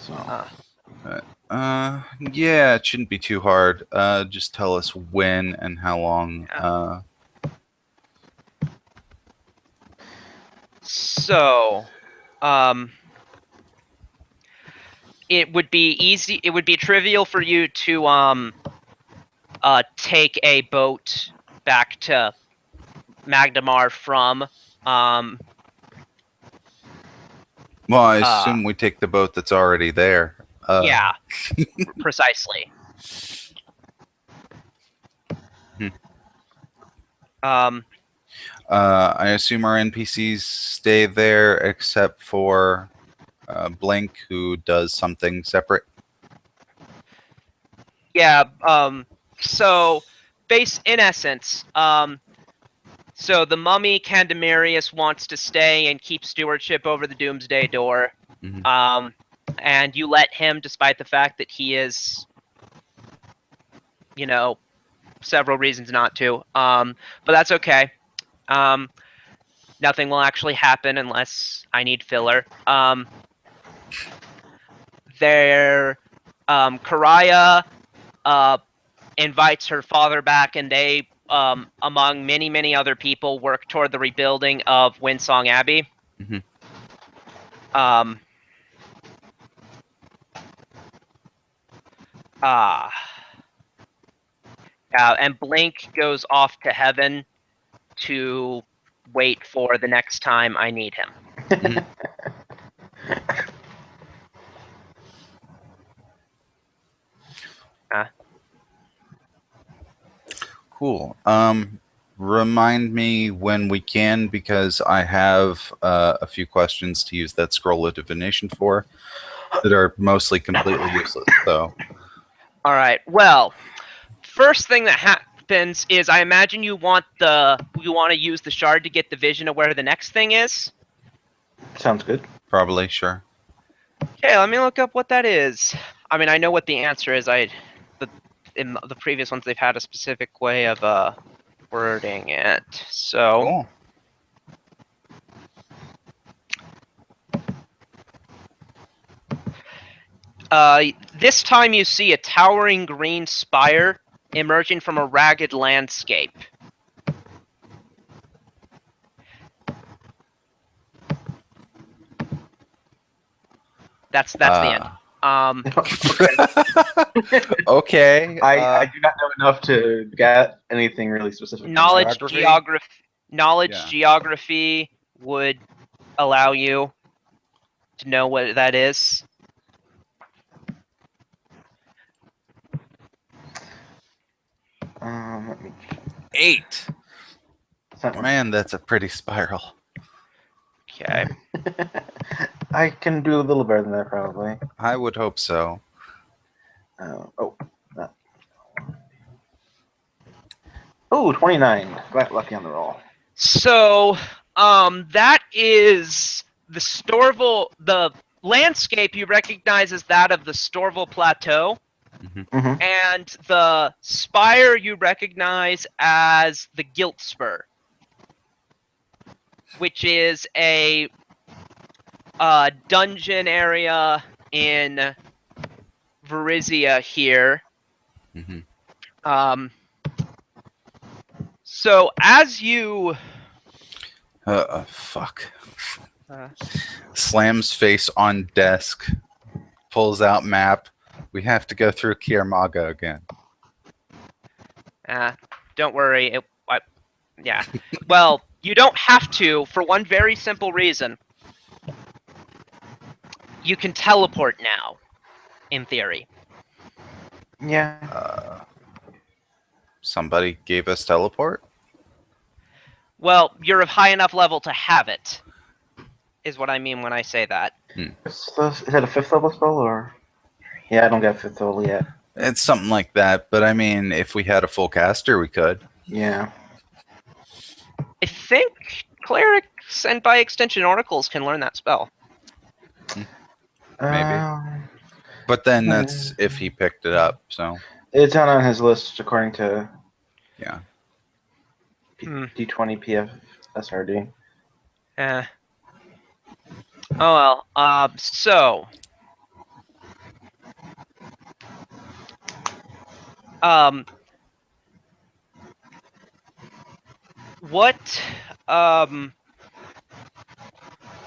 So. Yeah, it shouldn't be too hard. Just tell us when and how long. So, it would be easy. It would be trivial for you to take a boat back to Magdamar from Well, I assume we take the boat that's already there. Yeah, precisely. I assume our NPCs stay there except for Blink, who does something separate. Yeah. So, in essence, so the mummy Candemarius wants to stay and keep stewardship over the Doomsday Door. Mm-hmm. And you let him, despite the fact that he is, several reasons not to. But that's okay. Nothing will actually happen unless I need filler. Karaya invites her father back, and they, among many, many other people, work toward the rebuilding of Windsong Abbey. Mm-hmm. And Blink goes off to heaven to wait for the next time I need him. Mm-hmm. Cool. Remind me when we can, because I have a few questions to use that scroll of divination for that are mostly completely useless. So, all right. Well, first thing that happens is I imagine you want to use the shard to get the vision of where the next thing is. Sounds good. probably, sure. Okay, let me look up what that is. I mean, I know what the answer is. In the previous ones, they've had a specific way of wording it. So, cool. This time you see a towering green spire emerging from a ragged landscape. That's the end. Okay. I do not know enough to get anything really specific. Knowledge Yeah. geography would allow you to know what that is. Let me 8. Man, that's a pretty spiral. Okay. I can do a little better than that, probably. I would hope so. Oh, 29. Got lucky on the roll. So, that is the Storval. The landscape you recognize as that of the Storval Plateau, Mm-hmm. and the spire you recognize as the Guilt Spur, which is a dungeon area in Varizia here. Mm-hmm. So as you fuck. Slams face on desk. Pulls out map. We have to go through Kiarmaga again. don't worry. Yeah. Well, you don't have to, for one very simple reason. You can teleport now, in theory. Yeah. Somebody gave us teleport? Well, you're of high enough level to have it, is what I mean when I say that. Is that a 5th level spell, or? Yeah, I don't get 5th level yet. It's something like that, but I mean, if we had a full caster, we could. Yeah. I think clerics and by extension oracles can learn that spell. Maybe. But then that's if he picked it up, so. It's not on his list according to Yeah. D20 PF SRD. Oh well. So What let's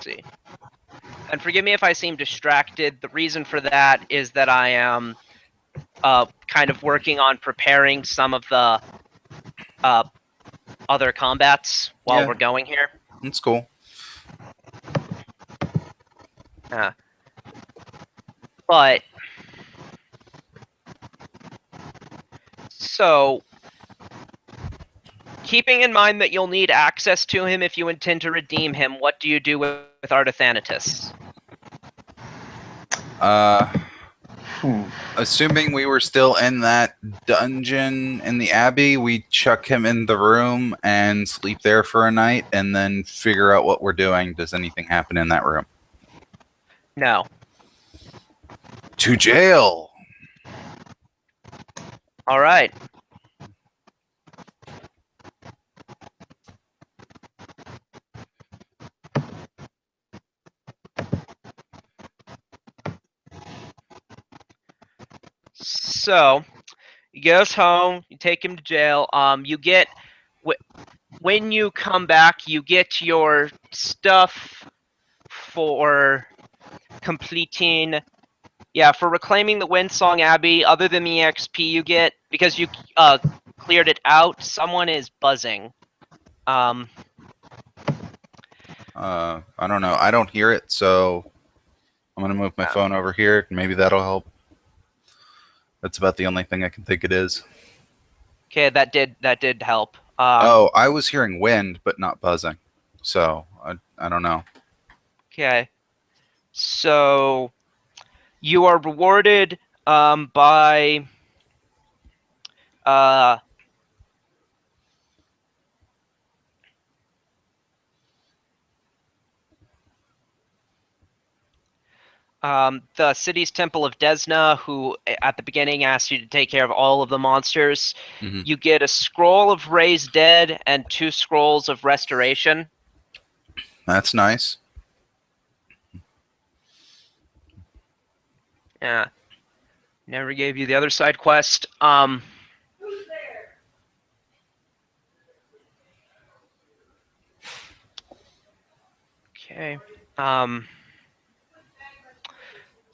see. And forgive me if I seem distracted. The reason for that is that I am kind of working on preparing some of the other combats while Yeah. we're going here. That's cool. But so, keeping in mind that you'll need access to him if you intend to redeem him, what do you do with Artathanatus? Assuming we were still in that dungeon in the Abbey, we chuck him in the room and sleep there for a night and then figure out what we're doing. Does anything happen in that room? No. To jail! All right. So, he goes home. You take him to jail. You get when you come back, you get your stuff for completing. Yeah, for reclaiming the Windsong Abbey. Other than the XP you get because you cleared it out, someone is buzzing. I don't know. I don't hear it, so I'm going to move my phone over here. Maybe that'll help. That's about the only thing I can think it is. Okay, that did help. Oh, I was hearing wind, but not buzzing. So, I don't know. Okay. So you are rewarded by the city's Temple of Desna, who at the beginning asked you to take care of all of the monsters. Mhm. You get a scroll of Raised Dead and 2 scrolls of Restoration. That's nice. Yeah. Never gave you the other side quest. Okay.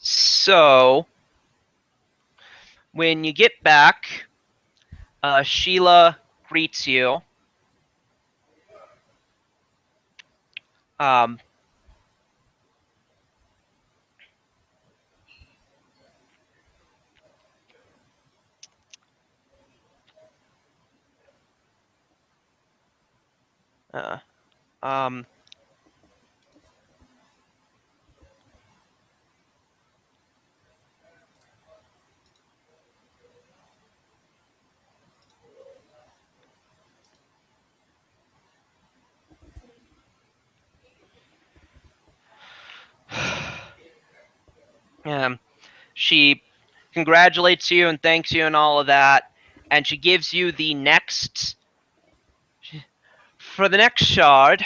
So when you get back, Sheila greets you. Um, uh, um, she congratulates you and thanks you and all of that, and she gives you the next. For the next shard,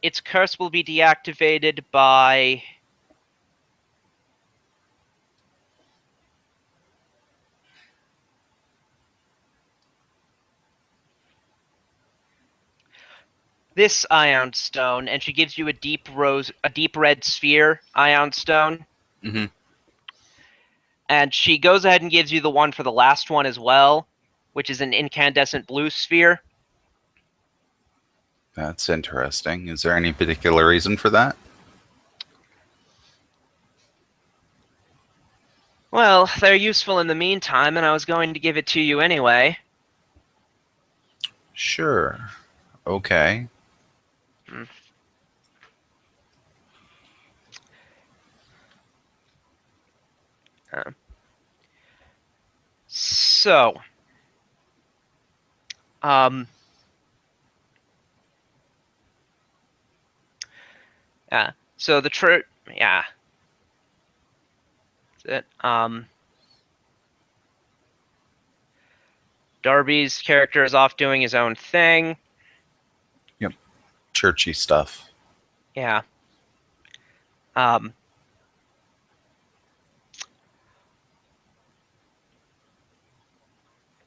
its curse will be deactivated by. This ion stone, and she gives you a deep red sphere ion stone. Mm-hmm. And she goes ahead and gives you the one for the last one as well, which is an incandescent blue sphere. That's interesting. Is there any particular reason for that? Well, they're useful in the meantime, and I was going to give it to you anyway. Sure. Okay. So, yeah. So yeah. That's it. Darby's character is off doing his own thing. Yep. Churchy stuff. Yeah.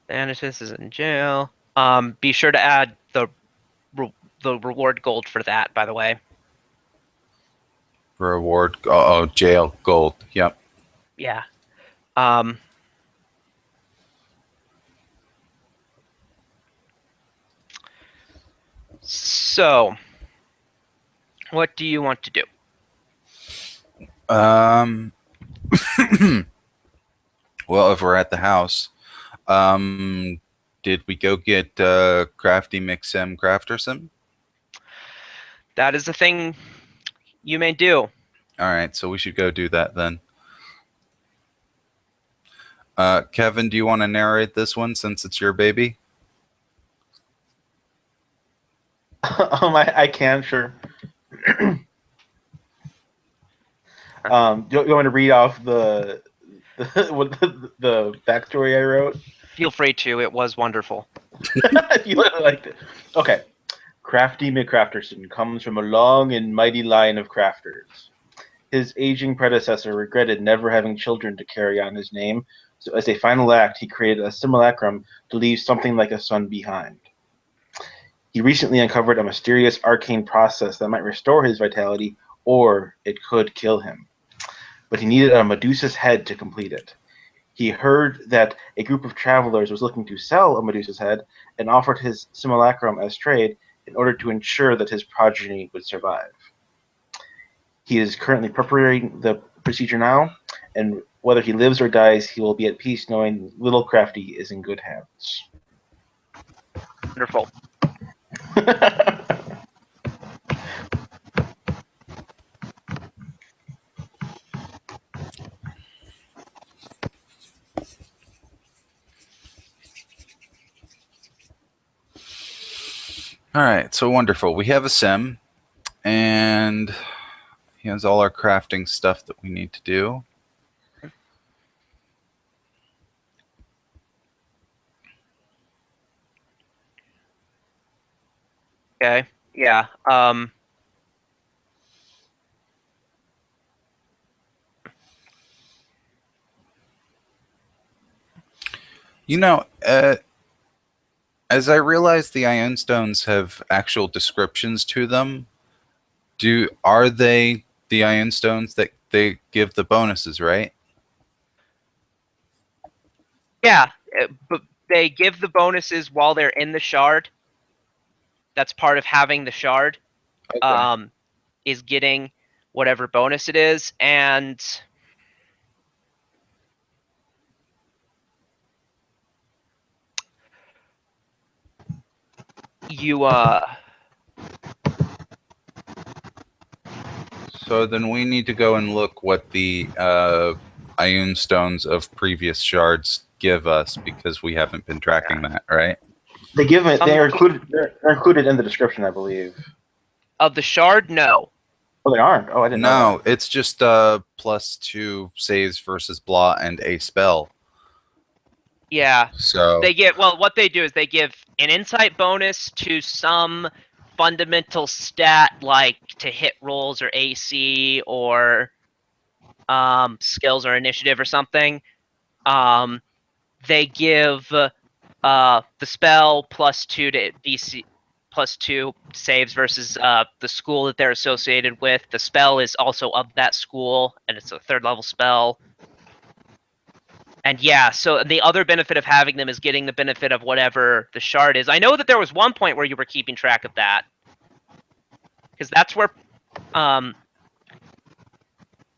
Thanatos is in jail. Be sure to add the reward gold for that, by the way. Reward. Oh, jail gold. Yep. Yeah. So, what do you want to do? Well, if we're at the house, did we go get Crafty McSim Craftersim? That is the thing you may do. All right, so we should go do that then. Kevin, do you want to narrate this one since it's your baby? I can, sure. You want me to read off the backstory I wrote? Feel free to. It was wonderful. You liked it. Okay. Crafty McCrafterson comes from a long and mighty line of crafters. His aging predecessor regretted never having children to carry on his name, so as a final act, he created a simulacrum to leave something like a son behind. He recently uncovered a mysterious arcane process that might restore his vitality, or it could kill him. But he needed a Medusa's head to complete it. He heard that a group of travelers was looking to sell a Medusa's head and offered his simulacrum as trade in order to ensure that his progeny would survive. He is currently preparing the procedure now, and whether he lives or dies, he will be at peace knowing little Crafty is in good hands. Wonderful. All right, so wonderful. We have a sim, and he has all our crafting stuff that we need to do. Okay. Yeah. You know, as I realize the Ion Stones have actual descriptions to them, are they the Ion Stones that they give the bonuses, right? Yeah. But they give the bonuses while they're in the shard. That's part of having the shard. Okay. Is getting whatever bonus it is, and you So then we need to go and look what the Ion Stones of previous shards give us because we haven't been tracking that, right? They give it. They're included in the description, I believe. of the shard. No. Oh, they aren't. Oh, I didn't know No, that. it's just +2 saves versus blah and a spell. Yeah. So They get what they do is they give an insight bonus to some fundamental stat like to hit rolls or AC or skills or initiative or something. They give the spell +2 to DC, +2 saves versus the school that they're associated with. The spell is also of that school, and it's a 3rd level spell. And yeah, so the other benefit of having them is getting the benefit of whatever the shard is. I know that there was one point where you were keeping track of that, because that's where,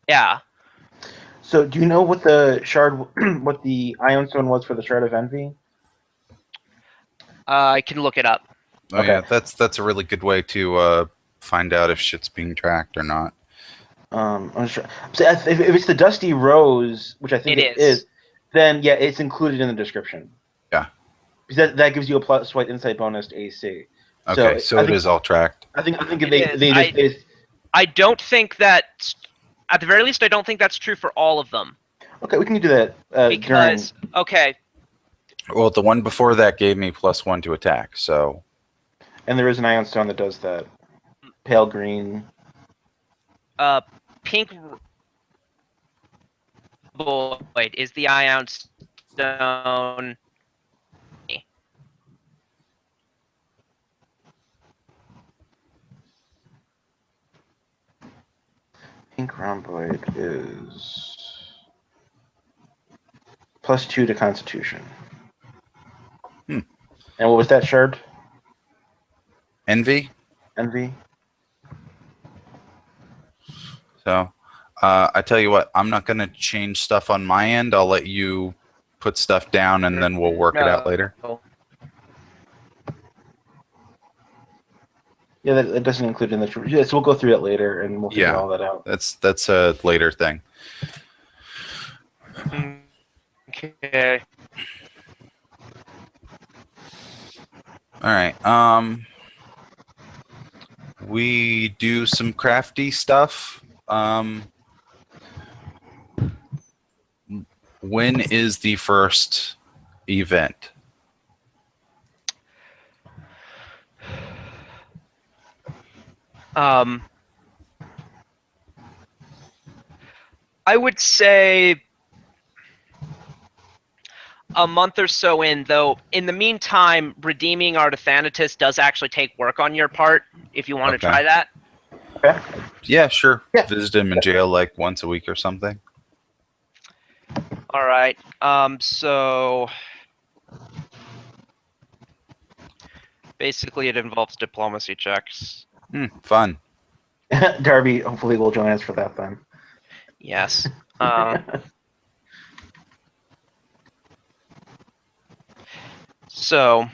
yeah. So, do you know what the shard, what the Ion Stone was for the Shard of Envy? I can look it up. oh Okay. yeah, that's a really good way to find out if shit's being tracked or not. I'm just trying. So if it's the Dusty Rose, which I think It it is. is, then yeah, it's included in the description. Yeah. Because that gives you a +1 insight bonus to AC. Okay, so it is all tracked. I think It they is. just I don't think that, at the very least, I don't think that's true for all of them. okay. We can do that Because, okay, Well, the one before that gave me +1 to attack, so and there is an Ion Stone that does that. Pale green. Pink Void is the Ion Stone think rhomboid is +2 to Constitution. Hmm. And what was that shard? Envy. Envy. So, I tell you what, I'm not going to change stuff on my end. I'll let you put stuff down, and then we'll work it out later. Yeah, that doesn't include in the. Yes, we'll go through it later, and we'll figure Yeah. all that out. That's a later thing. Okay. All right. We do some crafty stuff. When is the first event? I would say a month or so in, though. In the meantime, redeeming Artithanatus does actually take work on your part. If you want to try that. Okay. Yeah, sure. Yeah. Visit him in jail like once a week or something. All right. So basically, it involves diplomacy checks. Fun. Darby hopefully will join us for that then. Yes. So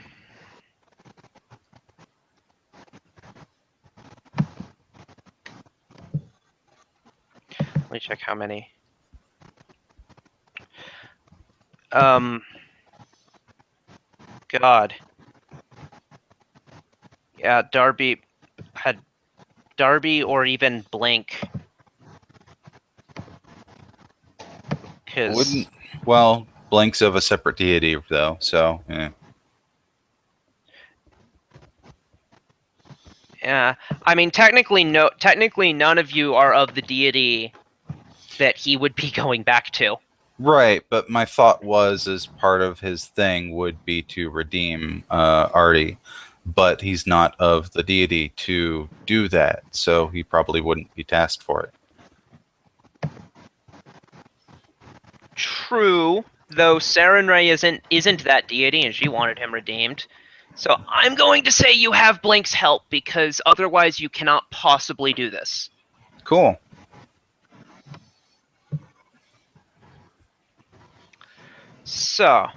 let me check how many. God. Yeah, Darby or even Blink. Wouldn't. Well, Blink's of a separate deity though, so yeah. Yeah, I mean, technically, none of you are of the deity that he would be going back to. Right, but my thought was, as part of his thing, would be to redeem Artie, but he's not of the deity to do that, so he probably wouldn't be tasked for it. True, though Sarenrae isn't that deity, and she wanted him redeemed. So I'm going to say you have Blink's help, because otherwise you cannot possibly do this. Cool. So,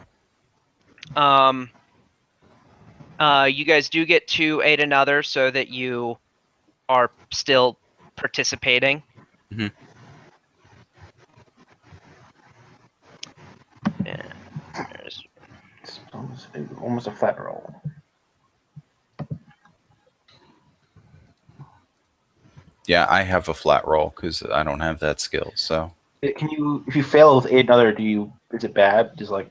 you guys do get to aid another, so that you are still participating. Mhm. Yeah. There's It's almost a flat roll. Yeah, I have a flat roll because I don't have that skill. So Can you, if you fail with aid another, is it bad? Just like,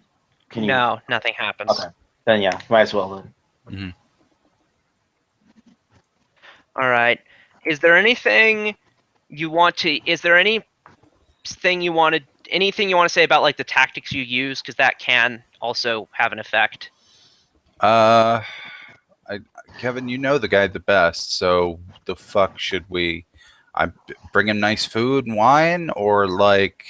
can you? No, nothing happens. Okay, then yeah, might as well then. mm-hmm. All right. Is there anything you want to? Is there anything you want to say about like the tactics you use? Because that can also have an effect. Kevin, you know the guy the best. So the fuck should we? I bring him nice food and wine, or like?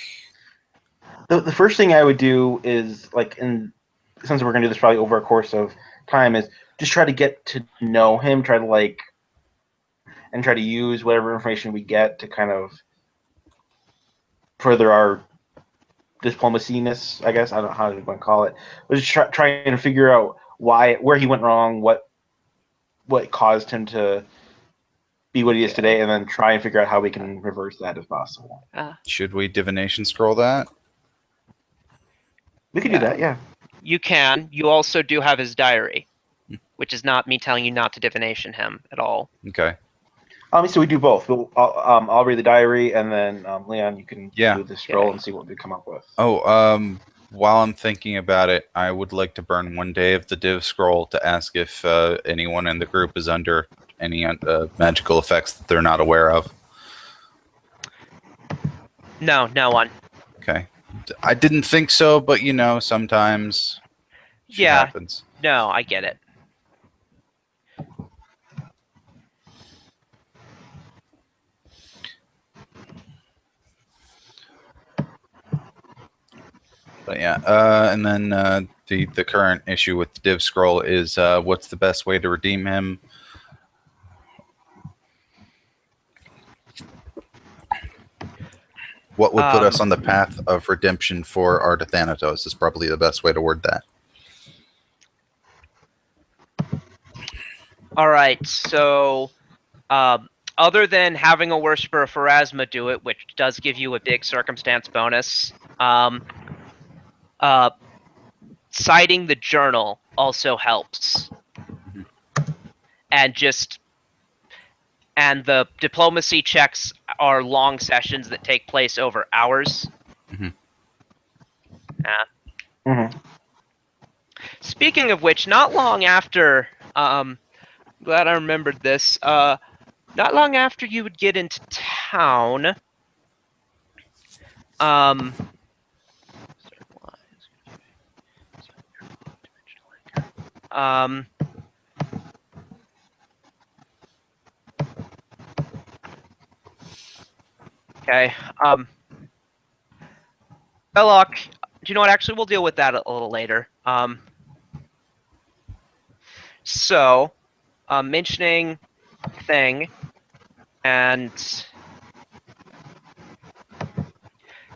The first thing I would do is like, since we're gonna do this probably over a course of time, is just try to get to know him. Try to use whatever information we get to kind of further our diplomacy-ness, I guess. I don't know how you want to call it. But just trying to figure out where he went wrong, what caused him to be what he is today, and then try and figure out how we can reverse that if possible. Should we divination scroll that? We could do that, yeah. You can. You also do have his diary, which is not me telling you not to divination him at all. Okay. So we do both. I'll read the diary, and then Leon, you can do the scroll and see what we come up with. Oh, while I'm thinking about it, I would like to burn one day of the div scroll to ask if anyone in the group is under any magical effects that they're not aware of. No, no one. Okay. I didn't think so, but sometimes shit happens. No, I get it. But yeah, and then the current issue with the div scroll is what's the best way to redeem him? What would put us on the path of redemption for Art of Thanatos is probably the best way to word that. All right, so other than having a Worshipper of Pharasma do it, which does give you a big circumstance bonus, citing the journal also helps. And the diplomacy checks are long sessions that take place over hours. Mhm. Speaking of which, not long after, glad I remembered this. Not long after you would get into town, okay. Belloc, do you know what? Actually, we'll deal with that a little later. So, mentioning thing, and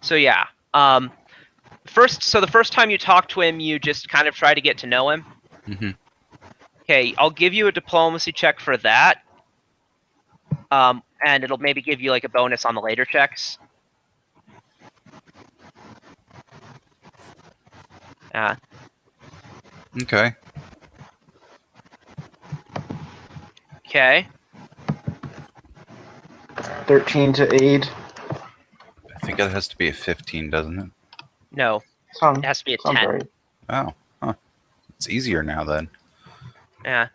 so yeah. The first time you talk to him, you just kind of try to get to know him. Mhm. Okay, I'll give you a diplomacy check for that. And it'll maybe give you like a bonus on the later checks. Okay. Okay. 13 to aid. I think it has to be a 15, doesn't it? No, Sounds, it has to be a sounds 10. right. Oh, huh. It's easier now then. Yeah.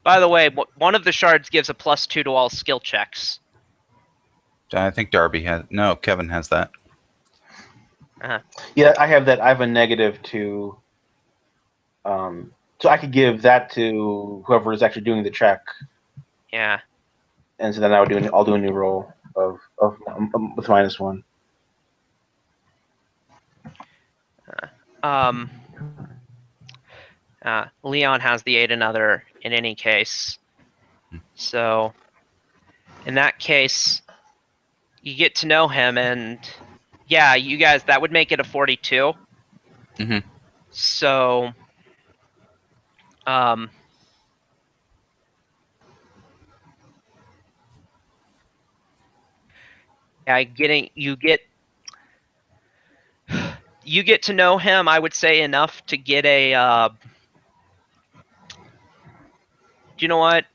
By the way, one of the shards gives a +2 to all skill checks. I think Darby has. No, Kevin has that. Yeah, I have that. I have a negative to. So I could give that to whoever is actually doing the check, Yeah. and so then I'll do a new roll of with -1. Leon has the aid another in any case. So, in that case, you get to know him, and yeah, you guys, that would make it a 42. Mhm. So, yeah, you get to know him, I would say enough to get a do you know what?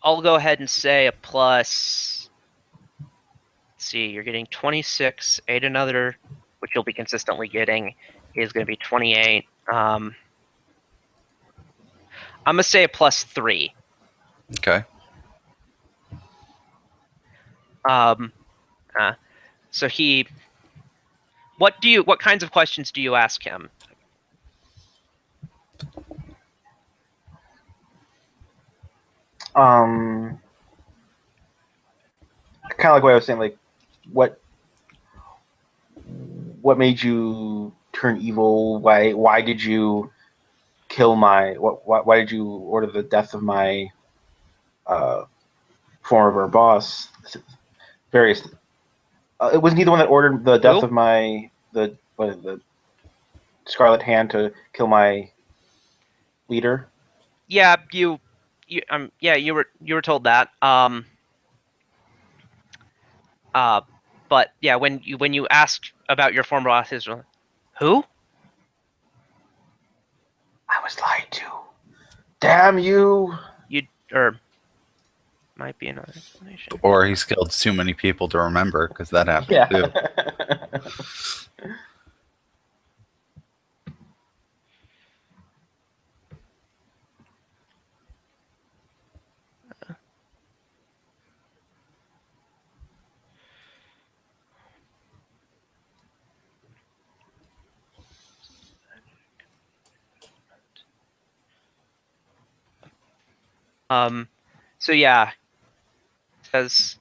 I'll go ahead and say a plus. Let's see, you're getting 26, aid another, which you'll be consistently getting, is going to be 28. I'm going to say a +3. Okay. So what kinds of questions do you ask him? Kind of like what I was saying, like what made you turn evil? Why did you kill my why did you order the death of my former boss? Various. It wasn't he the one that ordered the death Who? of the Scarlet Hand to kill my leader? Yeah, you were told that. But yeah, when you asked about your former boss, who? I was lied to. Damn you! Or might be another explanation. Or he's killed too many people to remember, because that happened Yeah. too. So yeah, it says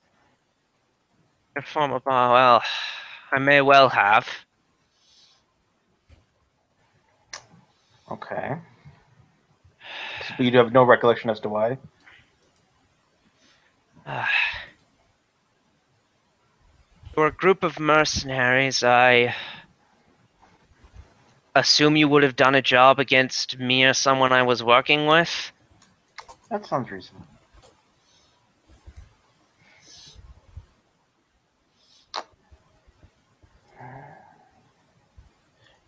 your former boss. Well, I may well have. Okay. But you have no recollection as to why? You're a group of mercenaries. I assume you would have done a job against me or someone I was working with. That sounds reasonable.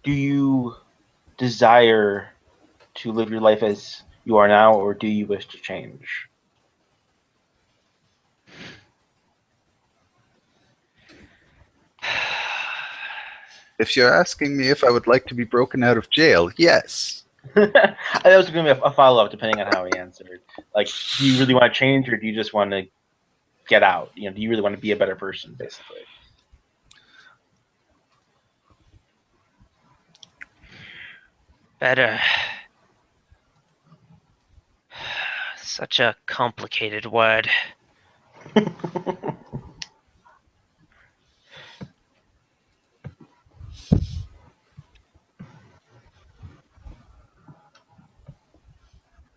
Do you desire to live your life as you are now, or do you wish to change? If you're asking me if I would like to be broken out of jail, yes. That was going to be a follow-up, depending on how he answered. Like, do you really want to change, or do you just want to get out? You know, do you really want to be a better person, basically? Better. Such a complicated word.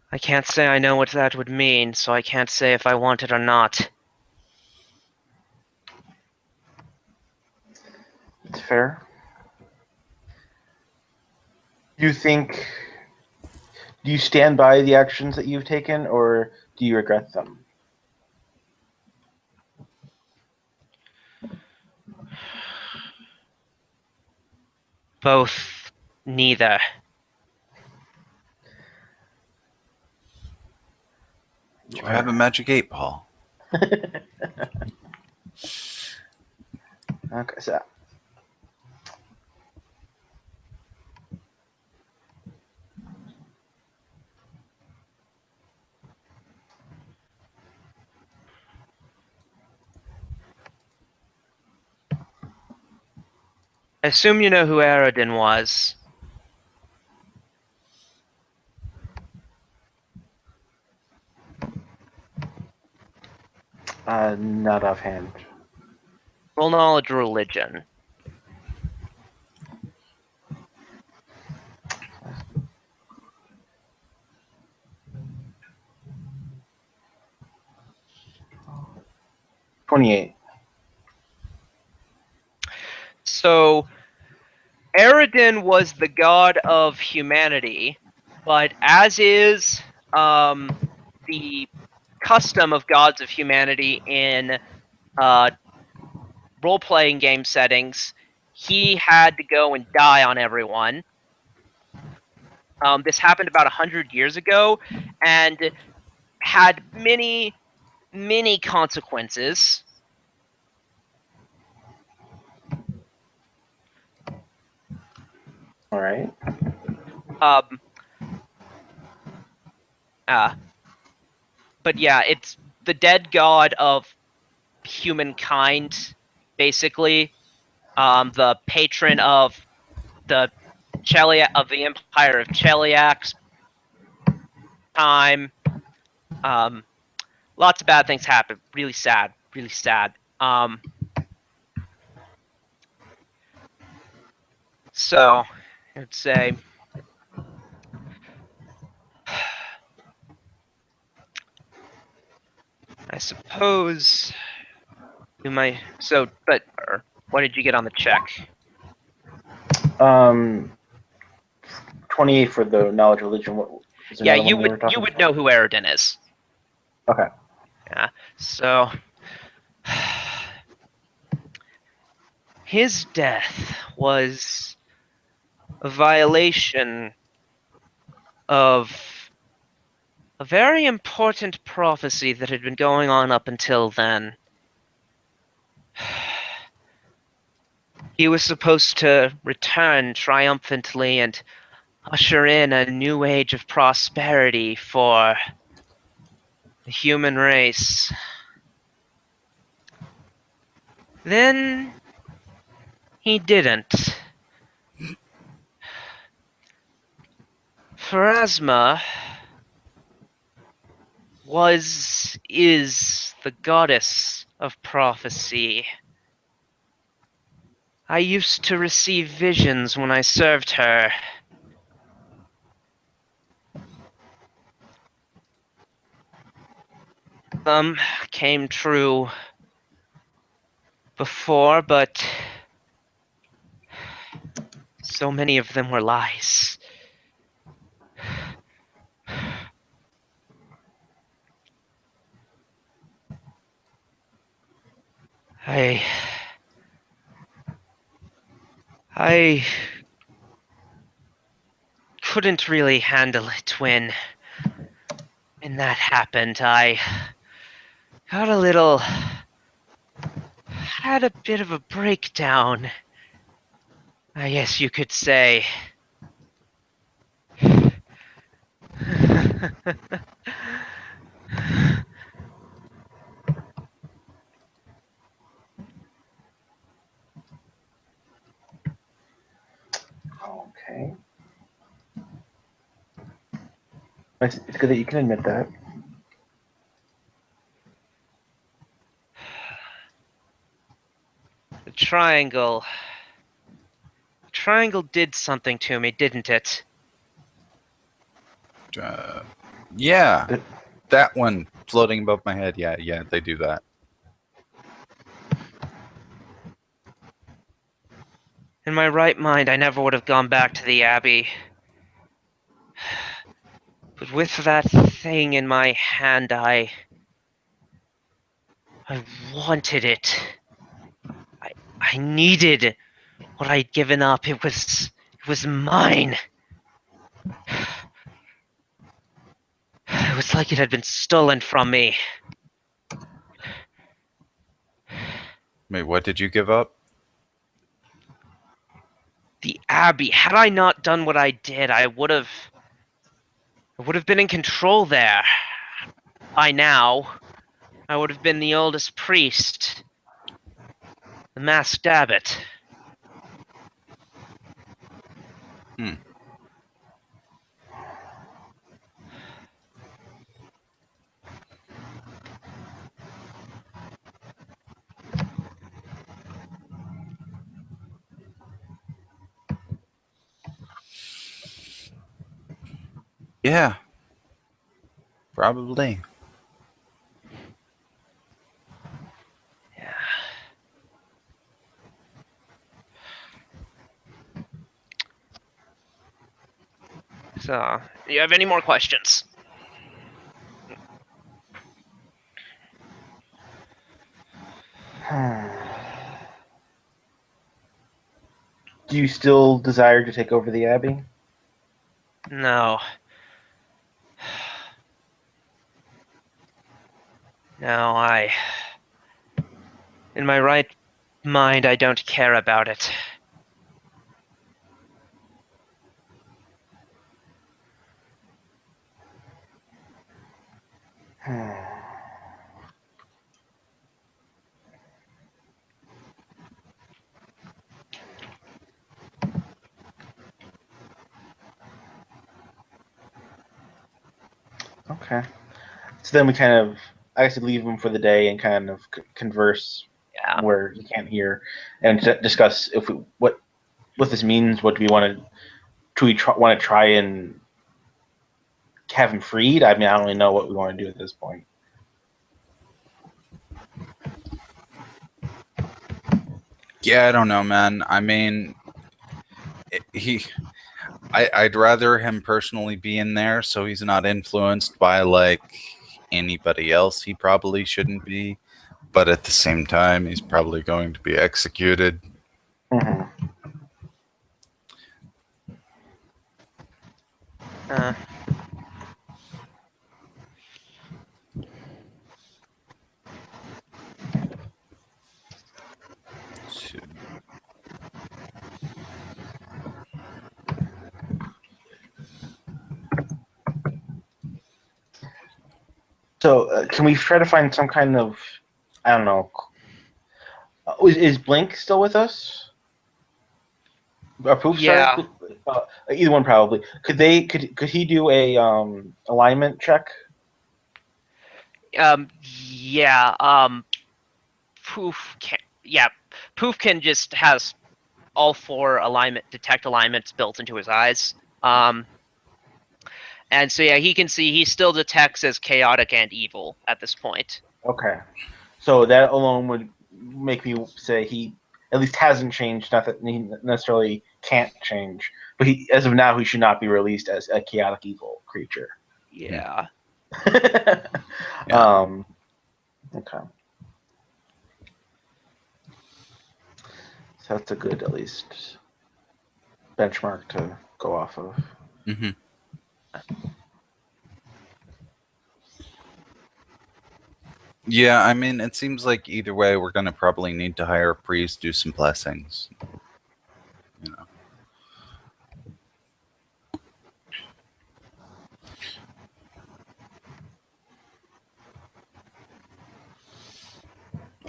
I can't say I know what that would mean, so I can't say if I want it or not. It's fair. Do you stand by the actions that you've taken, or do you regret them? Both. Neither. Do I have a magic 8-ball? Okay, so I assume you know who Aradin was. not offhand. Roll knowledge religion. $28. So, Aradin was the god of humanity, but as is the custom of gods of humanity in role-playing game settings, he had to go and die on everyone. This happened about 100 years ago and had many, many consequences. All right. But yeah, it's the dead god of humankind, basically. The patron of the of the Empire of Cheliax's time. Lots of bad things happen. Really sad. Really sad. So I'd say I suppose you might. So, but what did you get on the check? 28 for the knowledge religion. What was Yeah, another you one we would were talking know who Aradin is. Okay. Yeah. So his death was a violation of a very important prophecy that had been going on up until then. He was supposed to return triumphantly and usher in a new age of prosperity for the human race. Then he didn't. Pharasma is the goddess of prophecy. I used to receive visions when I served her. them came true before, but so many of them were lies. I couldn't really handle it when that happened. I got had a bit of a breakdown, I guess you could say. Okay. It's good that you can admit that. The triangle did something to me, didn't it? Yeah, But that one floating above my head. Yeah, they do that. In my right mind, I never would have gone back to the Abbey. But with that thing in my hand, I wanted it. I needed what I'd given up. It was mine. It was like it had been stolen from me. Wait, what did you give up? The Abbey. Had I not done what I did, I would have been in control there. By now, I would have been the oldest priest, the masked abbot. Yeah, probably. Yeah. So, do you have any more questions? do you still desire to take over the Abbey? No. No, in my right mind, I don't care about it. Okay. So then we kind of, I guess, leave him for the day and kind of converse Yeah. where he can't hear and discuss if we, what this means. What do we want to? Do we want to try and have him freed? I mean, I don't really know what we want to do at this point. Yeah, I don't know, man. I mean, I'd rather him personally be in there so he's not influenced by like anybody else he probably shouldn't be. But at the same time, he's probably going to be executed. Mm-hmm. Uh, So can we try to find some kind of, I don't know. Is Blink still with us? Or Poop, sorry. yeah. Either one probably. Could he do a alignment check? Yeah. Poof can. Yeah. Poof can just has all four detect alignments built into his eyes. And so yeah, he can see he still detects as chaotic and evil at this point. Okay. So that alone would make me say he at least hasn't changed. Not that he necessarily can't change, but he, as of now, he should not be released as a chaotic evil creature. Yeah. Yeah. Okay. So that's a good, at least, benchmark to go off of. hmm Yeah, I mean, it seems like either way, we're going to probably need to hire a priest, do some blessings. You know.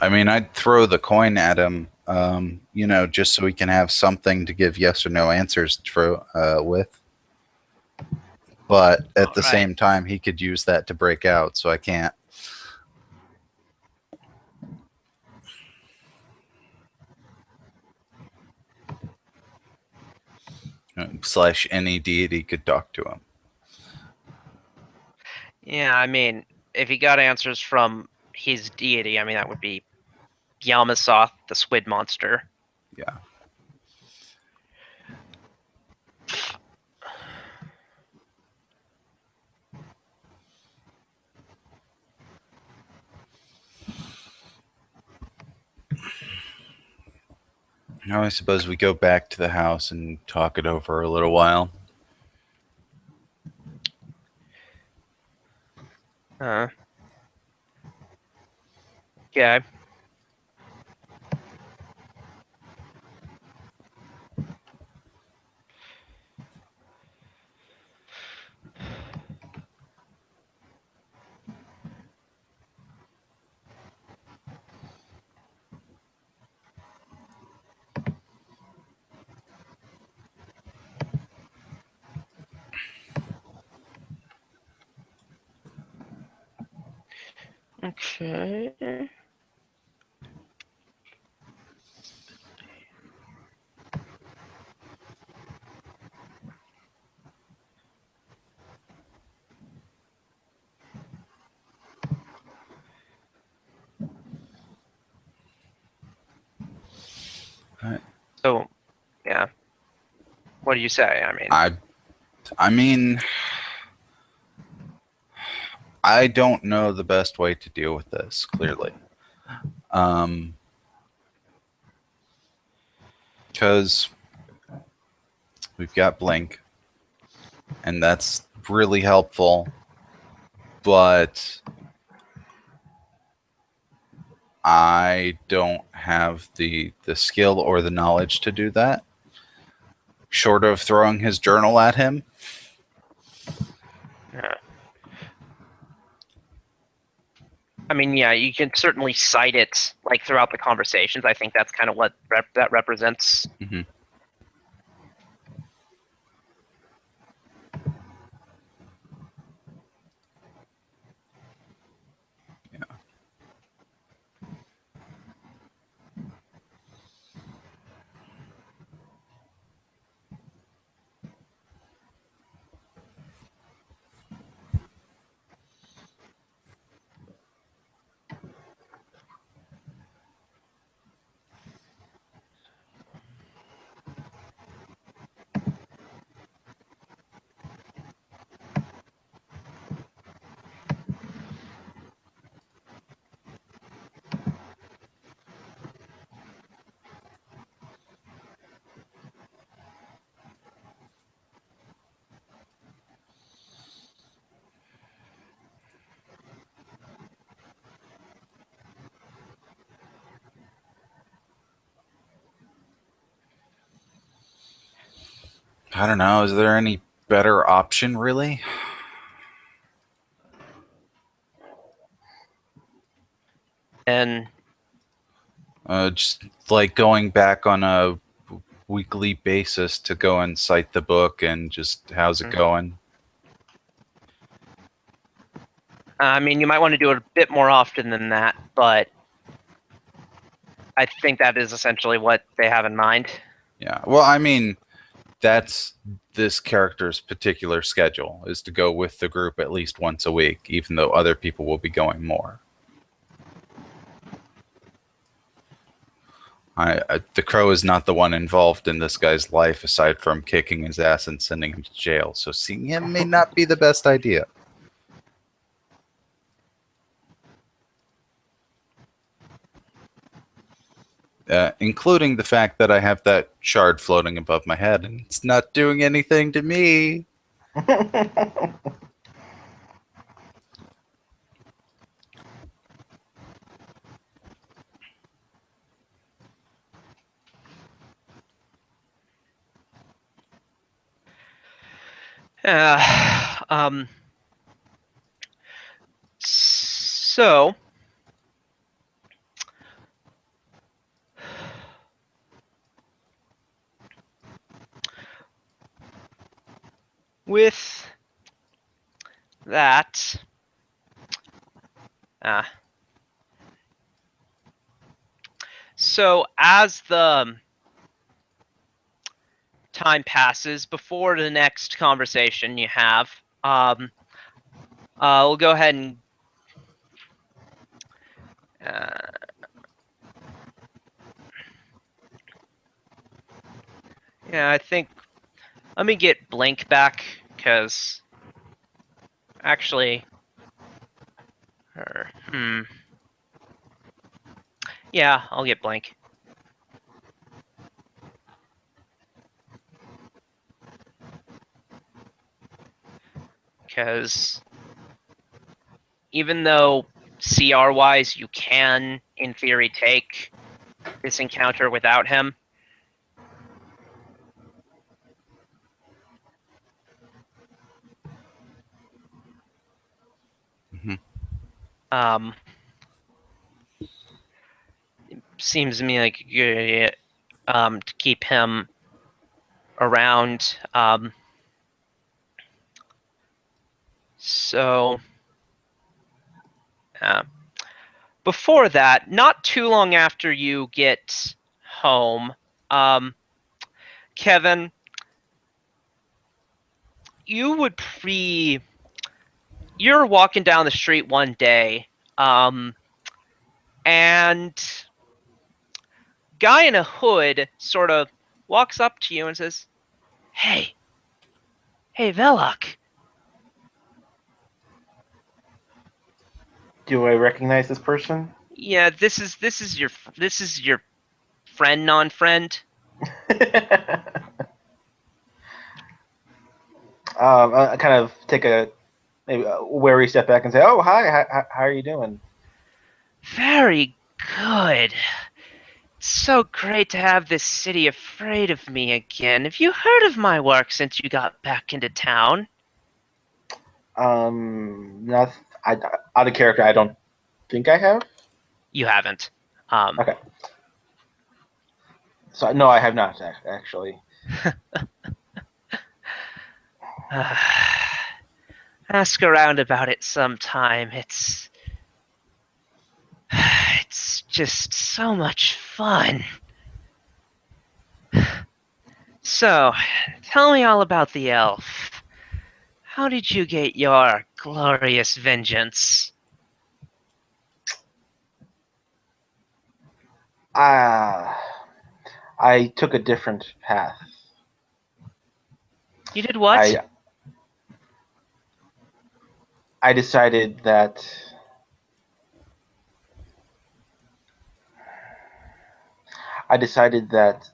I mean, I'd throw the coin at him, just so we can have something to give yes or no answers with. But at the same time, he could use that to break out, so I can't. / any deity could talk to him. Yeah, I mean, if he got answers from his deity, I mean, that would be Yamasoth, the squid monster. Yeah. Now I suppose we go back to the house and talk it over a little while. Okay. Okay. Right. So, yeah. What do you say? I mean, I mean, I don't know the best way to deal with this, clearly. Because we've got Blink, and that's really helpful, but I don't have the skill or the knowledge to do that. Short of throwing his journal at him. yeah. I mean, yeah, you can certainly cite it like throughout the conversations. I think that's kind of what that represents. Mm-hmm. Yeah. I don't know. Is there any better option, really? And Just like going back on a weekly basis to go and cite the book and just how's it going? I mean, you might want to do it a bit more often than that, but I think that is essentially what they have in mind. Yeah. Well, I mean, that's this character's particular schedule, is to go with the group at least once a week, even though other people will be going more. The Crow is not the one involved in this guy's life aside from kicking his ass and sending him to jail, so seeing him may not be the best idea. Including the fact that I have that shard floating above my head and it's not doing anything to me. So with that, so as the time passes before the next conversation you have, we'll go ahead and yeah, I think let me get Blink back, because actually, yeah, I'll get Blink. Because even though CR-wise you can, in theory, take this encounter without him, it seems to me like a good idea to keep him around. So before that, not too long after you get home, Kevin, you're walking down the street one day, and guy in a hood sort of walks up to you and says, Hey, Velok. Do I recognize this person? Yeah, this is your friend, non-friend. I kind of take maybe a wary step back and say, "Oh, hi. How are you doing?" Very good. It's so great to have this city afraid of me again. Have you heard of my work since you got back into town? Not out of character. I don't think I have. You haven't. Okay. So no, I have not actually. Ask around about it sometime. It's just so much fun. So, tell me all about the elf. How did you get your glorious vengeance? I took a different path. You did what? I decided that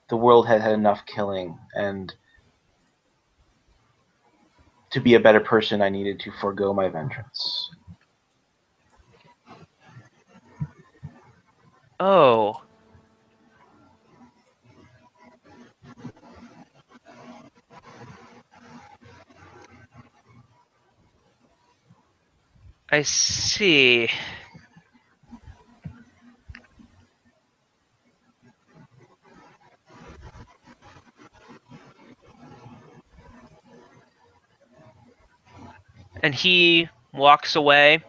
the world had had enough killing, and to be a better person, I needed to forego my vengeance. Oh. I see. And he walks away.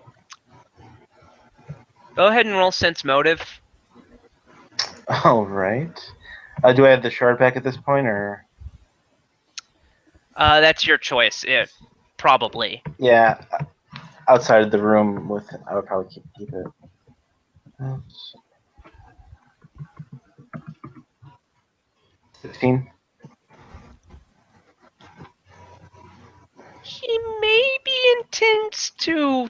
Go ahead and roll sense motive. All right. Do I have the shard back at this point, or? That's your choice. Probably. Yeah, outside of the room with, I would probably keep it. 16. He maybe intends to.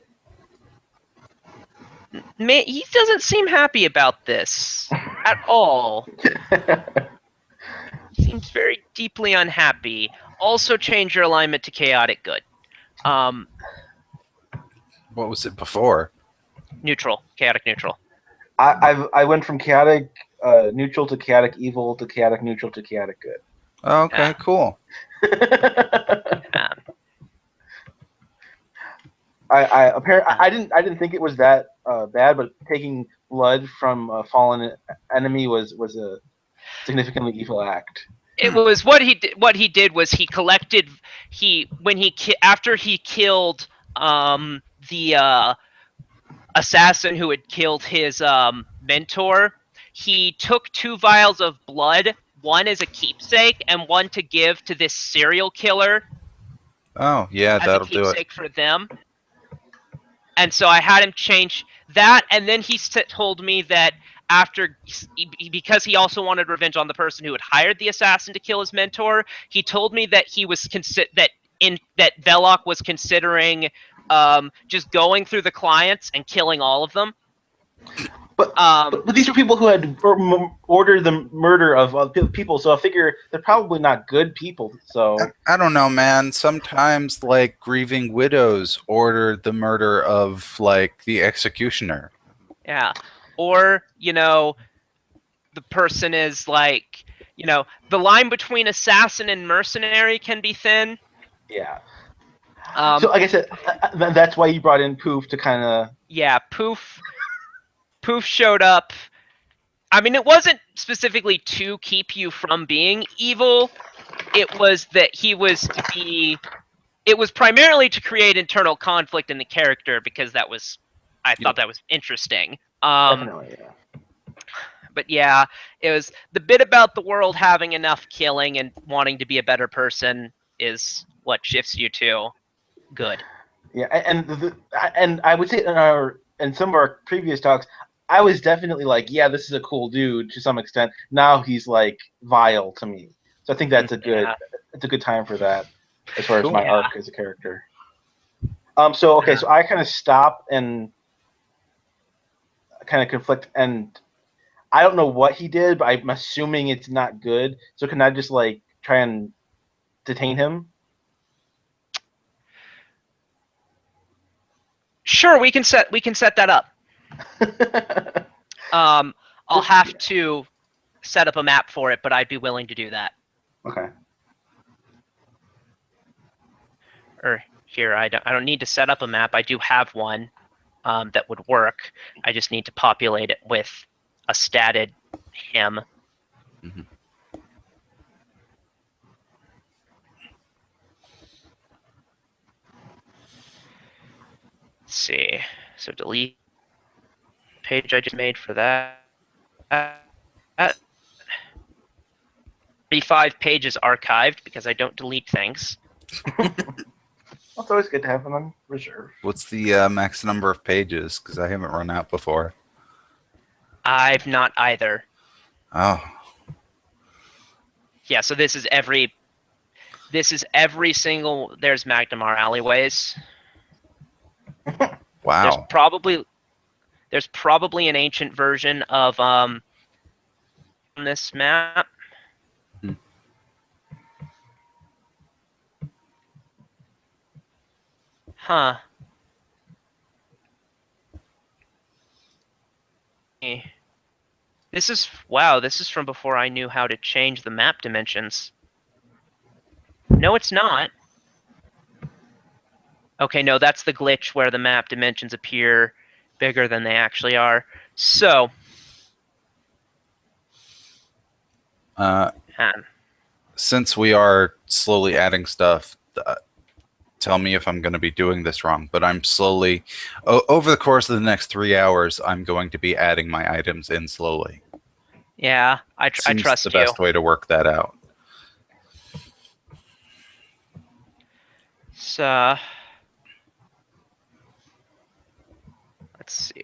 He doesn't seem happy about this at all. Seems very deeply unhappy. Also, change your alignment to chaotic good. What was it before? Neutral, chaotic neutral. I went from chaotic neutral to chaotic evil to chaotic neutral to chaotic good. Okay, cool. I didn't think it was that bad, but taking blood from a fallen enemy was a significantly evil act. It was what he did. What he did was he collected. After he killed the assassin who had killed his mentor, he took 2 vials of blood, one as a keepsake and one to give to this serial killer Oh, yeah, as a that'll do it. keepsake for them. And so I had him change that, and then he told me that because he also wanted revenge on the person who had hired the assassin to kill his mentor, he told me that he was that Velok was considering just going through the clients and killing all of them. But these are people who had ordered the murder of people, so I figure they're probably not good people. So I don't know, man. Sometimes, like, grieving widows order the murder of, like, the executioner. Yeah. Or, the person is like, the line between assassin and mercenary can be thin. yeah. So like I said, that's why you brought in Poof to kind of. Yeah, Poof showed up. I mean, it wasn't specifically to keep you from being evil. It was that he was to be. It was primarily to create internal conflict in the character because I thought that was interesting. Definitely, yeah. But yeah, it was the bit about the world having enough killing and wanting to be a better person is what shifts you to good. Yeah, and I would say in some of our previous talks, I was definitely like, yeah, this is a cool dude to some extent. Now he's like vile to me, so I think that's a good time for that as far as my arc as a character. So okay, so I kind of stop and kind of conflict, and I don't know what he did, but I'm assuming it's not good. So can I just like try and detain him? Sure, we can set that up. I'll have to set up a map for it, but I'd be willing to do that. Okay. Or here, I don't need to set up a map. I do have one that would work. I just need to populate it with a statted him. Mm-hmm. Let's see. So delete page I just made for that. 35 pages archived because I don't delete things. It's always good to have them on reserve. What's the max number of pages? Because I haven't run out before. I've not either. Oh. Yeah, so this is every single. There's Magnemar alleyways. Wow. There's probably an ancient version of this map. Huh. This is from before I knew how to change the map dimensions. No, it's not. Okay, no, that's the glitch where the map dimensions appear bigger than they actually are. So, since we are slowly adding stuff, tell me if I'm going to be doing this wrong, but I'm slowly, over the course of the next 3 hours, I'm going to be adding my items in slowly. Yeah, I trust you. the best way to work that out. let's see.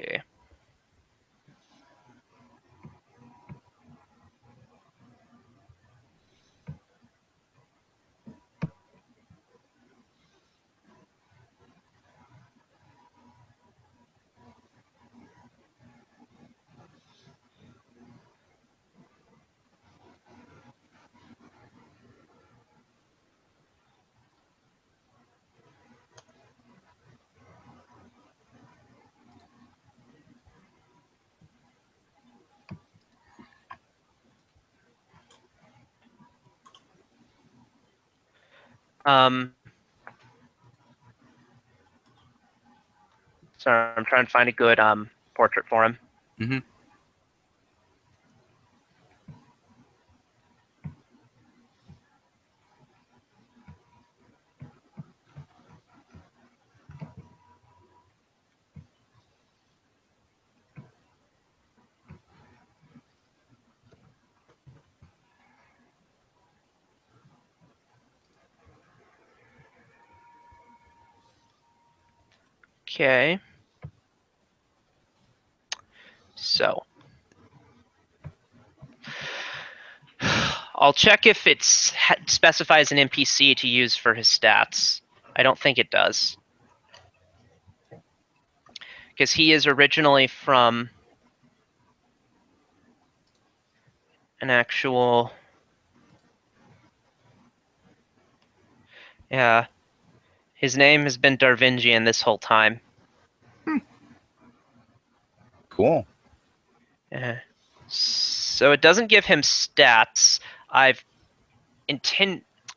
Sorry, I'm trying to find a good portrait for him. Mm-hmm. Okay. So I'll check if it specifies an NPC to use for his stats. I don't think it does. Because he is originally from an actual... Yeah. His name has been Darvingian this whole time. Cool. Yeah. So it doesn't give him stats.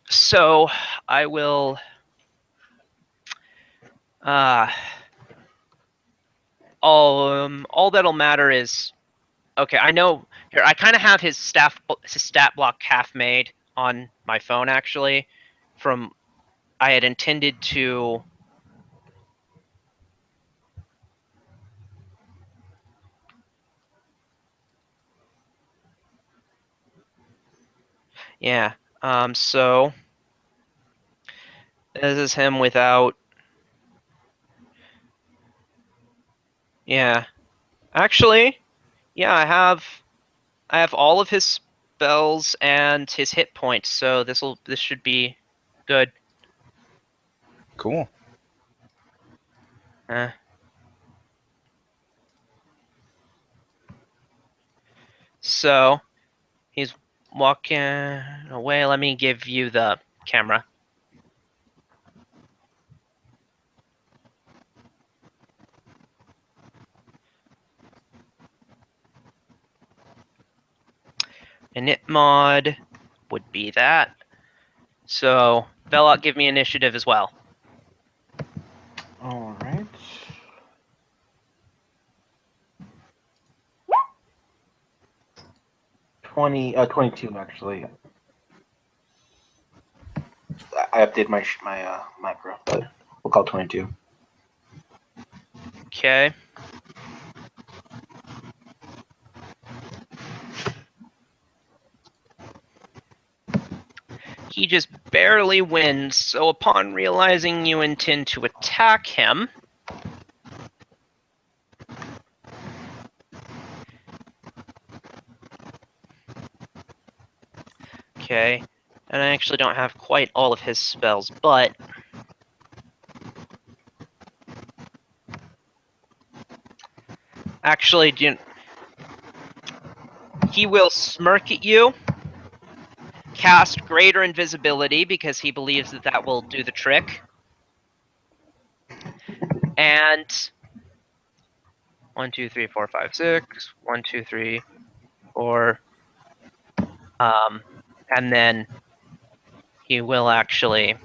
So I will... all that'll matter is... Okay, I know... Here, I kind of have his stat block half made on my phone, actually. I had intended to... Yeah, so... This is him without... Yeah. Actually, yeah, I have all of his spells and his hit points, so this should be good. Cool. So he's walking away. Let me give you the camera. Init mod would be that. So Velot, give me initiative as well. All right. Twenty, 22 actually. I updated my macro, but we'll call 22. Okay. He just barely wins, so upon realizing you intend to attack him, okay, and I actually don't have quite all of his spells, but actually, he will smirk at you, cast greater invisibility because he believes that will do the trick, and 1, 2, 3, 4, 5, 6. 1, 2, 3, 4. And then he will actually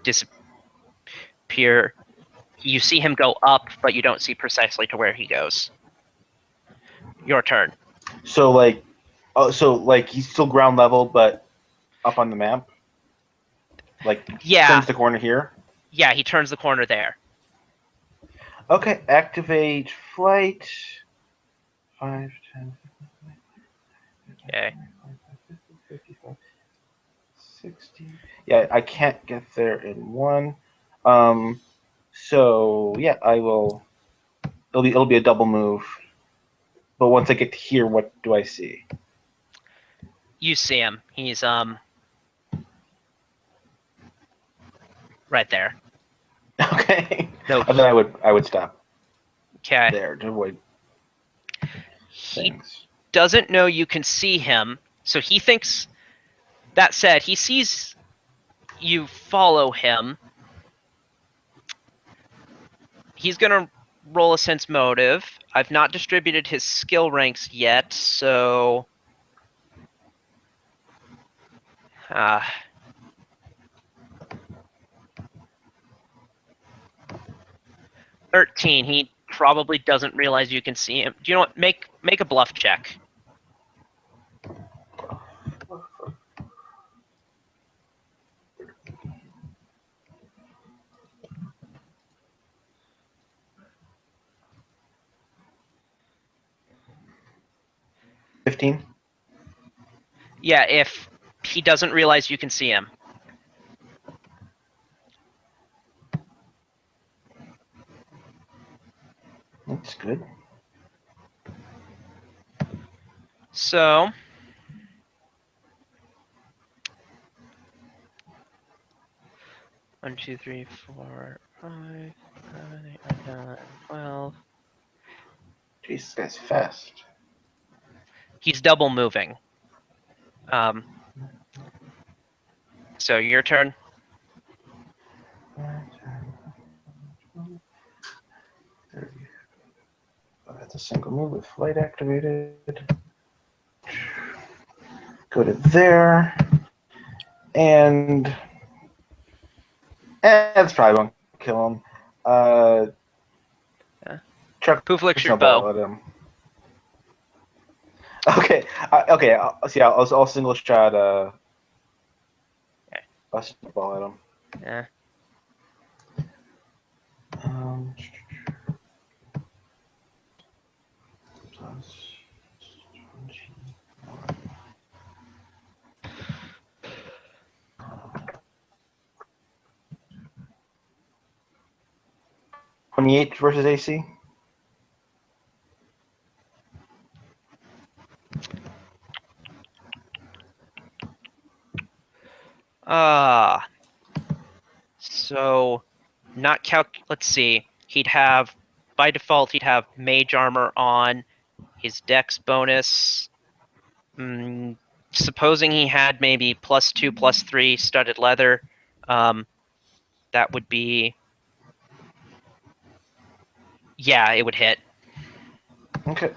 disappear. You see him go up, but you don't see precisely to where he goes. Your turn. So like he's still ground level, but up on the map. Like turns the corner here. Yeah, he turns the corner there. Okay, activate flight. 5, 10. Okay. 60. Yeah, I can't get there in one. So yeah, I will. It'll be a double move. But once I get to here, what do I see? You see him. He's right there. Okay. No. And then I would stop Okay. there to avoid He things. doesn't know you can see him, so he thinks. That said, he sees you follow him. He's gonna roll a sense motive. I've not distributed his skill ranks yet, so 13. He probably doesn't realize you can see him. Do you know what? Make a bluff check. $15. Yeah, if he doesn't realize you can see him. That's good. So 1, 2, 3, 4, 5, 7, 8, 9, 10, 12. Jeez, this guy's fast. He's double moving. So your turn. That's a single move with flight activated. Go to there. And that's probably won't kill him. Yeah. Chuck Poof licks your snowball bow. at him. Okay, okay. I'll single shot Okay. a snowball at him. Yeah. Plus 28 versus AC. So not let's see. He'd have by default he'd have mage armor on. His dex bonus. Supposing he had maybe +2, +3 studded leather, that would be. Yeah, it would hit. Okay.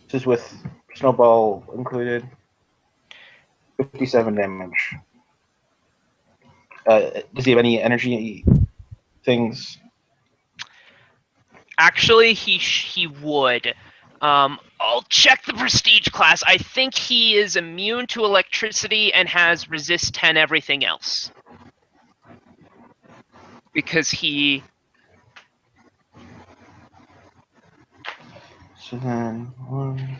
This is with snowball included. 57 damage. Does he have any energy things? Actually, he would. I'll check the prestige class. I think he is immune to electricity and has resist 10 everything else. Because he. So then 1,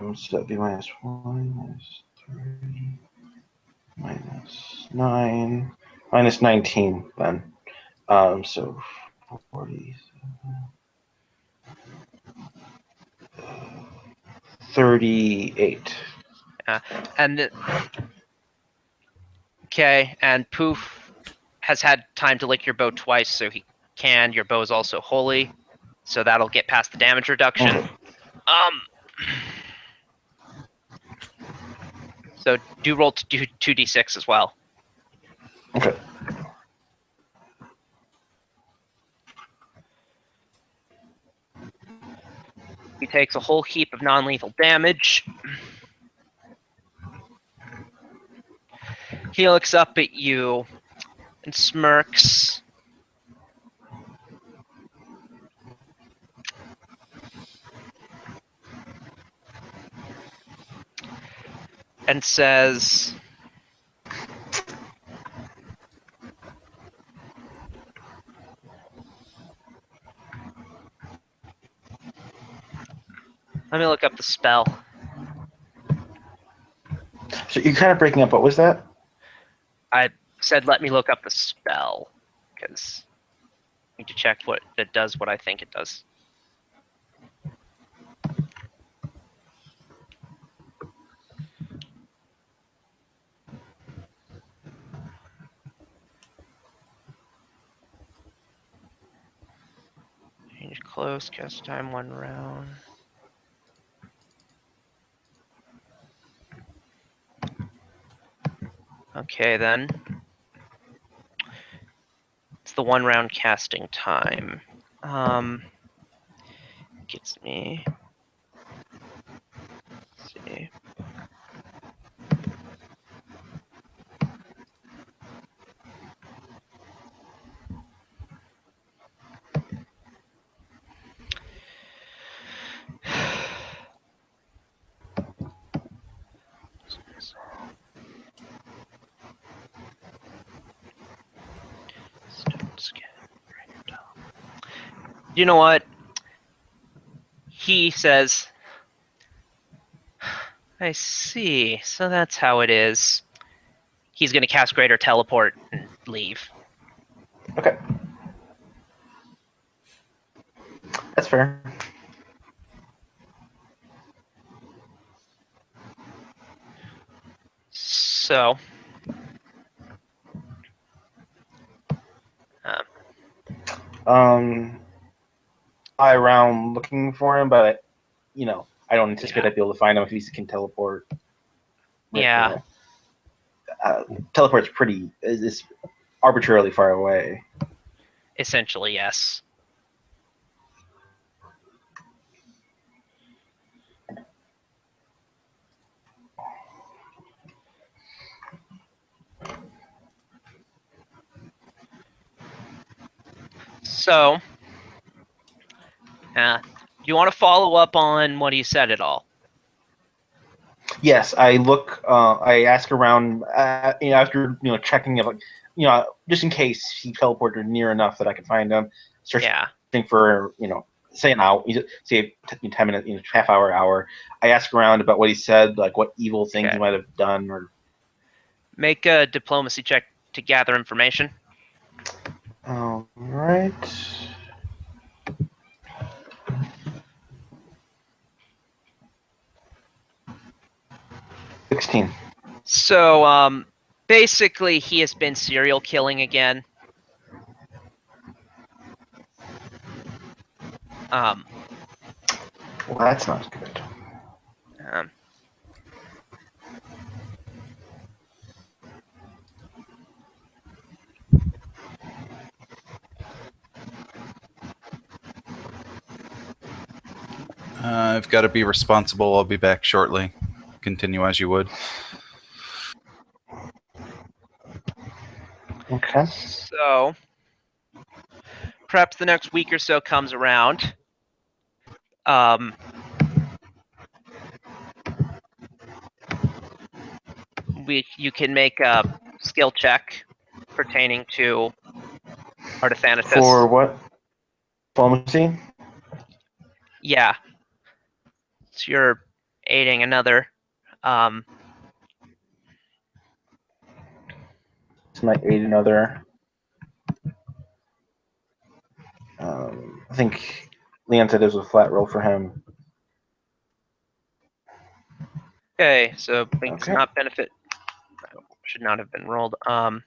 2. So that'd be -1, -3, -9, -19 then. So 40, 38. And okay, and Poof has had time to lick your bow twice, so he can. Your bow is also holy, so that'll get past the damage reduction. Okay. So do roll 2d6 as well. Okay. He takes a whole heap of non-lethal damage. He looks up at you and smirks. And says, Let me look up the spell. So you're kind of breaking up. What was that? I said let me look up the spell, because I need to check what it does, what I think it does. Change close, cast time 1 round. Okay, then. It's the 1 round casting time. Gets me. Let's see. You know what? He says, I see. So that's how it is. He's going to cast Greater Teleport and leave. Okay. That's fair. So. Fly around looking for him, but I don't anticipate Yeah. I'd be able to find him if he can teleport. Yeah. Teleport's is arbitrarily far away. Essentially, yes. So, do you want to follow up on what he said at all? Yes, I look. I ask around. After checking if just in case he teleported near enough that I can find him. Searching for say an hour, say 10 minutes, half hour. I ask around about what he said, like what evil thing he might have done, or make a diplomacy check to gather information. All right. $16. So, basically, he has been serial killing again. Well, that's not good. I've got to be responsible. I'll be back shortly. Continue as you would. Okay. So, perhaps the next week or so comes around. You can make a skill check pertaining to Artithanatus. For what? Diplomacy? Yeah. So you're aiding another. This might aid another. I think Leon said it was a flat roll for him. Okay, so Blink does not benefit. Should not have been rolled. Does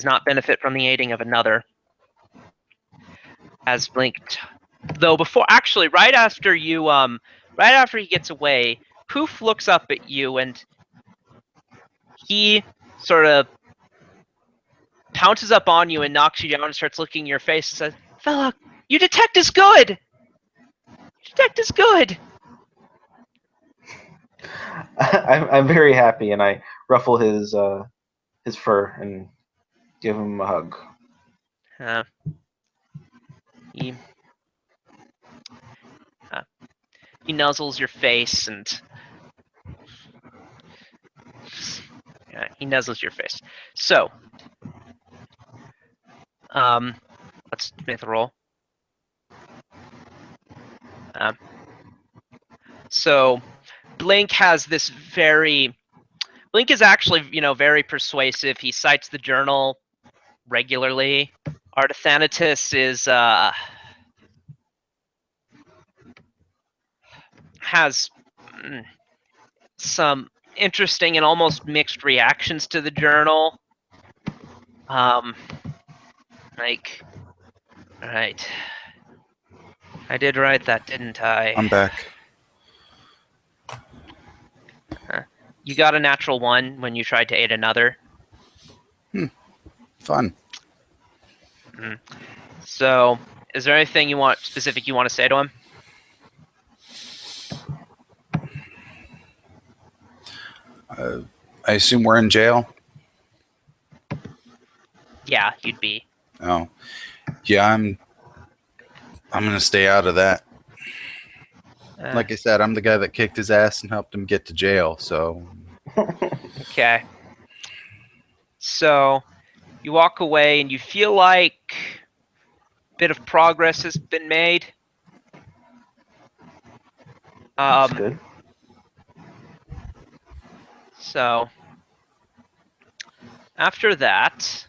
not benefit from the aiding of another. As Blink, though actually right after he gets away, Poof looks up at you and he sort of pounces up on you and knocks you down and starts looking in your face and says, "Fella, you detect is good. You detect is good." I'm very happy, and I ruffle his fur and give him a hug. He nuzzles your face and he nuzzles your face. So, let's make the roll. So Blink has this very... Blink is actually, very persuasive. He cites the journal regularly. Artathanatus is has some interesting and almost mixed reactions to the journal. Like, right. I did write that, didn't I? I'm back. You got a natural 1 when you tried to aid another. Fun. So, is there anything you want to say to him? I assume we're in jail? Yeah, you'd be. Oh. Yeah, I'm going to stay out of that. Like I said, I'm the guy that kicked his ass and helped him get to jail, so... Okay. So, you walk away and you feel like a bit of progress has been made. That's good. So, after that...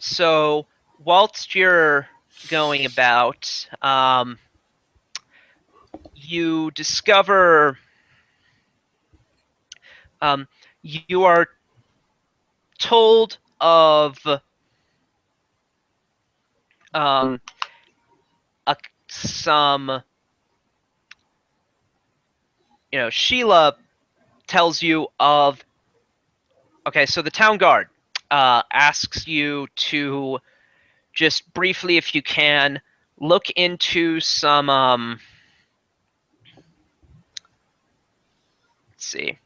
So, whilst you're going about, you discover... you are told of some... Sheila tells you of... Okay, so the town guard asks you to just briefly, if you can, look into some... let's see.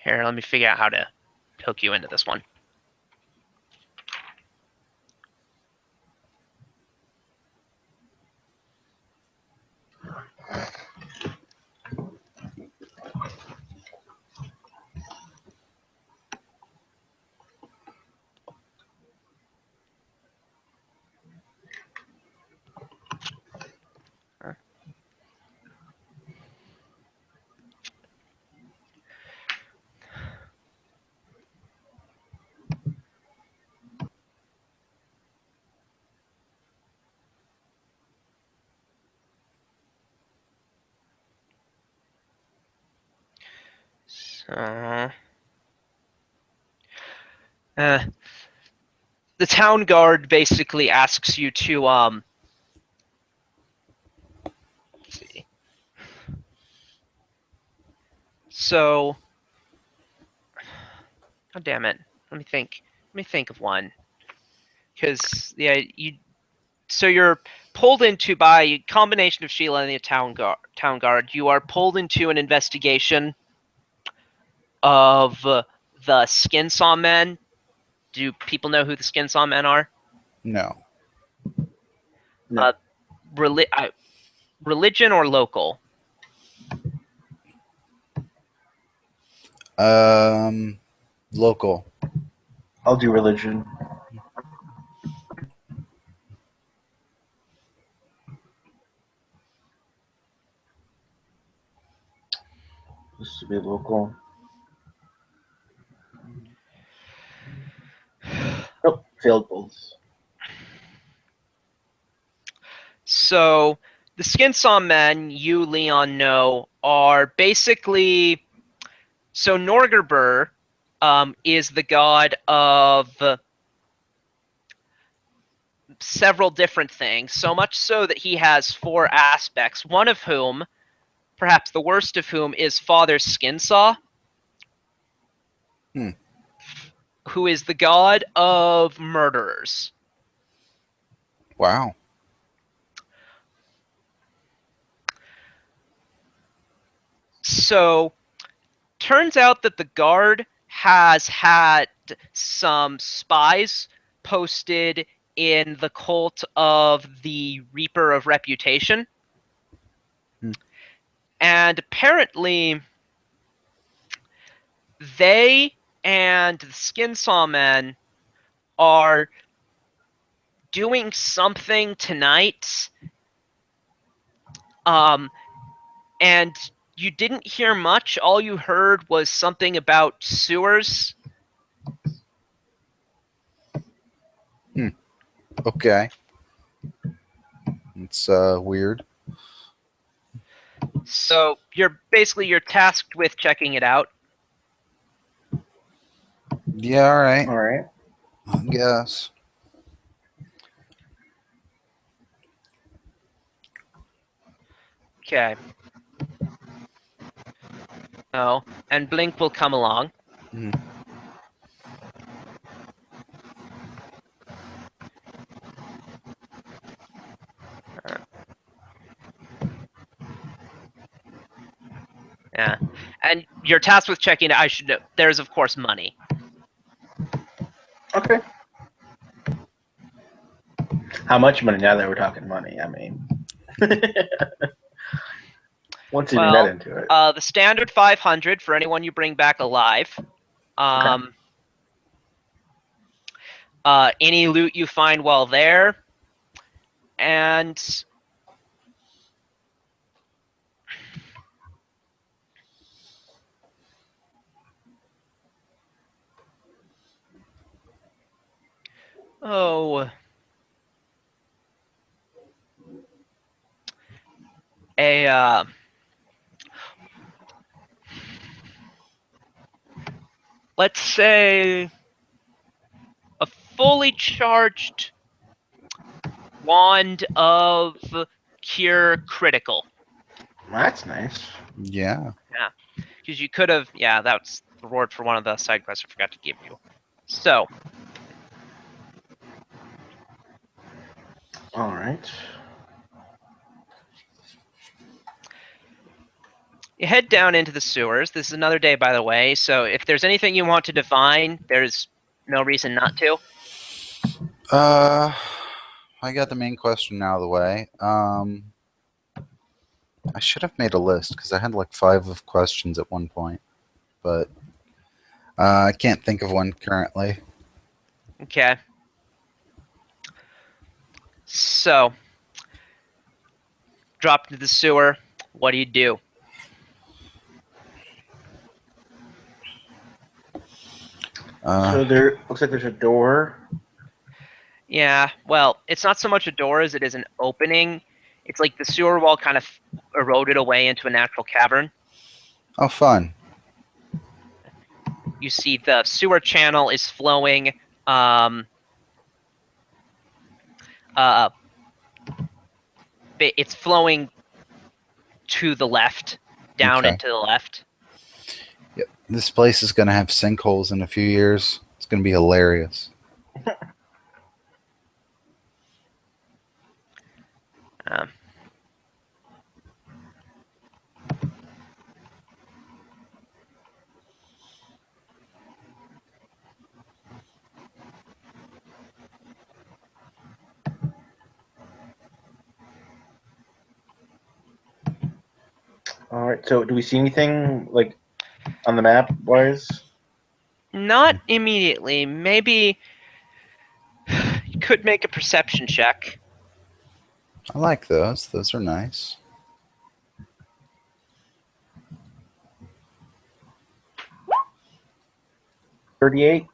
Here, let me figure out how to hook you into this one. So, the town guard basically asks you to let's see. So, oh damn it. Let me think of one. Because so you're pulled into, by a combination of Sheila and the town guard. You are pulled into an investigation of the Skin Saw Men. Do people know who the Skin Saw Men are? No. No. Religion or local? Local. I'll do religion. This should be local. Nope, failed both. So the Skin Saw Men, you, Leon, know, are basically... So Norgerbur is the god of several different things, so much so that he has 4 aspects, one of whom, perhaps the worst of whom, is Father Skinsaw, who is the god of murderers. Wow. So, turns out that the guard has had some spies posted in the cult of the Reaper of Reputation. And apparently, they and the skin saw men are doing something tonight. And you didn't hear much. All you heard was something about sewers. Okay. It's weird. So you're tasked with checking it out. Yeah, all right. All right. I guess. Okay. Oh, and Blink will come along. Mhm. Yeah. And you're tasked with checking it. I should know. There's, of course, money. Okay. How much money? Now that we're talking money, I mean, once you net into it. The standard 500 for anyone you bring back alive. Any loot you find while there. And oh, let's say a fully charged wand of cure critical. That's nice. Yeah. Yeah, because you could have. Yeah, that's the reward for one of the side quests I forgot to give you. So All right. you head down into the sewers. This is another day, by the way. So if there's anything you want to divine, there's no reason not to. I got the main question out of the way. I should have made a list because I had like 5 of questions at one point, but I can't think of one currently. Okay. So drop into the sewer. What do you do? So there looks like there's a door. Yeah, well, it's not so much a door as it is an opening. It's like the sewer wall kind of eroded away into a natural cavern. Oh, fun. You see the sewer channel is flowing it's flowing to the left, down Okay. and to the left. Yep. This place is going to have sinkholes in a few years. It's going to be hilarious. Um, All right. So do we see anything like on the map wise? Not immediately. Maybe you could make a perception check. I like those. Those are nice. $38.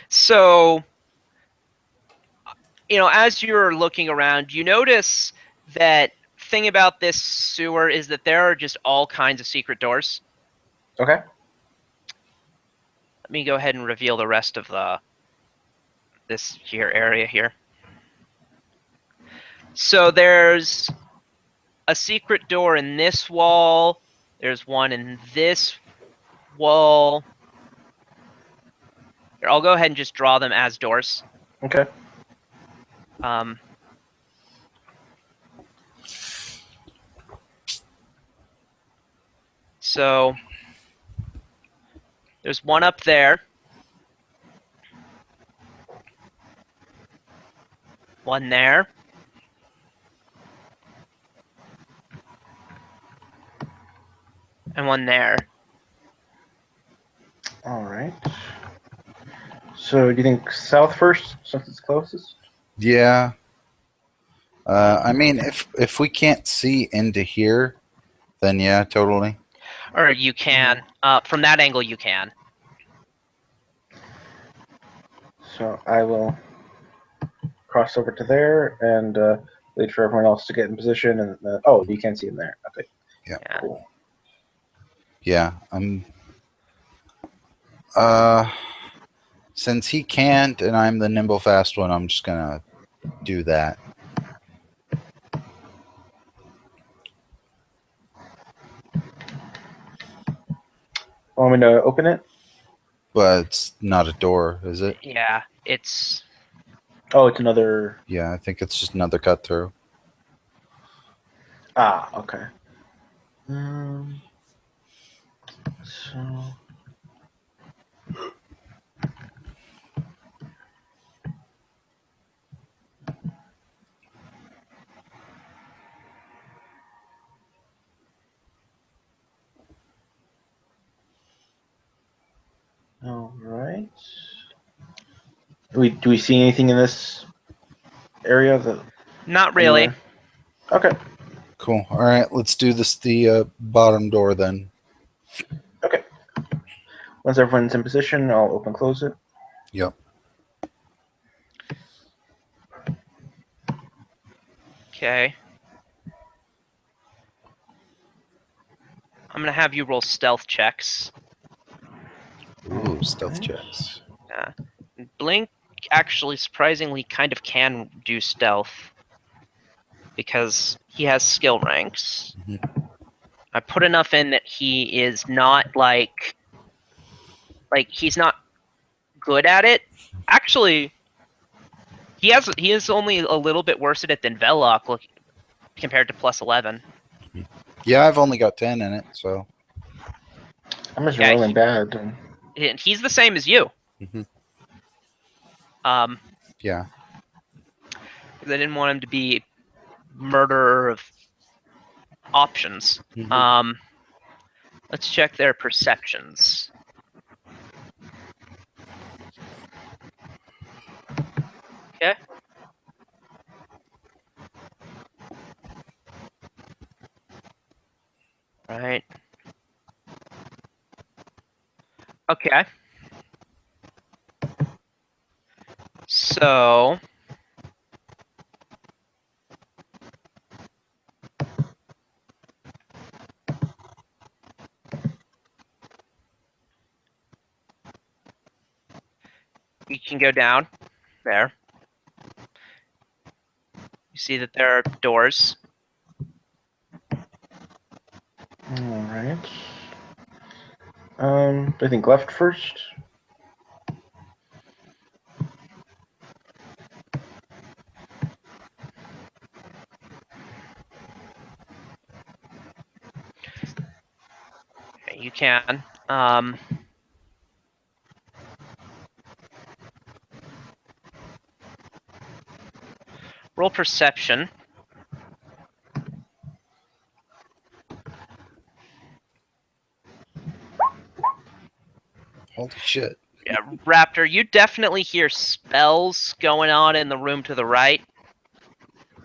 So, as you're looking around, you notice that thing about this sewer is that there are just all kinds of secret doors. Okay. Let me go ahead and reveal the rest of this here area here. So there's a secret door in this wall. There's one in this wall. Here, I'll go ahead and just draw them as doors. Okay. So there's one up there. One there. And one there. All right. So, do you think south first, since it's closest? Yeah. I mean, if we can't see into here, then yeah, totally. Or you can. From that angle, you can. So I will cross over to there and wait for everyone else to get in position. And oh, you can't see him there. Okay. Yeah. Cool. Yeah. Since he can't and I'm the nimble fast one, I'm just gonna do that. Want me to open it? But it's not a door, is it? Yeah, it's. Oh, it's another. Yeah, I think it's just another cut through. Ah, okay. So. All right. Do we see anything in this area? Not really. Anywhere? Okay. Cool. All right, let's do the bottom door then. Okay. Once everyone's in position, I'll open close it. Yep. Okay. I'm gonna have you roll stealth checks. Ooh, stealth Alright. checks. Blink actually surprisingly kind of can do stealth because he has skill ranks. Mhm. I put enough in that he is not like he's not good at it. Actually, he is only a little bit worse at it than Velok compared to plus 11. Yeah, I've only got 10 in it, so. I'm just Yeah, rolling bad. And he's the same as you. Mhm. Because Yeah. I didn't want him to be murderer of options. Mhm. Let's check their perceptions. Okay. Right. Okay. So you can go down there. You see that there are doors. Alright. I think left first. Okay, you can. Roll perception. Holy shit. Yeah, Raptor, you definitely hear spells going on in the room to the right.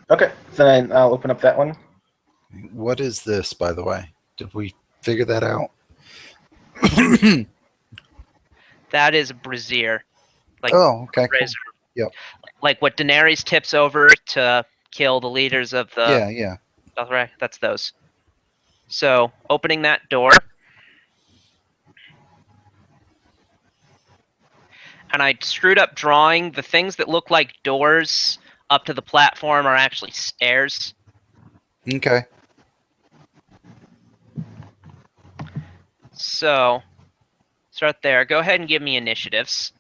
Okay, then I'll open up that one. What is this, by the way? Did we figure that out? That is a brazier. Like Oh, okay, cool. razor. Yep. Like what Daenerys tips over to kill the leaders of the Yeah. Dothraki. That's those. So opening that door. And I screwed up drawing. The things that look like doors up to the platform are actually stairs. Okay. So start there. Go ahead and give me initiatives.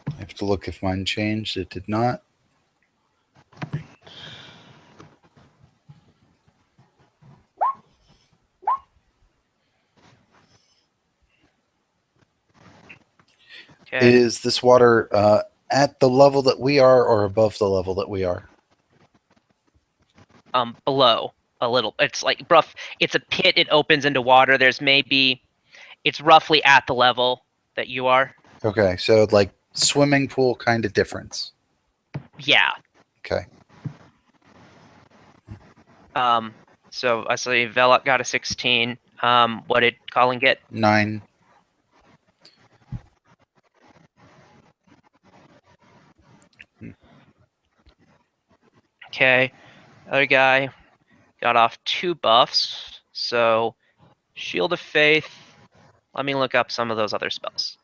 I have to look if mine changed. It did not. Okay. Is this water at the level that we are or above the level that we are? Below. a little. It's like rough. It's a pit. It opens into water. There's maybe. It's roughly at the level that you are. Okay, so like swimming pool kind of difference. Yeah. Okay. So I say Velot got a 16. What did Colin get? 9. Okay. Other guy got off 2 buffs. So Shield of Faith. Let me look up some of those other spells.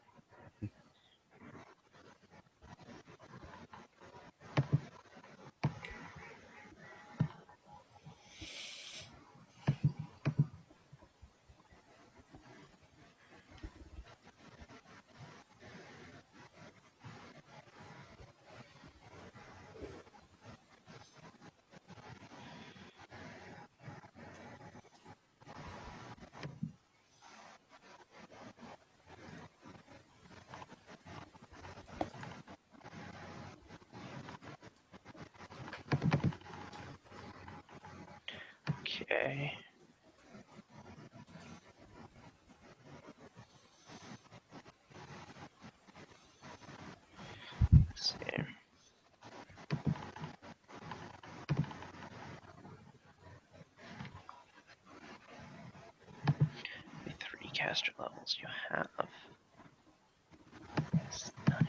Okay. Let's see. The 3 caster levels you have. Is 9.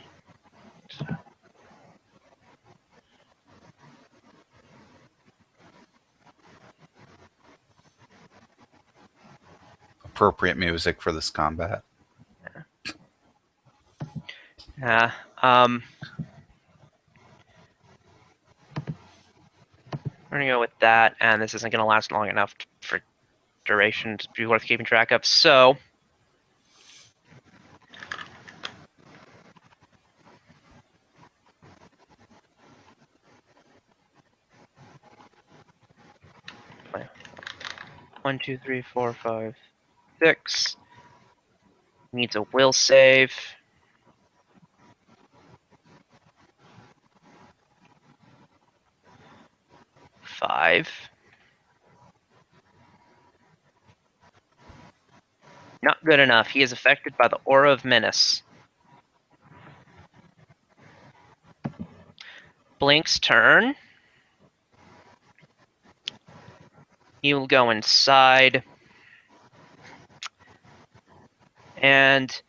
Appropriate music for this combat. Yeah. We're gonna go with that, and this isn't gonna last long enough for duration to be worth keeping track of. So, wait. 1, 2, 3, 4, 5, 6. Needs a will save. 5. Not good enough. He is affected by the Aura of Menace. Blink's turn. He will go inside. And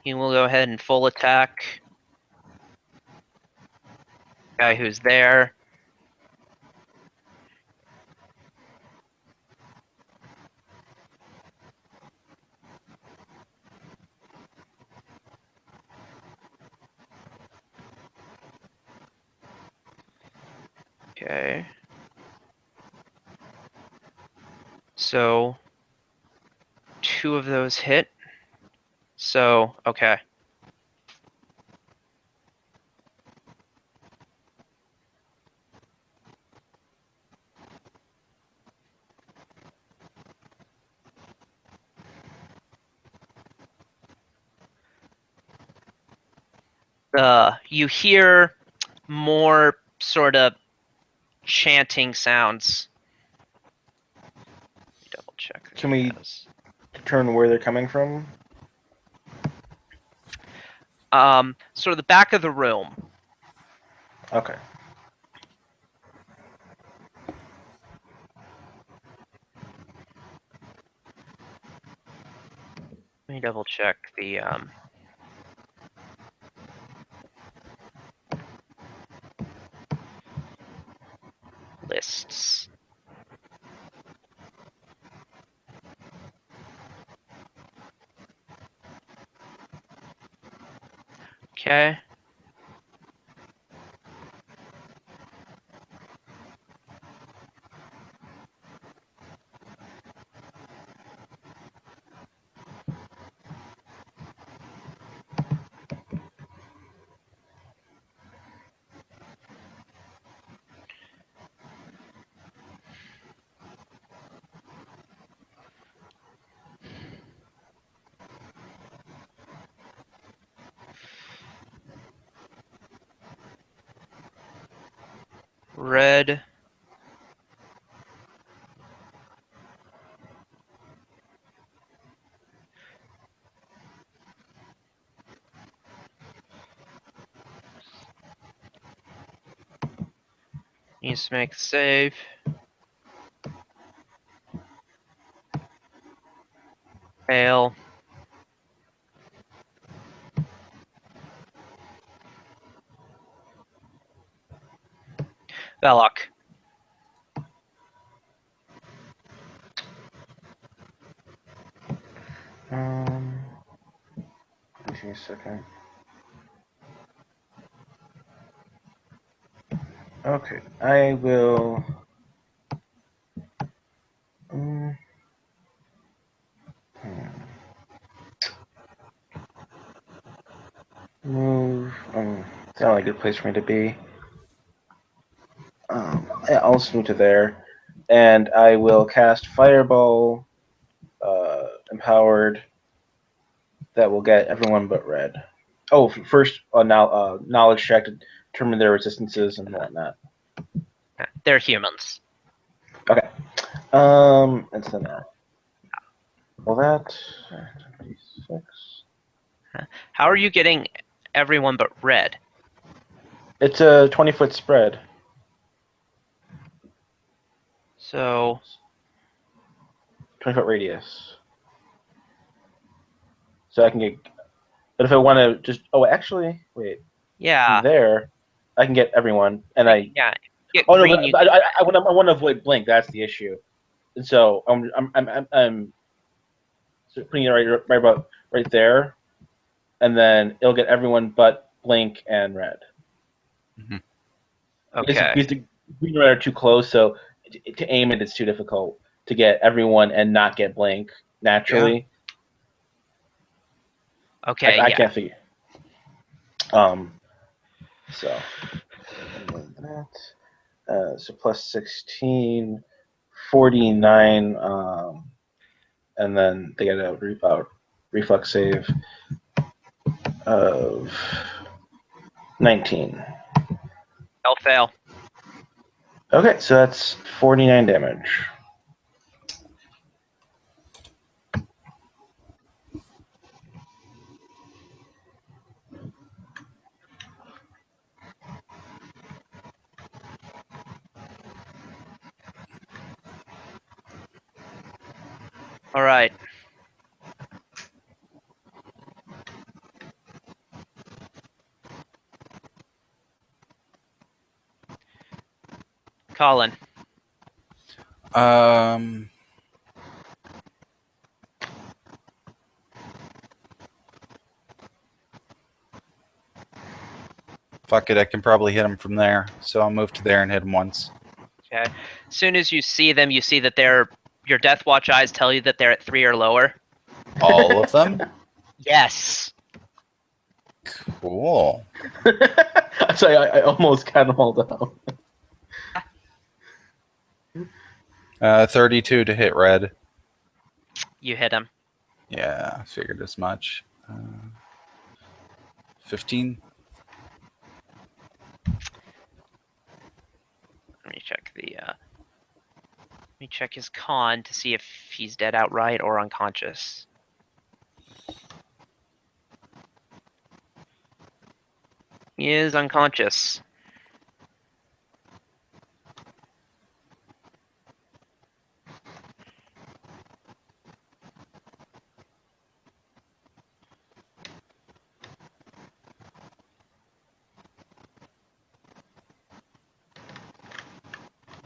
he will go ahead and full attack. Guy who's there. Okay. So 2 of those hit. So, okay. You hear more sort of chanting sounds. Let me double check. Can we determine where they're coming from? Sort of the back of the room. Okay. Let me double check the lists. Okay. Red. Needs to make a save. Fail. Belloc. Give me a second. Okay, I will. Move. It's not a good place for me to be. Yeah, I'll just move to there, and I will cast Fireball, empowered. That will get everyone but red. Oh, first, now knowledge check to determine their resistances and whatnot. They're humans. Okay. And so now. Well, that. 26. How are you getting everyone but red? It's a 20-foot spread. So 20-foot radius. So I can get. But if I want to just. Oh, actually, wait. yeah, From there, I can get everyone, and I. yeah. Get Oh no, green. You but get I want to avoid blink. That's the issue. And so I'm putting it right there, and then it'll get everyone but blink and red. okay. Because the green and red are too close, so to aim it, it's too difficult to get everyone and not get blink naturally. Okay, I yeah. can't figure. So that. So plus 16, 49, and then they get a reflex save of 19. They'll fail. Okay, so that's 49 damage. All right. Colin. Fuck it, I can probably hit him from there. So I'll move to there and hit him once. Okay. As soon as you see them, you see that your Death Watch eyes tell you that they're at 3 or lower. All of them? Yes. Cool. So I almost got them all down. 32 to hit red. You hit him. Yeah, I figured as much. 15. Let me check Let me check his con to see if he's dead outright or unconscious. He is unconscious.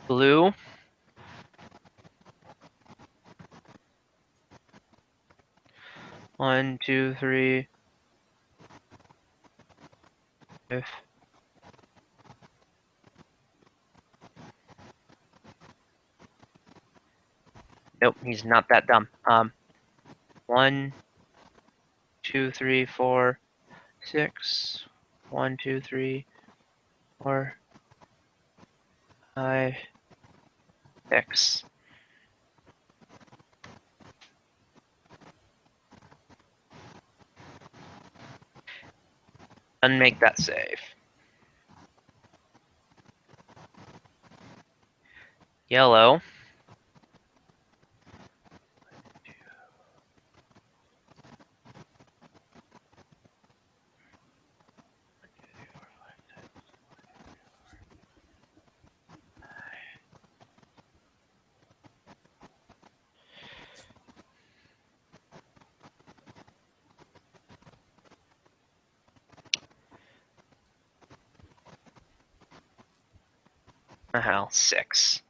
Blue. One, two, three. Nope, he's not that dumb. 1, 2, 3, 4, 6. 1, 2, 3, 4, 5, 6. Unmake that save. Yellow. Hell, 6.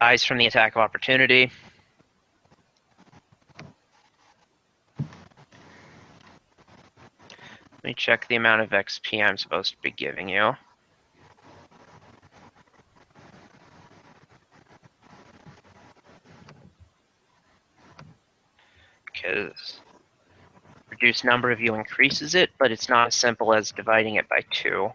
Eyes from the attack of opportunity. Let me check the amount of XP I'm supposed to be giving you. Because reduced number of you increases it, but it's not as simple as dividing it by 2.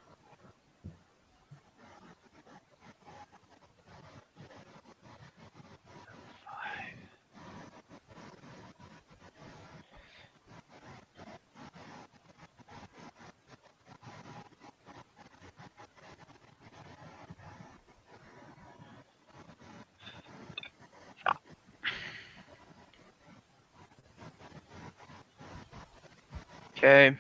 Okay.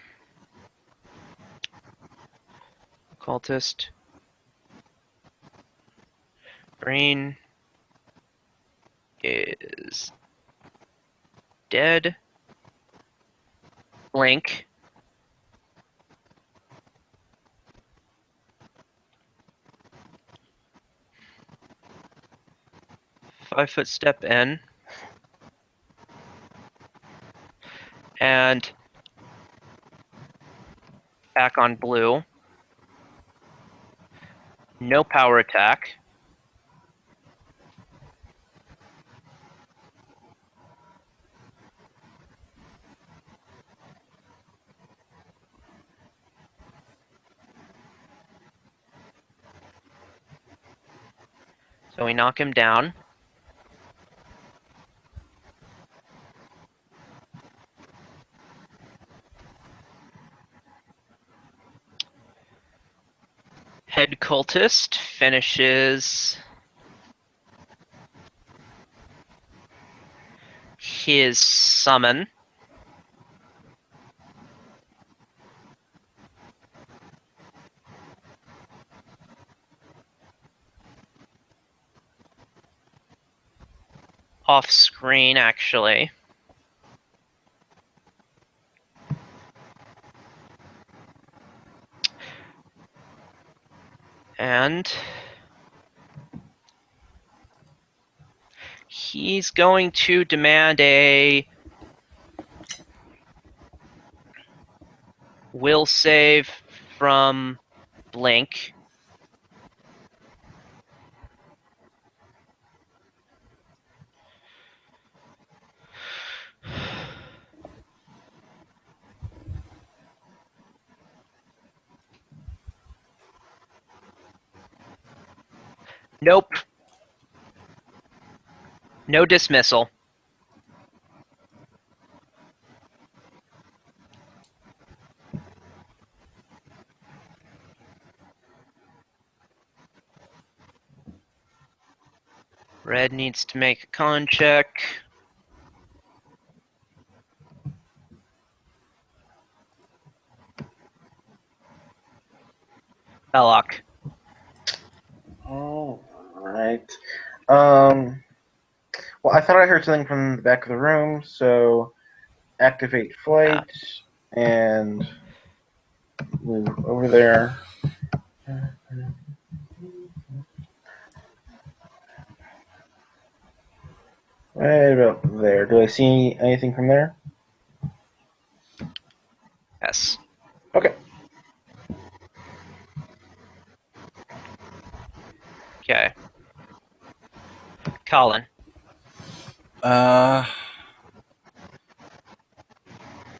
Cultist. Green is dead. Blink. Five-foot step in. And back on blue. No power attack. So we knock him down. Head cultist finishes his summon. Off screen, actually. And he's going to demand a will save from Blink. Nope. No dismissal. Red needs to make a con check. Belloc. All right. Well, I thought I heard something from the back of the room, so activate flight and move over there. Right about there. Do I see anything from there? Yes. Okay. Okay. Colin.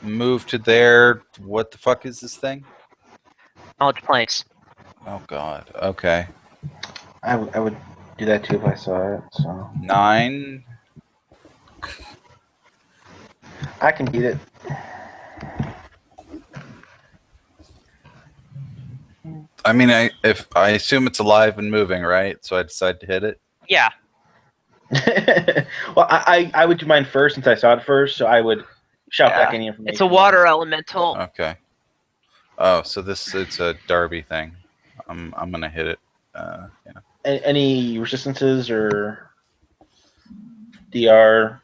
Move to there. What the fuck is this thing? Knowledge planks. Oh god. Okay. I would do that too if I saw it. So 9. I can beat it. I mean, I assume it's alive and moving, right? So I decide to hit it. Yeah. Well, I would do mine first since I saw it first, so I would shout back any information. It's a water elemental. Okay. Oh, so it's a Darby thing. I'm gonna hit it. Yeah. Any resistances or? DR.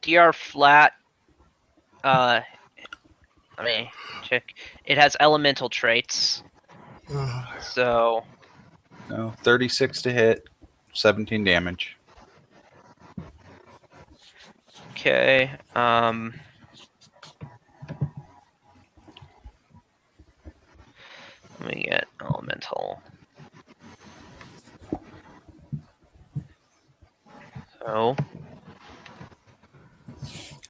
DR flat. Let me check. It has elemental traits. So No, 36 to hit, 17 damage. okay. Let me get elemental. So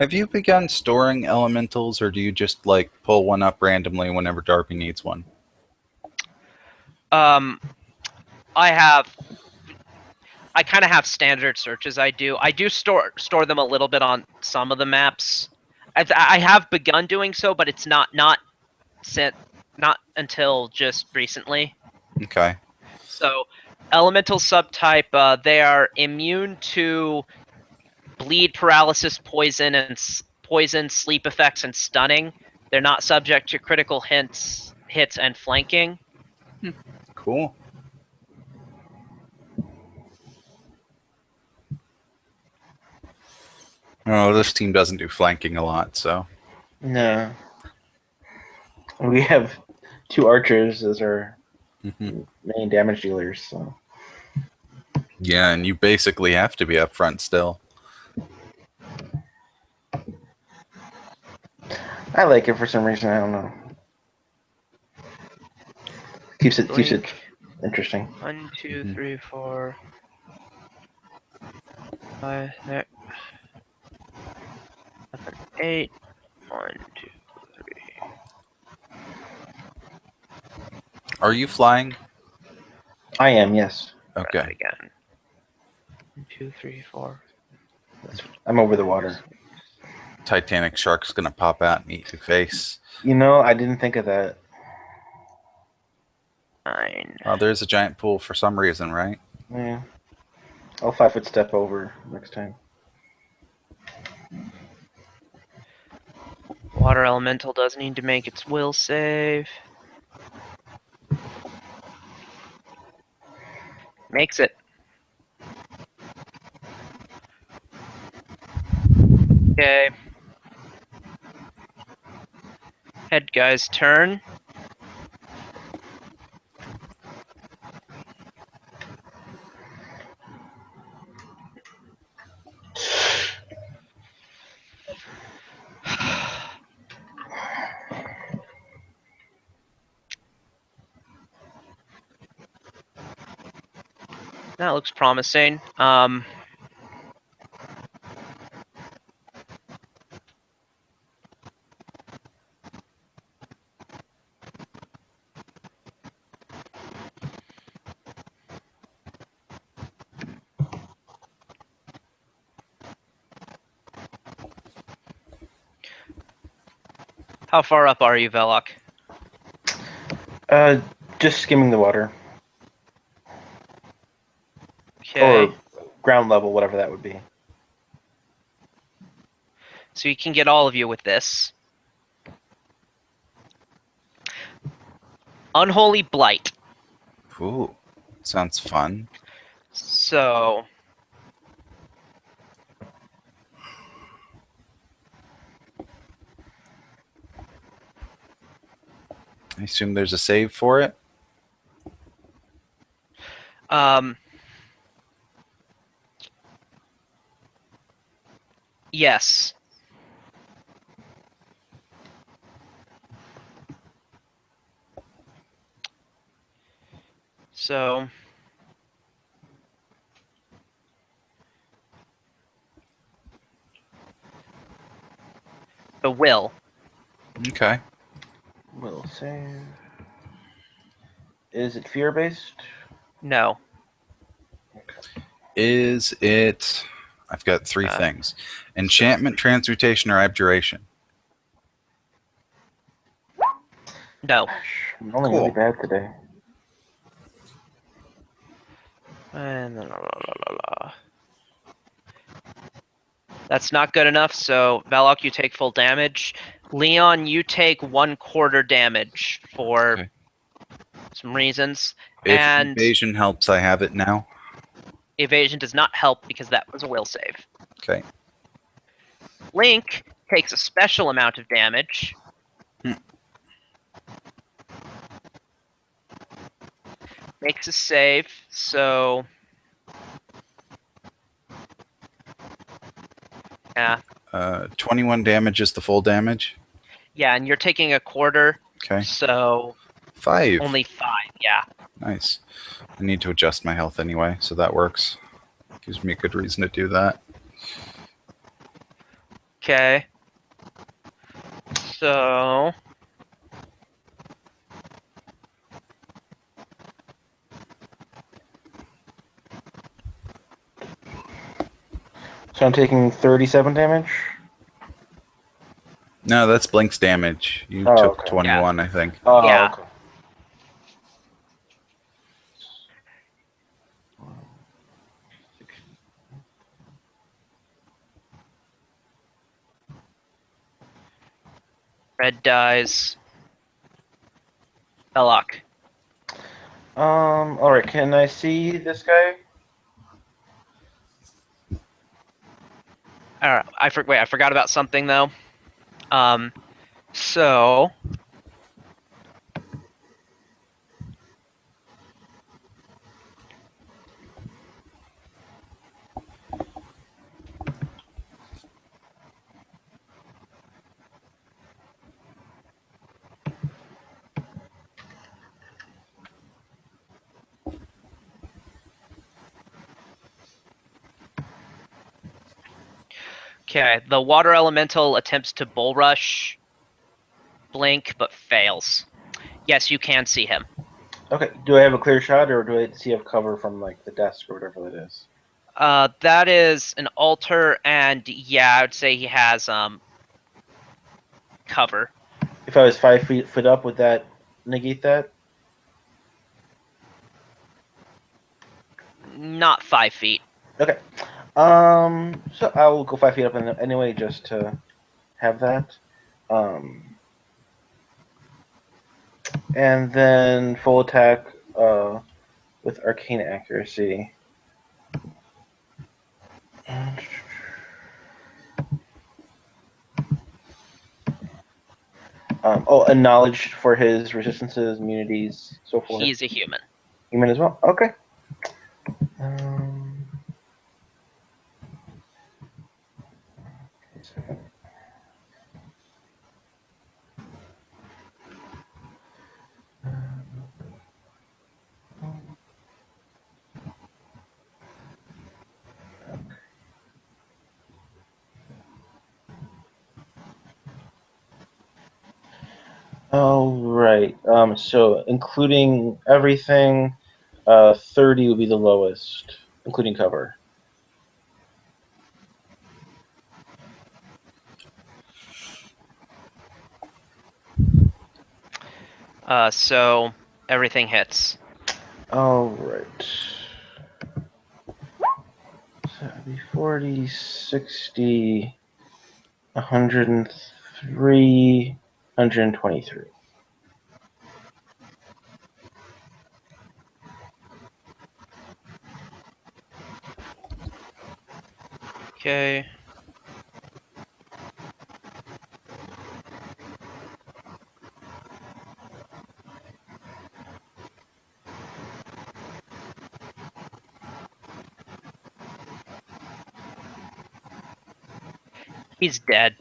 Have you begun storing elementals, or do you just like pull one up randomly whenever Darby needs one? I kind of have standard searches. I do store them a little bit on some of the maps. I have begun doing so, but it's not until just recently. Okay. So, elemental subtype, they are immune to bleed, paralysis, poison, sleep effects, and stunning. They're not subject to critical hits, and flanking. Cool. Oh, this team doesn't do flanking a lot, so. No. We have 2 archers as our main damage dealers. So. Yeah, and you basically have to be up front still. I like it for some reason. I don't know. Keeps it interesting. 1, 2, 3, 4, 5, 6, 7, 8. 1, 2, 3. Are you flying? I am, yes. Okay. Try that again. 1, 2, 3, 4. I'm over the water. Titanic shark's gonna pop out and eat your face. You know, I didn't think of that. 9. Oh, there's a giant pool for some reason, right? Yeah. I'll 5-foot step over next time. Water elemental does need to make its will save. Makes it. Okay. Head guy's turn. That looks promising. How far up are you, Velok? Just skimming the water. Okay. Or ground level, whatever that would be. So you can get all of you with this. Unholy Blight. Ooh, sounds fun. So I assume there's a save for it. Yes. So the will. Okay. Will save. Is it fear-based? No. Is it... I've got 3 things. Enchantment, transmutation, or abjuration. No. I'm rolling really bad today. And that's not good enough, so Valok, you take full damage. Leon, you take 1/4 damage for some reasons. If And evasion helps, I have it now. Evasion does not help because that was a will save. Okay. Link takes a special amount of damage. Makes a save, so... Yeah. 21 damage is the full damage. Yeah, and you're taking a quarter, Okay. so 5. only 5, yeah. Nice. I need to adjust my health anyway, so that works. Gives me a good reason to do that. Okay. So... So I'm taking 37 damage. No, that's Blink's damage. You Oh, took okay. 21, I think. Oh, Yeah. okay. Red dies. Belloc. Alright, can I see this guy? Alright, wait, I forgot about something, though. So... Okay, the water elemental attempts to bull rush Blink, but fails. Yes, you can see him. Okay, do I have a clear shot, or do I see have cover from, like, the desk or whatever that is? That is an altar, and yeah, I would say he has cover. If I was 5 feet up, would that negate that? Not 5 feet. Okay. So I will go 5 feet up anyway, just to have that. And then full attack with arcane accuracy. And knowledge for his resistances, immunities, so forth. He's a human. Human as well. Okay. Um, all right. So including everything, 30 would be the lowest, including cover. So everything hits. All right. So it'd be 40, 60, 103, 123. Okay. He's dead.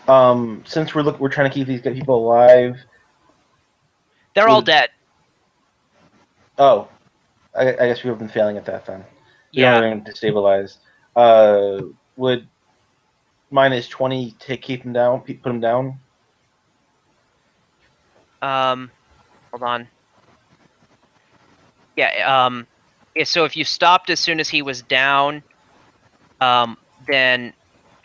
Since we're trying to keep these people alive. They're all dead. Oh, I guess we've been failing at that then. We Yeah. don't have to stabilize. Would minus 20 keep him down? Put him down? Hold on. Yeah, so if you stopped as soon as he was down, then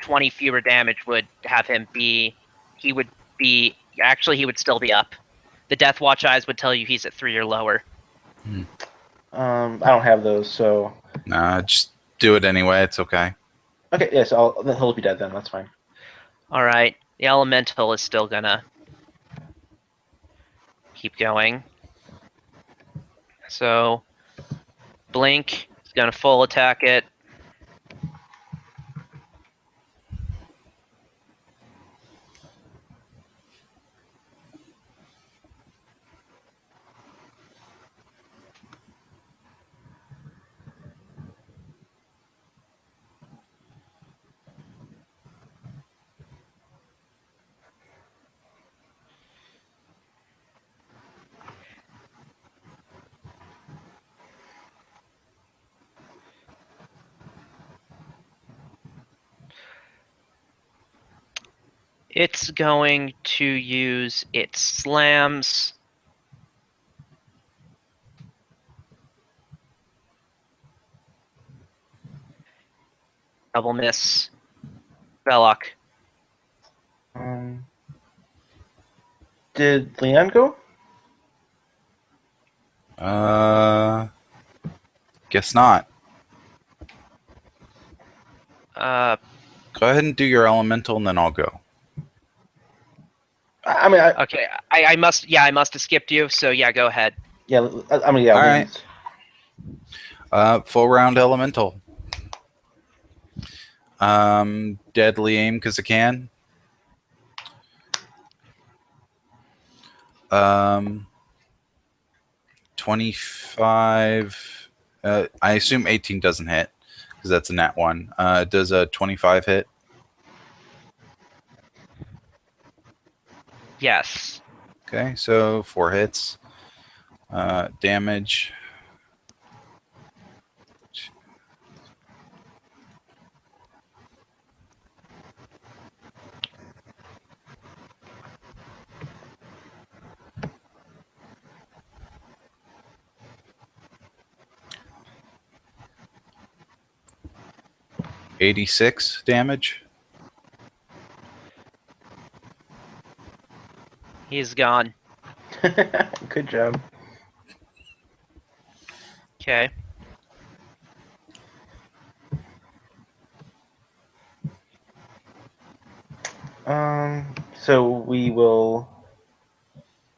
20 fewer damage would have him be... He would still be up. The Death Watch eyes would tell you he's at 3 or lower. I don't have those, so... Nah, just do it anyway. It's okay. Okay, yes, he'll be dead then. That's fine. Alright, the Elemental is still gonna keep going. So, Blink It's gonna full attack it. It's going to use its slams. Double miss. Belloc. Did Leon go? Guess not. Uh, Go ahead and do your elemental, and then I'll go. I mean, okay, I must have skipped you, so yeah, go ahead. yeah. I mean, yeah. All Leon's. right. Full round elemental. Deadly aim because I can. 25. I assume 18 doesn't hit because that's a nat 1. Does a 25 hit? Yes. Okay, so 4 hits. Damage. $86 damage. He's gone. Good job. Okay. So we will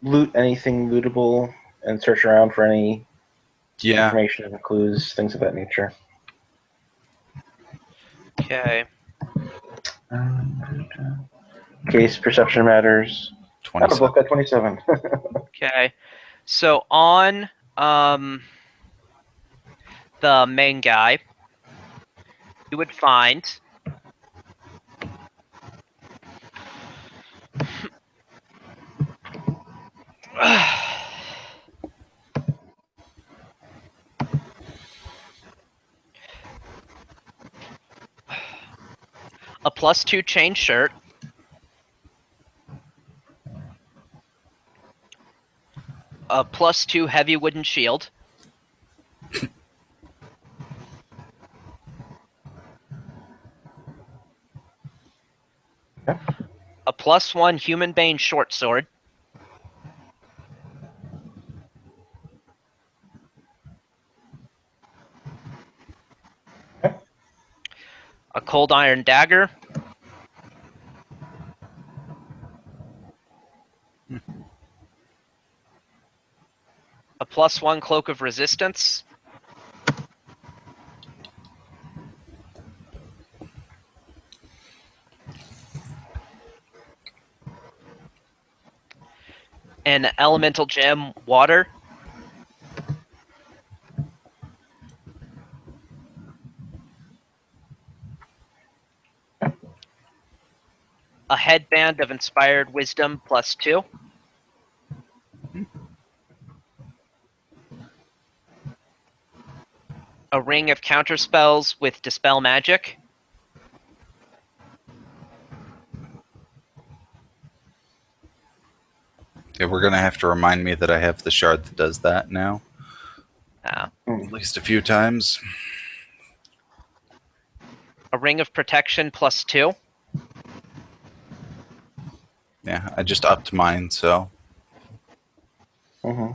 loot anything lootable and search around for any information, clues, things of that nature. Okay. Case perception matters. I have a 27. book at 27. Okay. So on the main guy, you would find a +2 chain shirt, a +2 heavy wooden shield, Okay. a +1 human bane short sword, Okay. a cold iron dagger, a +1 cloak of resistance, an elemental gem water, a headband of inspired wisdom +2, a ring of counterspells with dispel magic, Okay, we're going to have to remind me that I have the shard that does that now. At least a few times. a ring of protection +2, Yeah, I just upped mine, so. Mm-hmm.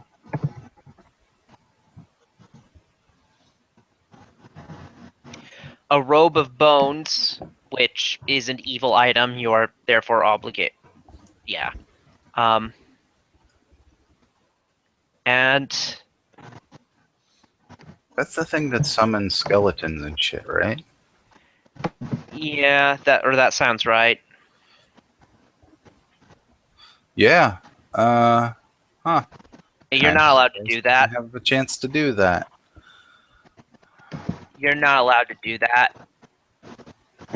a robe of bones, which is an evil item. You are therefore obligated. Yeah. And That's the thing that summons skeletons and shit, right? Yeah, that sounds right. Yeah. You're not allowed to do I that. have a chance to do that. You're not allowed to do that.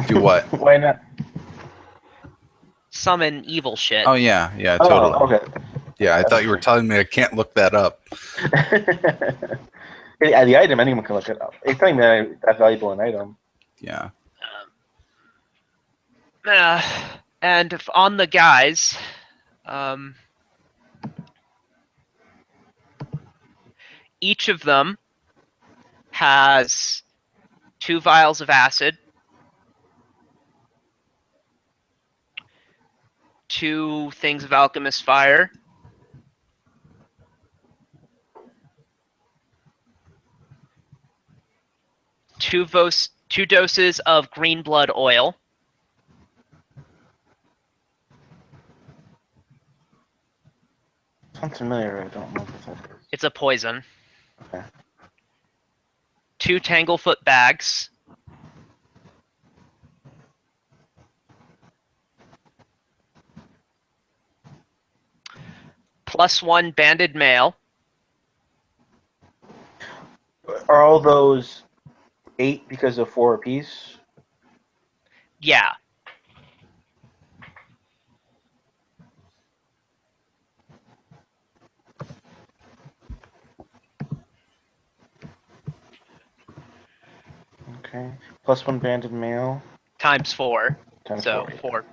Do what? Why not? Summon evil shit. Oh yeah, totally. Oh, okay. Yeah, I thought you were telling me I can't look that up. Yeah, the item, anyone can look it up. It's telling me that's valuable an item. Yeah. And on the guys, each of them has 2 vials of acid, 2 things of alchemist fire, 2 doses of green blood oil. Sounds familiar. I don't know what that is. It's a poison. Okay. 2 tanglefoot bags. +1 banded mail. Are all those 8 because of 4 apiece? Yeah. Okay. +1 banded mail. Times 4. Times So 4. 4.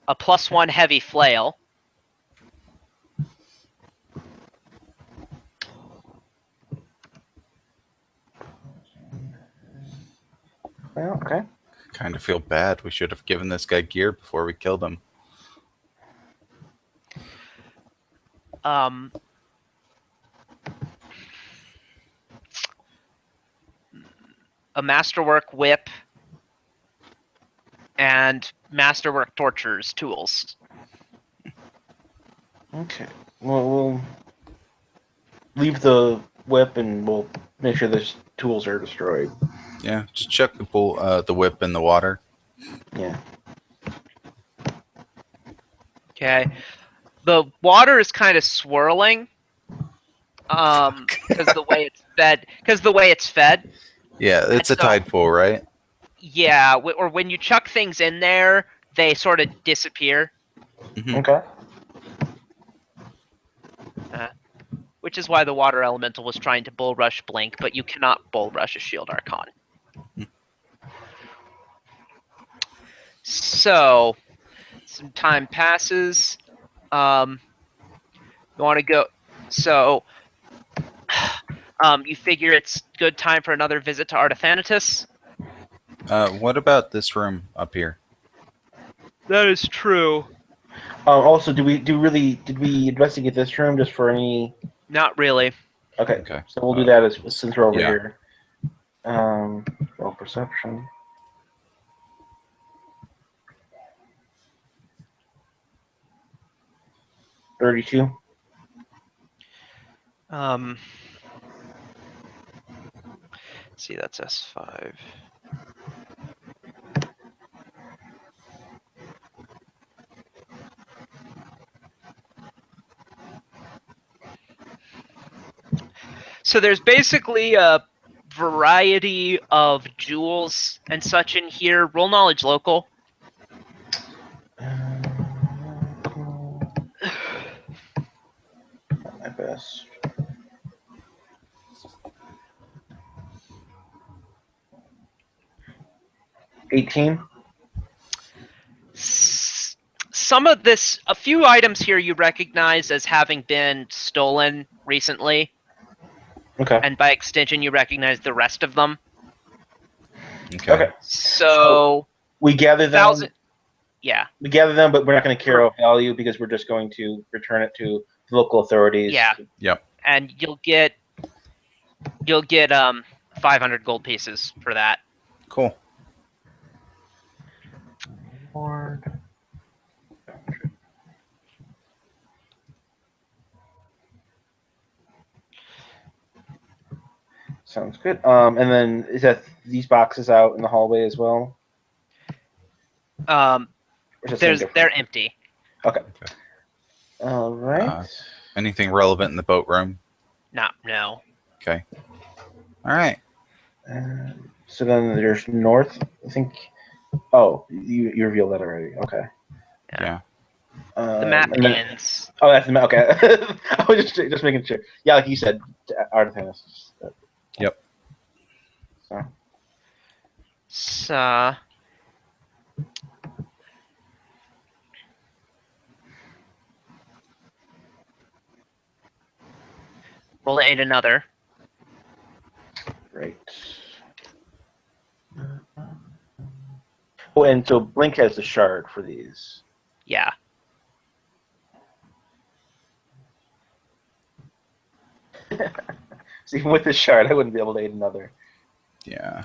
A +1 heavy flail. Well, okay. Kind of feel bad. We should have given this guy gear before we killed him. A masterwork whip and masterwork tortures tools. Okay. We'll leave the whip and we'll make sure the tools are destroyed. Yeah, just chuck the whip in the water. Yeah. Okay. The water is kind of swirling. Because the way it's fed. Yeah, it's a tide pool, right? Yeah, or when you chuck things in there, they sort of disappear. Mm-hmm. Okay. Which is why the water elemental was trying to bull rush Blink, but you cannot bull rush a Shield Archon. So, some time passes. You want to go. So, you figure it's good time for another visit to Artathanatus? What about this room up here? That is true. Also, did we investigate this room just for any? Not really. Okay. So we'll do that since we're over yeah. here. Roll perception. 32. See, that's S5. So there's basically a variety of jewels and such in here. Roll knowledge local. My best. 18. Some of this, a few items here you recognize as having been stolen recently. Okay. And by extension, you recognize the rest of them. Okay. So we gather them. Yeah. We gather them, but we're not going to carry out value because we're just going to return it to the local authorities. Yeah. Yep. And you'll get 500 gold pieces for that. Cool. Sounds good. And then is that these boxes out in the hallway as well? Or is that something different? They're empty. Okay. All right. Anything relevant in the boat room? No. Okay. All right. So then there's north. I think. Oh, you revealed that already. Okay. Yeah. The map and then- ends. Oh, that's the map. Okay. I was just making sure. Yeah, like you said, Artemis. Yep. So, we'll add another. Great. Oh, and so Blink has the shard for these. Yeah. So even with this shard, I wouldn't be able to aid another Yeah.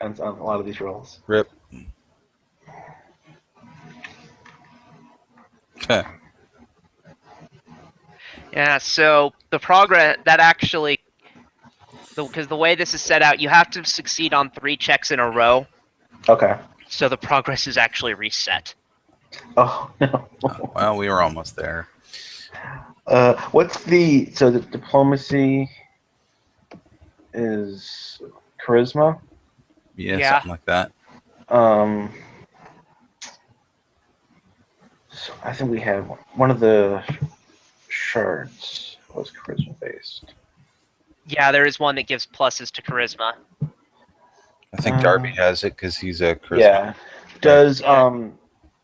on a lot of these rolls. Rip. Okay. Yeah, so the progress that actually, because the way this is set out, you have to succeed on 3 checks in a row. Okay. So the progress is actually reset. Oh no. Well, we were almost there. What's the diplomacy is charisma? Yeah, something like that. So I think we had one of the shards was charisma based. Yeah, there is one that gives pluses to charisma. I think Darby has it because he's a charisma. Yeah.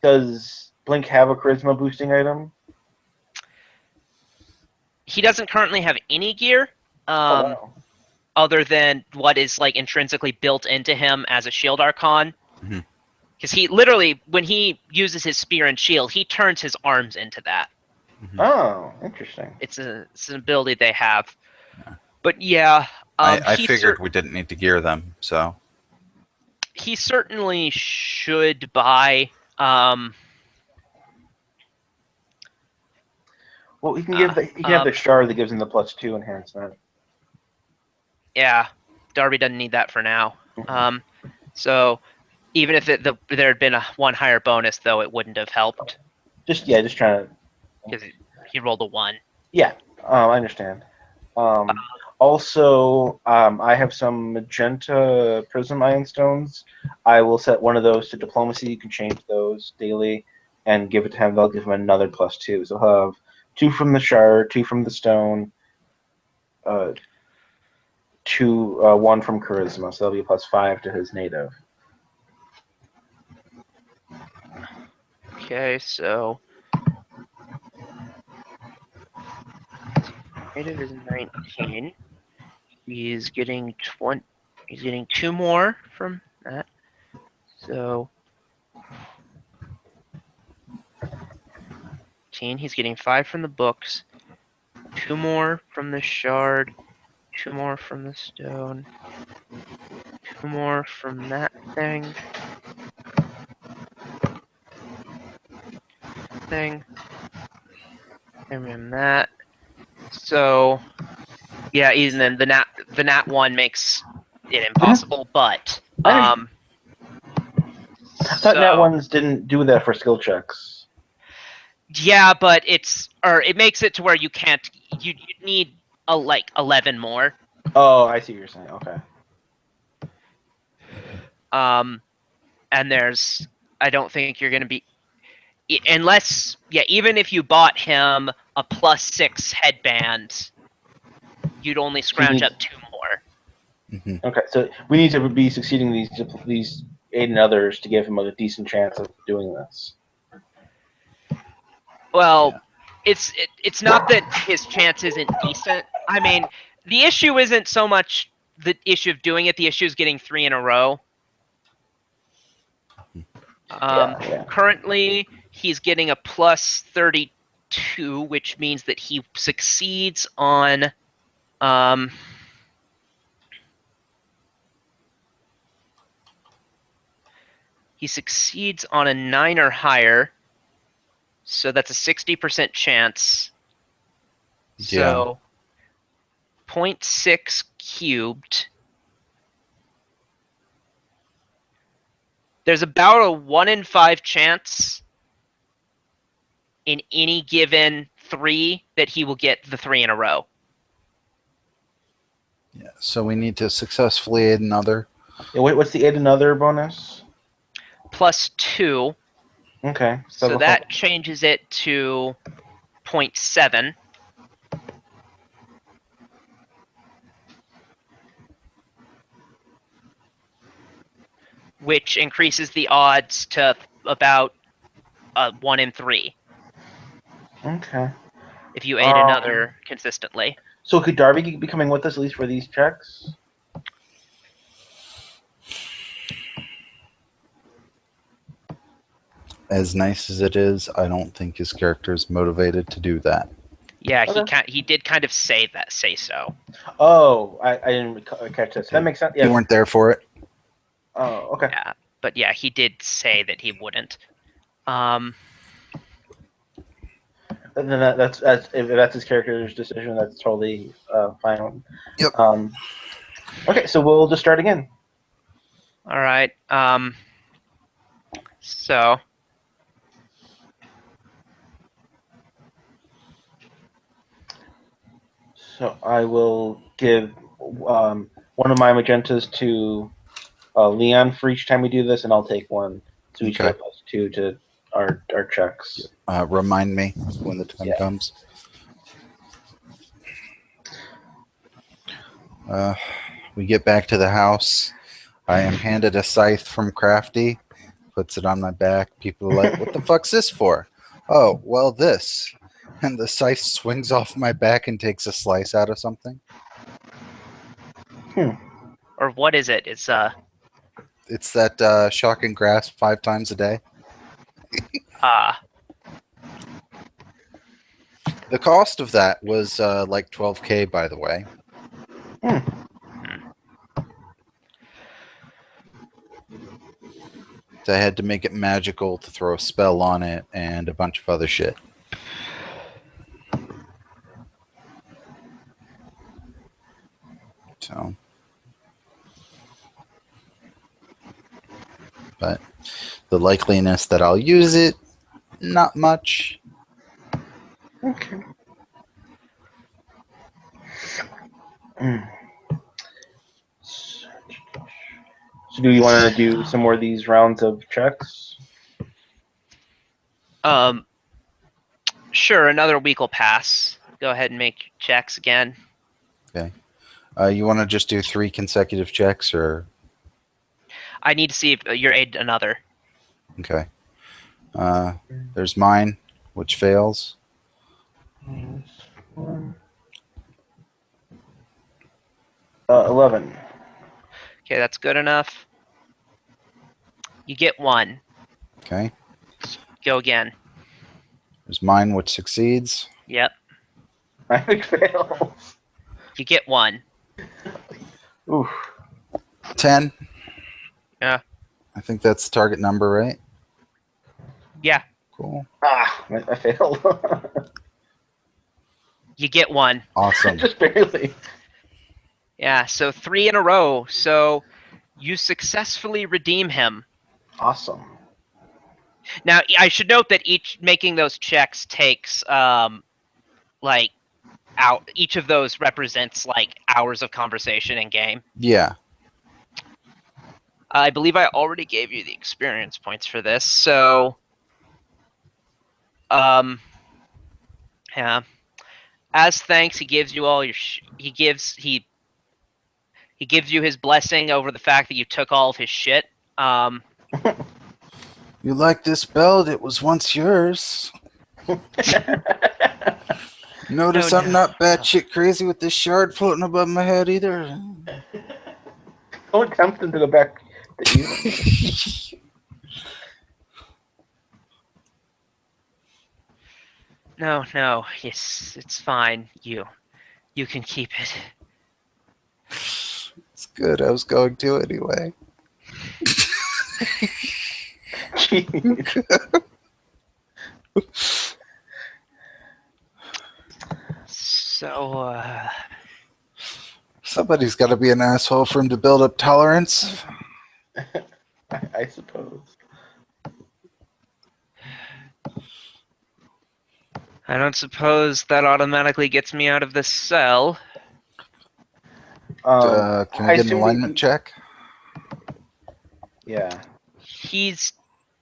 Does Blink have a charisma boosting item? He doesn't currently have any gear, Wow. other than what is like intrinsically built into him as a shield archon. Mhm. Because he literally, when he uses his spear and shield, he turns his arms into that. Oh, interesting. It's an ability they have. Yeah. But yeah, I figured we didn't need to gear them, so. He certainly should buy. Well, he can have the shard that gives him the +2 enhancement. Yeah, Darby doesn't need that for now. So even if there had been a 1 higher bonus, though, it wouldn't have helped. Just trying to. Because he rolled a 1. Yeah, I understand. Also, I have some magenta prism ion stones. I will set one of those to diplomacy. You can change those daily and give it to him. They'll give him another +2. So he'll have 2 from the shard, 2 from the stone, 1 from charisma. So that'll be a +5 to his native. Okay, so native is 19. He's getting 20. He's getting 2 more from that. So 18. He's getting 5 from the books, 2 more from the shard, 2 more from the stone, 2 more from that thing. And then that. So yeah, even then the nat 1 makes it impossible, but I thought so, nat ones didn't do that for skill checks. yeah, but it makes it to where you can't. You need like 11 more. Oh, I see what you're saying. Okay. And I don't think you're gonna be, unless, yeah, even if you bought him a +6 headband, you'd only scrounge up 2 more. Okay, so we need to be succeeding these 8 and others to give him a decent chance of doing this. Well, it's not that his chance isn't decent. I mean, the issue isn't so much the issue of doing it. The issue is getting 3 in a row. Currently, he's getting a +32, which means that he succeeds on. He succeeds on a 9 or higher, so that's a 60% chance. So 0.6 cubed. There's about a 1 in 5 chance in any given 3 that he will get the 3 in a row. Yeah, so we need to successfully aid another. Yeah, what's the aid another bonus? Plus 2. Okay. So that changes it to 0.7. Which increases the odds to about 1 in 3 Okay. if you aid another consistently. So could Darby be coming with us at least for these checks? As nice as it is, I don't think his character is motivated to do that. Yeah, Okay. he did kind of say so. Oh, I didn't catch this. That makes sense. Yeah. You weren't there for it? Oh, okay. Yeah, but yeah, he did say that he wouldn't. And then that's if that's his character's decision, that's totally fine. Yep. Okay, so we'll just start again. All right. So I will give one of my magentas to Leon for each time we do this, and I'll take one. So each Okay. get us 2 to our checks. Remind me when the time comes. We get back to the house. I am handed a scythe from Crafty. Puts it on my back. People are like, "What the fuck's this for?" Oh, well, this. And the scythe swings off my back and takes a slice out of something. or what is it? It's It's that shock and grasp 5 times a day. The cost of that was like 12K, by the way. So I had to make it magical to throw a spell on it and a bunch of other shit. So, but the likeliness that I'll use it, not much. Okay. So do you want to do some more of these rounds of checks? Sure. Another week will pass. Go ahead and make checks again. Okay. You want to just do 3 consecutive checks, or? I need to see if you're aid another. Okay. There's mine, which fails. 11. Okay, that's good enough. You get 1. Okay. Go again. There's mine, which succeeds. Yep. I fails. You get 1. Oof. 10. Yeah. I think that's the target number, right? Yeah. Cool. I failed. You get 1. Awesome. Just barely. Yeah, so 3 in a row. So you successfully redeem him. Awesome. Now, I should note that making those checks takes each of those represents like hours of conversation in game. Yeah. I believe I already gave you the experience points for this. So yeah. As thanks, he gives you all your he gives you his blessing over the fact that you took all of his shit. You like this belt? It was once yours. Notice No, I'm not batshit crazy with this shard floating above my head either. Don't tempt him to go back to you. No, it's fine. You can keep it. It's good. I was going to anyway. Jeez. So Somebody's got to be an asshole for him to build up tolerance. I suppose. I don't suppose that automatically gets me out of this cell. Can we I get an assume alignment check? Yeah. He's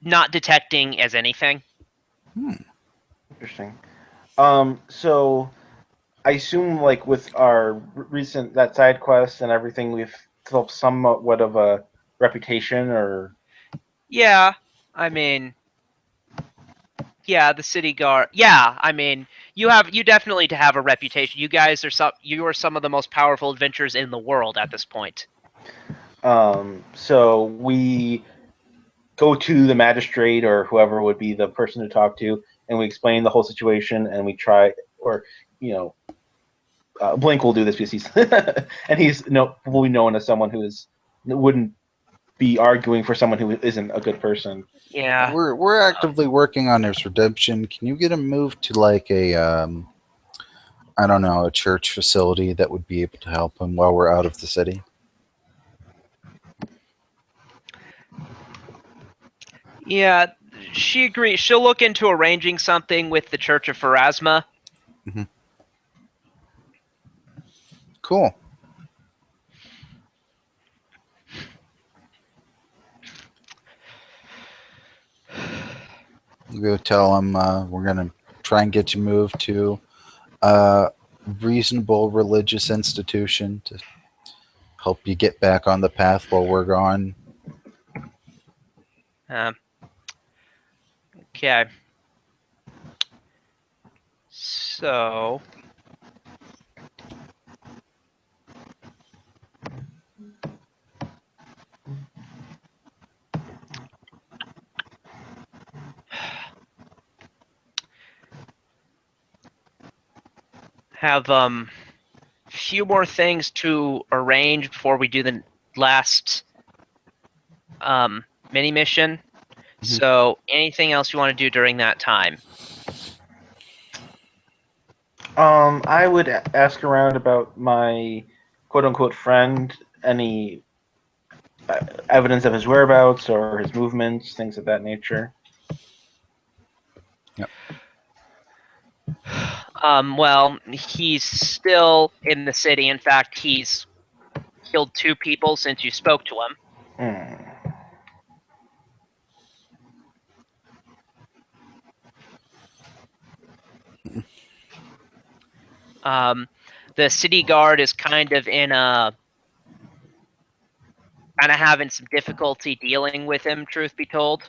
not detecting as anything. Interesting. So I assume, like, with our recent that side quest and everything, we've developed somewhat of a reputation, or Yeah, I mean, yeah, the city guard. Yeah, I mean, you definitely to have a reputation. You guys are some of the most powerful adventurers in the world at this point. so we go to the magistrate or whoever would be the person to talk to, and we explain the whole situation, and we try, or you know, Blink will do this because he's and he's probably known as someone who wouldn't be arguing for someone who isn't a good person. Yeah. We're actively working on his redemption. Can you get him moved to like a I don't know, a church facility that would be able to help him while we're out of the city? Yeah, she agrees. She'll look into arranging something with the Church of Pharasma. Cool. You go tell him we're gonna try and get you moved to a reasonable religious institution to help you get back on the path while we're gone. Okay. So, have few more things to arrange before we do the last mini mission. So, anything else you want to do during that time? I would ask around about my quote unquote friend, any evidence of his whereabouts or his movements, things of that nature. Yep. Well, he's still in the city. In fact, he's killed 2 people since you spoke to him. Hmm. The city guard is kind of having some difficulty dealing with him, truth be told.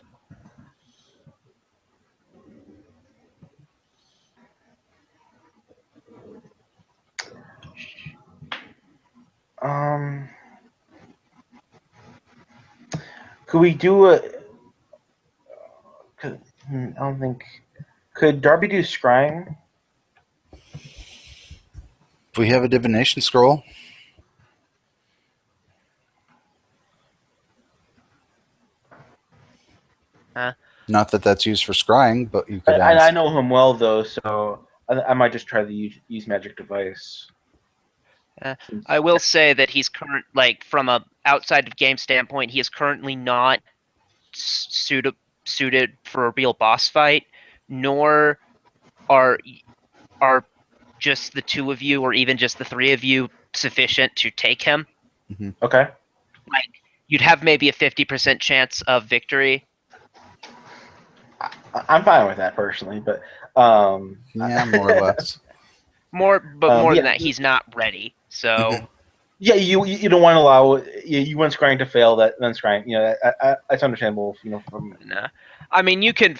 Um, could we do a? I don't think. Could Darby do scrying? If we have a divination scroll. Not that that's used for scrying, but you could ask. I know him well though, so I might just try to use magic device. I will say that he's from a outside of game standpoint, he is currently not suited for a real boss fight, nor are just the 2 of you or even just the 3 of you sufficient to take him. Okay. Like, you'd have maybe a 50% chance of victory. I'm fine with that personally, but Yeah, more or less. More yeah. than that, he's not ready. So yeah, you don't want to allow you want scrying to fail. Then scrying, that's understandable. From I mean, you can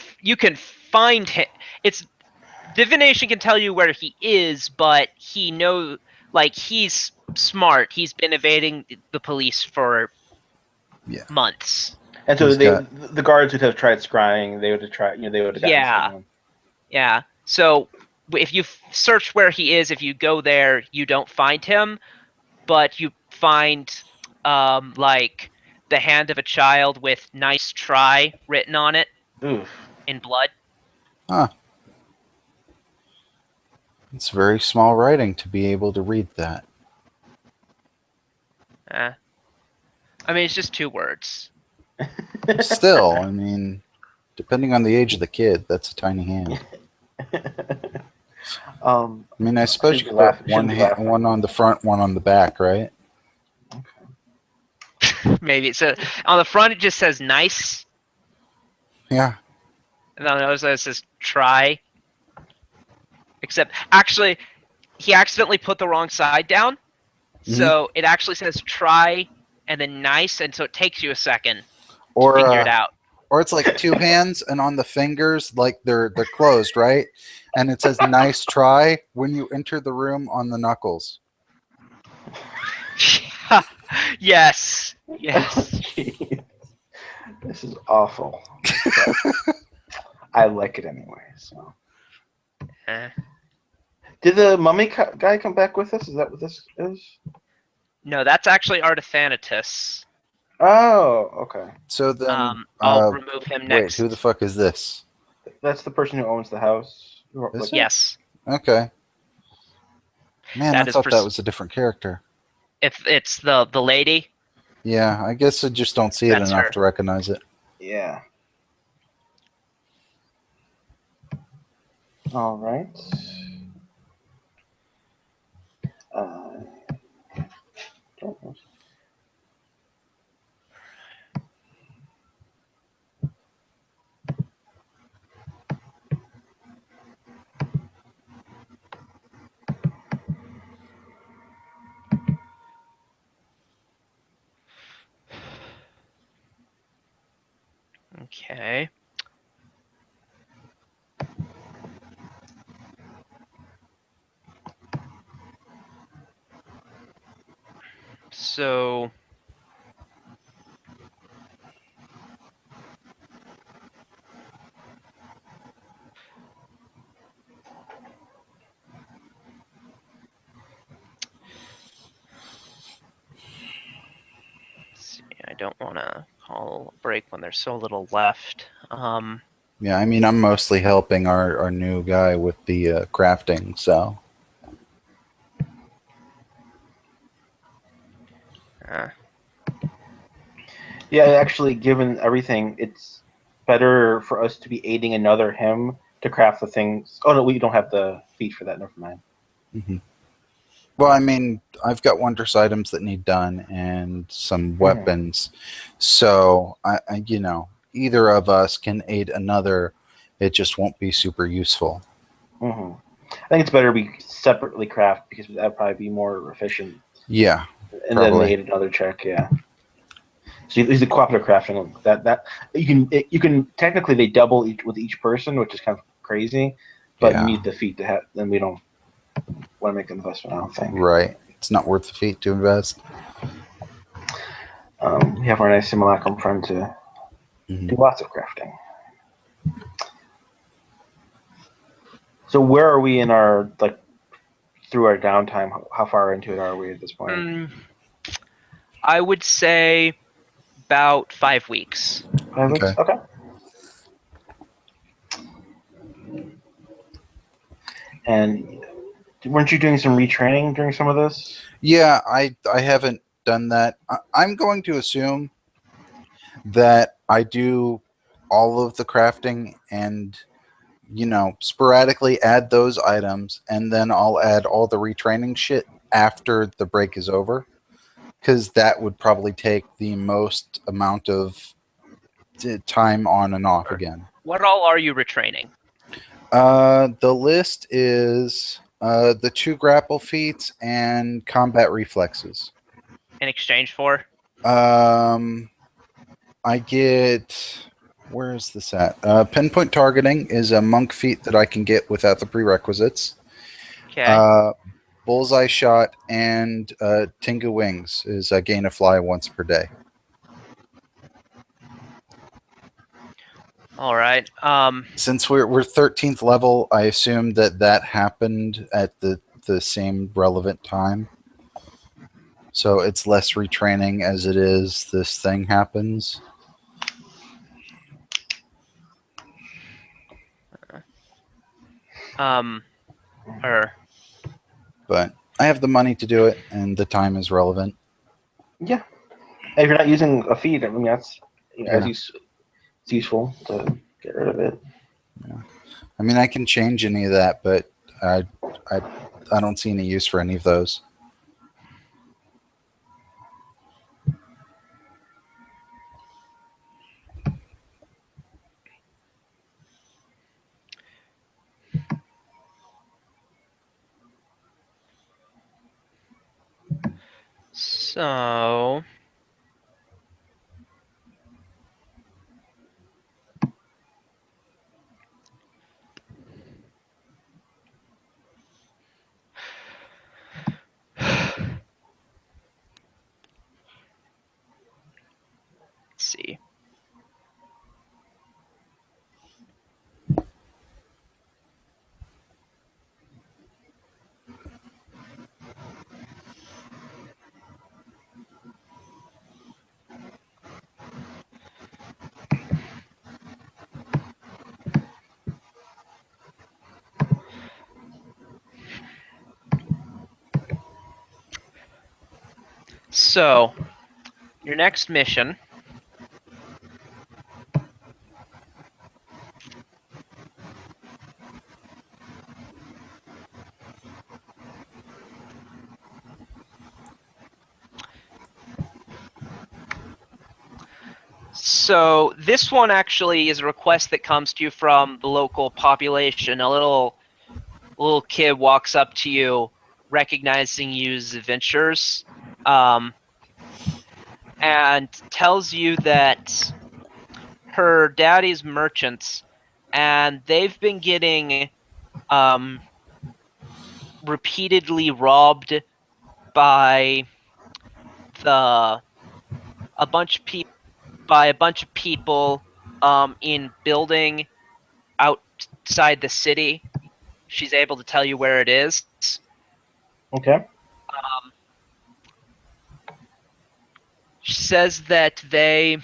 find him. It's divination can tell you where he is, but he knows, like, he's smart. He's been evading the police for months. And so the guards would have tried scrying. They would have tried. They would have gotten someone. Yeah. So if you search where he is, if you go there, you don't find him, but you find like the hand of a child with "nice try" written on it. Oof. In blood. Huh. It's very small writing to be able to read that. I mean, it's just 2 words. Still, I mean, depending on the age of the kid, that's a tiny hand. I mean, I suppose you could put one on the front, one on the back, right? Maybe. So on the front, it just says nice. Yeah. And on the other side, it says try. Except, actually, he accidentally put the wrong side down. So it actually says try and then nice. And so it takes you a second to figure it out. Or it's like 2 hands, and on the fingers, like they're closed, right? And it says "nice try" when you enter the room on the knuckles. Yes. Jeez. This is awful. I like it anyway. So, did the mummy guy come back with us? Is that what this is? No, that's actually Artefanitus. Oh, okay. So then, I'll remove him next. Wait, who the fuck is this? That's the person who owns the house. Yes. Okay. Man, That I is thought that was a different character. If it's the lady. Yeah, I guess I just don't see it That's enough her. to recognize it. Yeah. All right. Okay. So let's see, I don't want to call a break when there's so little left. Yeah, I mean, I'm mostly helping our new guy with the crafting, so. Yeah, actually, given everything, it's better for us to be aiding another him to craft the things. Oh no, we don't have the feat for that. Never mind. Mm-hmm. Well, I mean, I've got wondrous items that need done and some weapons, so I either of us can aid another. It just won't be super useful. I think it's better we separately craft because that'd probably be more efficient. Yeah, and then they aid another check. Yeah. So these are cooperative crafting. That you can technically they double with each person, which is kind of crazy, but you need the feat to have. Then we don't want to make an investment. I don't think. Right. It's not worth the feat to invest. We have our nice simulacrum friend to do lots of crafting. So where are we in our through our downtime? How far into it are we at this point? I would say about 5 weeks. 5 weeks? Okay. And weren't you doing some retraining during some of this? Yeah, I haven't done that. I'm going to assume that I do all of the crafting and sporadically add those items, and then I'll add all the retraining shit after the break is over, because that would probably take the most amount of time on and off again. What all are you retraining? The list is the 2 grapple feats and combat reflexes. In exchange for? I get... Where is this at? Pinpoint targeting is a monk feat that I can get without the prerequisites. Okay. Bullseye shot and Tinga wings is a gain of fly once per day. All right. Since we're 13th level, I assume that happened at the same relevant time. So it's less retraining as it is this thing happens. But I have the money to do it, and the time is relevant. Yeah. If you're not using a feed, I mean that's Yeah. it's useful to get rid of it. I mean, I can change any of that, but I, I don't see any use for any of those. So let's see. So your next mission. So this one actually is a request that comes to you from the local population. A little kid walks up to you, recognizing you as adventurers, and tells you that her daddy's merchants, and they've been getting repeatedly robbed by the a bunch of people in building outside the city. She's able to tell you where it is. Okay. She says that they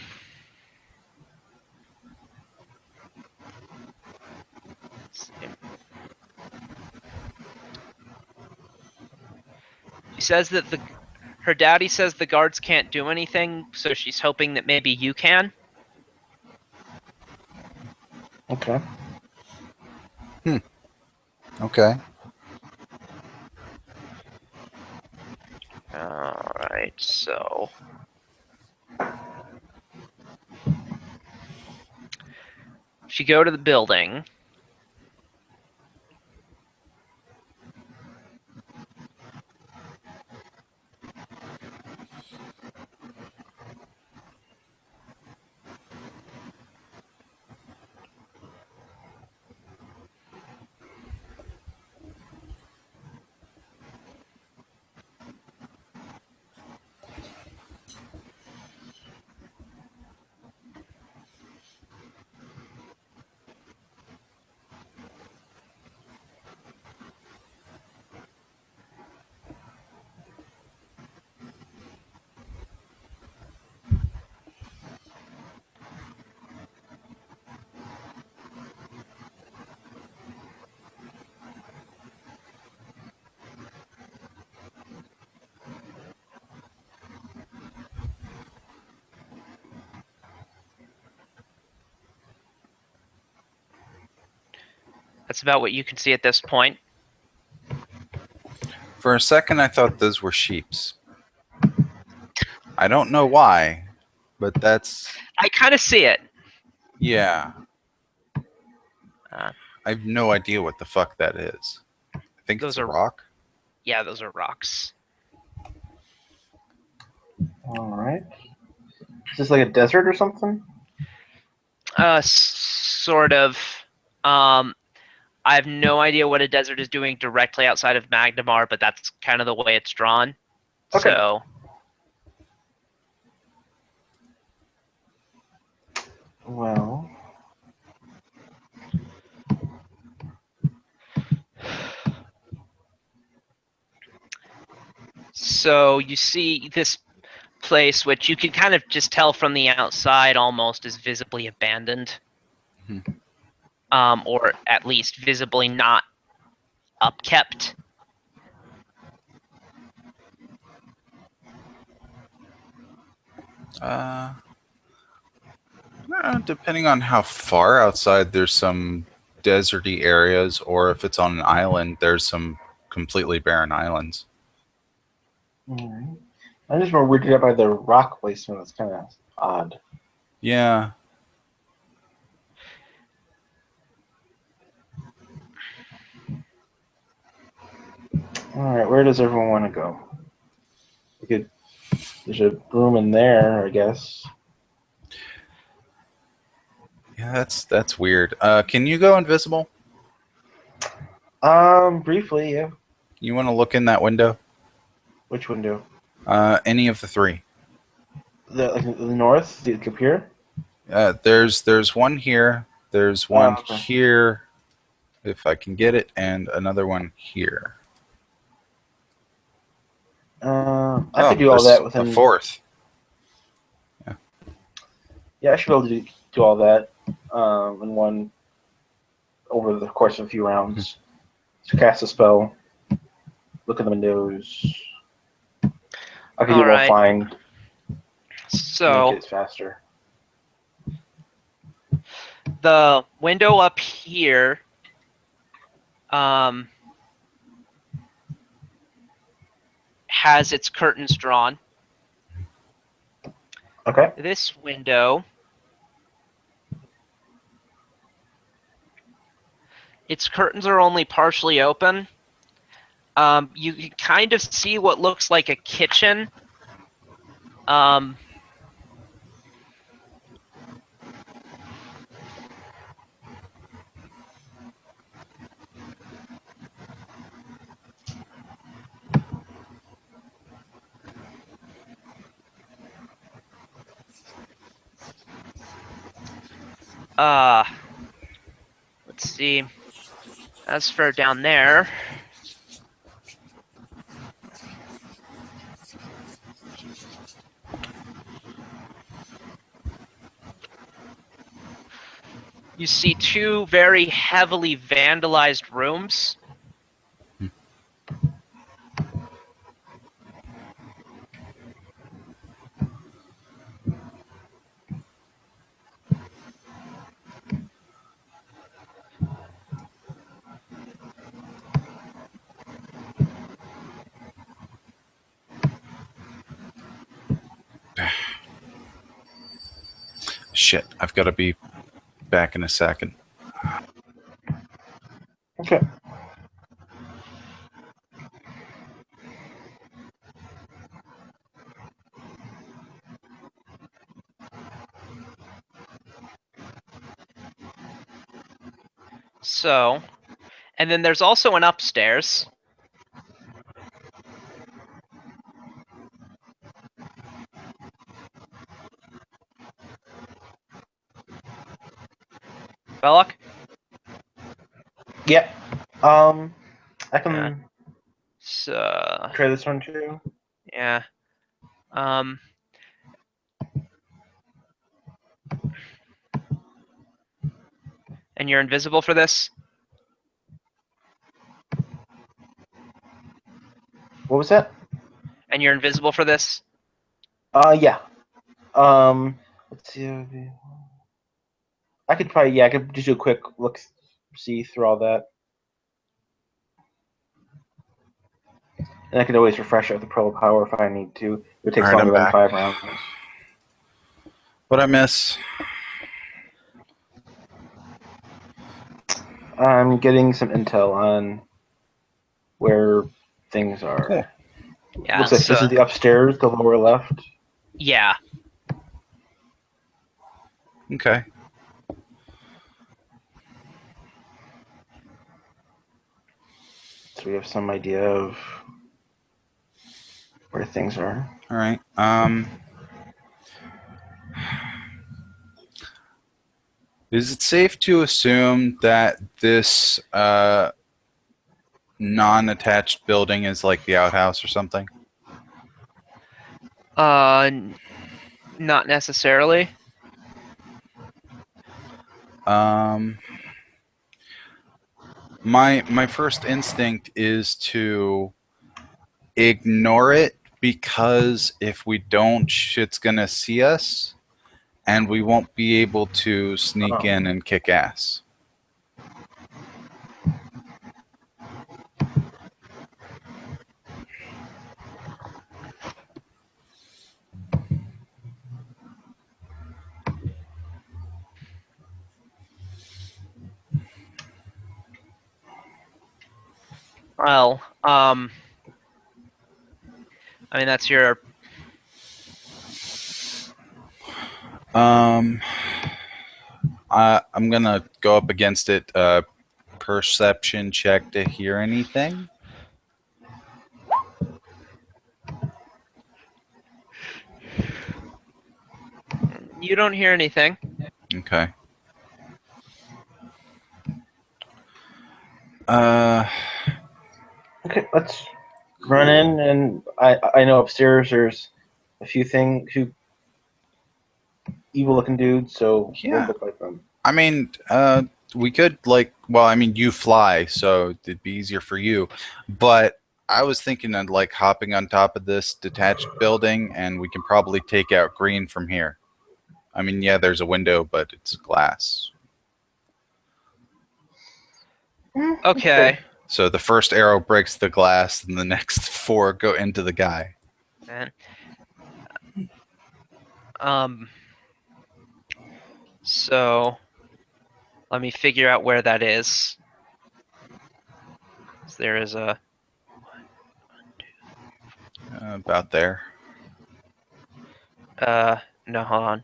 She says that her daddy says the guards can't do anything, so she's hoping that maybe you can. Okay. Okay. Alright, so if you go to the building, that's about what you can see at this point. For a second, I thought those were sheeps. I don't know why, but that's I kind of see it. yeah. Uh, I have no idea what the fuck that is. I think Those it's a are- rock. Yeah, those are rocks. All right. Is this like a desert or something? Sort of. I have no idea what a desert is doing directly outside of Magnamar, but that's kind of the way it's drawn. Okay. So Well. So you see this place, which you can kind of just tell from the outside almost is visibly abandoned. Mhm. Or at least visibly not upkept. Depending on how far outside, there's some deserty areas, or if it's on an island, there's some completely barren islands. Alright. I'm just more weirded out by the rock placement. That's kind of odd. Yeah. Alright, where does everyone want to go? There's a room in there, I guess. Yeah, that's weird. Can you go invisible? Briefly, yeah. You want to look in that window? Which window? Any of the three. The north? The up here? There's one here. There's one Okay. here, if I can get it, and another one here. I could do all there's that within. a fourth. Yeah, I should be able to do all that in one over the course of a few rounds. So cast a spell, look at the windows. I could do it while flying. So make it faster. the window up here has its curtains drawn. Okay. This window, its curtains are only partially open. You can kind of see what looks like a kitchen. Let's see. As for down there, you see two very heavily vandalized rooms. Shit, I've got to be back in a second. Okay. So, and then there's also an upstairs. Belloc? Yeah. I can So, try this one too. yeah. And you're invisible for this? What was that? And you're invisible for this? Yeah. Let's see. I could just do a quick look, see through all that, and I could always refresh it with the Pro Power if I need to. It takes All right, longer I'm than back. 5 rounds. What'd I miss? I'm getting some intel on where things are. Cool. Yeah. Looks like so, this is the upstairs, the lower left. yeah. Okay. So we have some idea of where things are. All right. Is it safe to assume that this non-attached building is like the outhouse or something? Not necessarily. My first instinct is to ignore it Because if we don't, shit's gonna see us, and we won't be able to sneak in and kick ass. Well, I mean that's your. I'm gonna go up against it. Perception check to hear anything. You don't hear anything. Okay. Uh, Okay, let's run in, and I know upstairs there's a few evil-looking dudes, so we'll Yeah. go fight them. I mean, we could well, I mean, you fly, so it'd be easier for you. But I was thinking of like hopping on top of this detached building, and we can probably take out Green from here. I mean, yeah, there's a window, but it's glass. Okay. So the first arrow breaks the glass, and the next 4 go into the guy. Man. So let me figure out where that is. So there is a. About there. No, hold on.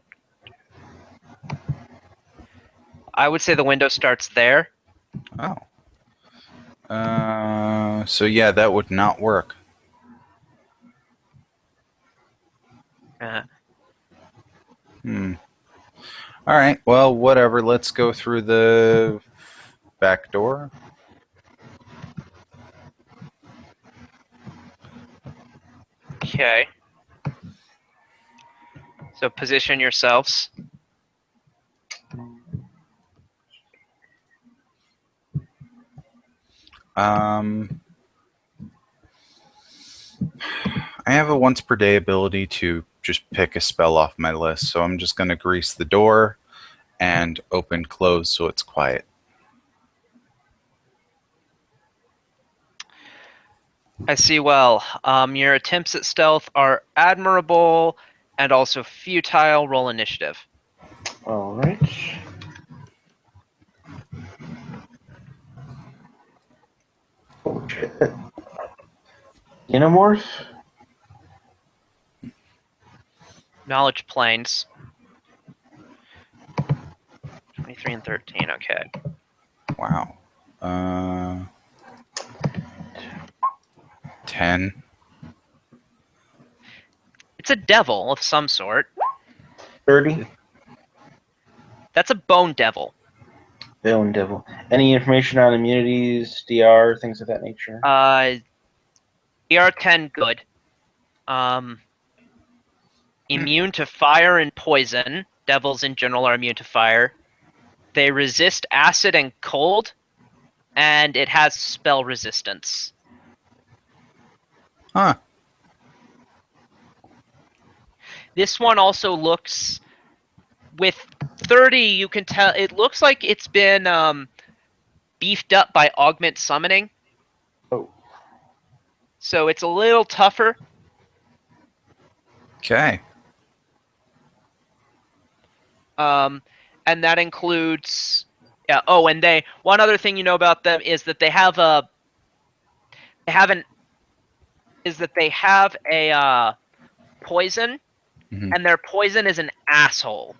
I would say the window starts there. Oh. So yeah, that would not work. Uh, All right. Well, whatever. Let's go through the back door. okay. So position yourselves. I have a once per day ability to just pick a spell off my list, so I'm just going to grease the door and open close so it's quiet. I see well. Your attempts at stealth are admirable and also futile. Roll initiative. All right. Oh shit. Xenomorph? Knowledge planes. 23 and 13. Okay. Wow. 10. It's a devil of some sort. 30. That's a bone devil. Villain Devil. Any information on immunities, DR, things of that nature? ER10 good. Immune to fire and poison. Devils in general are immune to fire. They resist acid and cold, and it has spell resistance. Huh. This one also looks, with 30, you can tell it looks like it's been beefed up by augment summoning. Oh. So it's a little tougher. Okay. And that includes, yeah. Oh, and one other thing you know about them is that they have a poison, Mhm. and their poison is an asshole.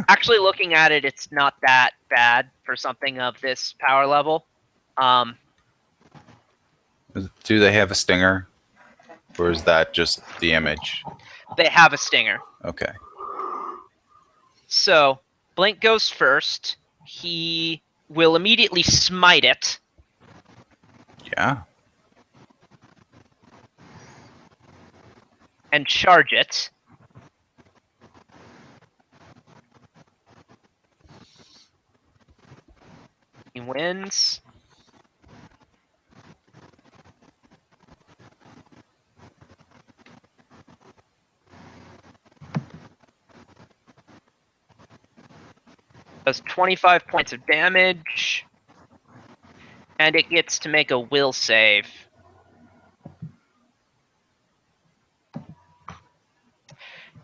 Actually, looking at it, it's not that bad for something of this power level. Do they have a stinger? Or is that just the image? They have a stinger. Okay. So Blink goes first. He will immediately smite it. Yeah. And charge it. He wins. Does 25 points of damage, and it gets to make a will save.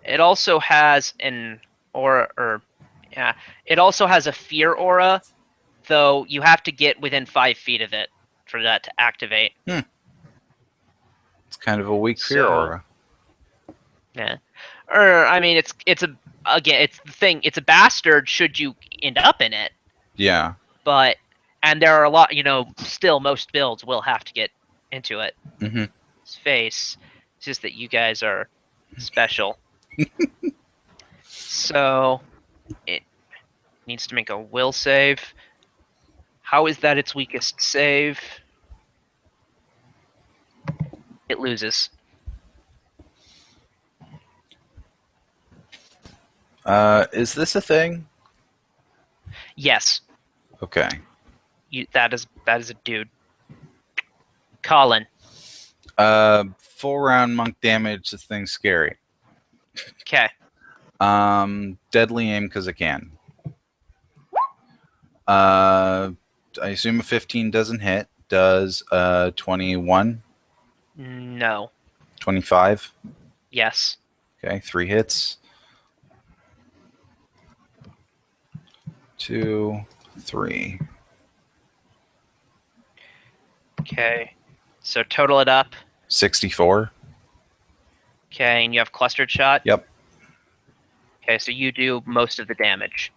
It also has an aura, it also has a fear aura, though you have to get within 5 feet of it for that to activate. It's kind of a weak fear So- aura. Yeah. Or I mean, it's the thing. It's a bastard should you end up in it, Yeah. but and there are a lot. Still most builds will have to get into it. Mm-hmm. His face. It's just that you guys are special. So it needs to make a will save. How is that its weakest save? It loses. Is this a thing? Yes, Okay. that is a dude. Colin. Full round monk damage. This thing's scary. Okay. Deadly aim because I can. I assume a 15 doesn't hit. Does 21? No. 25? Yes. Okay, 3 hits. 2, 3. Okay. So total it up. 64. Okay, and you have clustered shot? Yep. Okay, so you do most of the damage.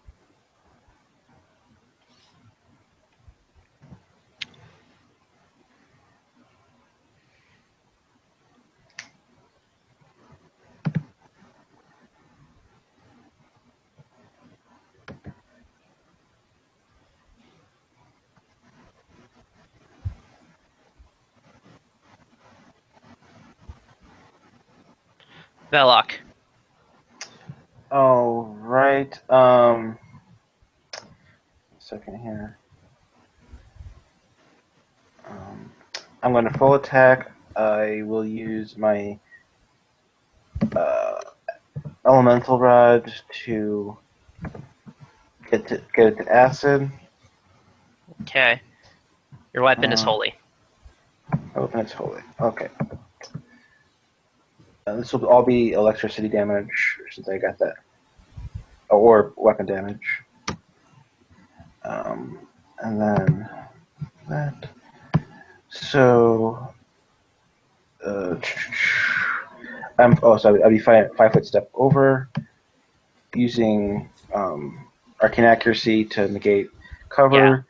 Velok. All right. Second here. I'm going to full attack. I will use my elemental rod to get it to acid. Okay. Your weapon is holy. Open its holy. Okay. This will all be electricity damage since I got that, or weapon damage. And then that. So, so I'll be 5 foot step over, using arcane accuracy to negate cover. Yeah.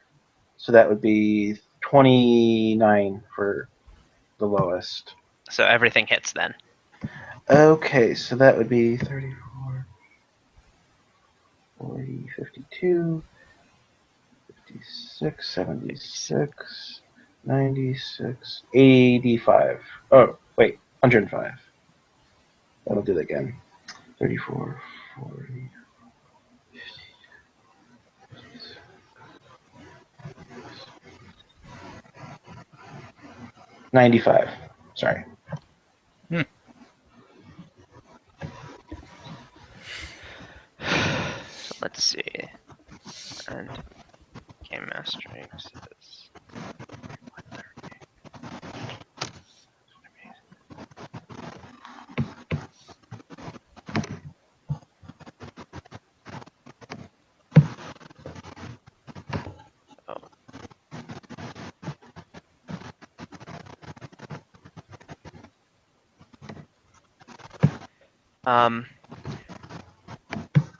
So that would be 29 for the lowest. So everything hits then. Okay, so that would be 34, 40, 52, 56, 76, 96, 85. Oh, wait, 105. That'll do that again. 34, 40. 95. Sorry. So let's see. And game mastering says.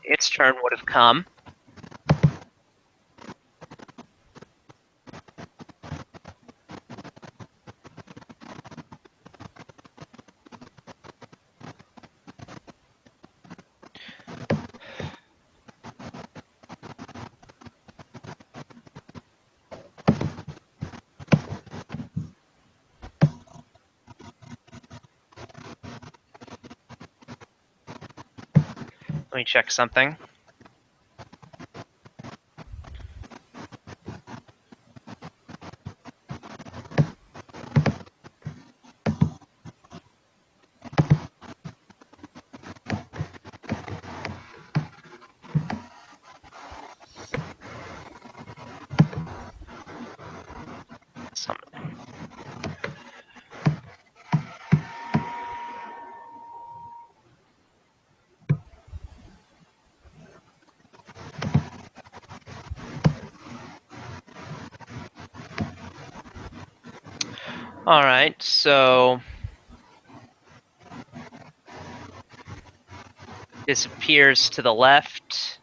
Its turn would have come. Let me check something. All right, so disappears to the left.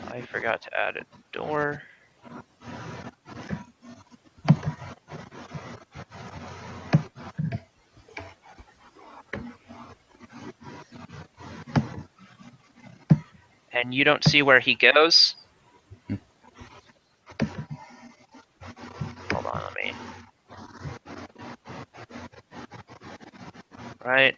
I forgot to add a door. And you don't see where he goes? Hold on, let me... Right.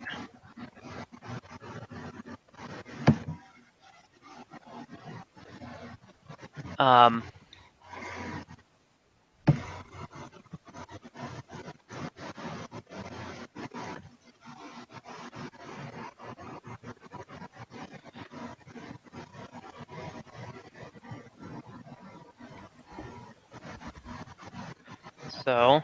So...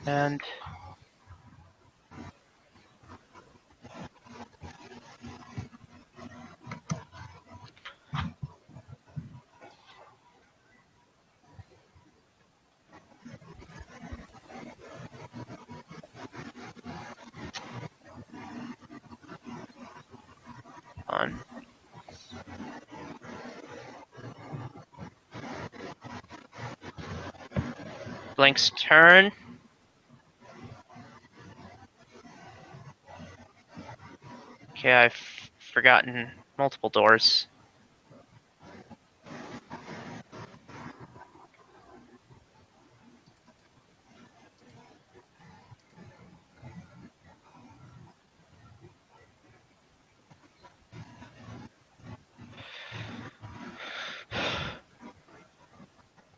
And... on. Blink's turn. Okay, I've forgotten multiple doors.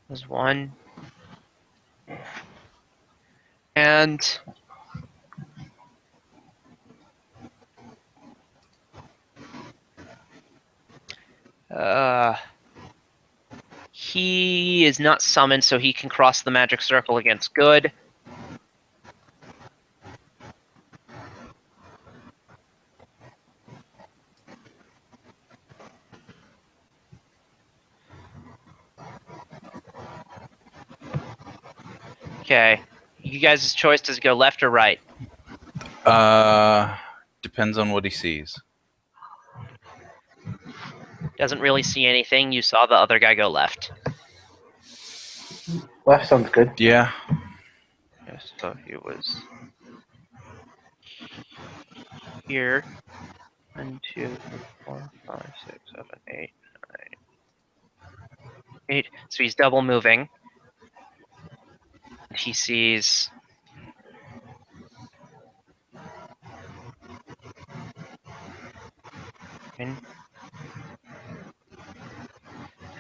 There's one. And... he is not summoned, so he can cross the magic circle against good. Okay. You guys' choice does go left or right. Depends on what he sees. Doesn't really see anything. You saw the other guy go left. Left sounds good. Yeah. Yes, so he was here. 1, 2, 3, 4, 5, 6, 7, 8, 9, 8. So he's double moving. He sees... in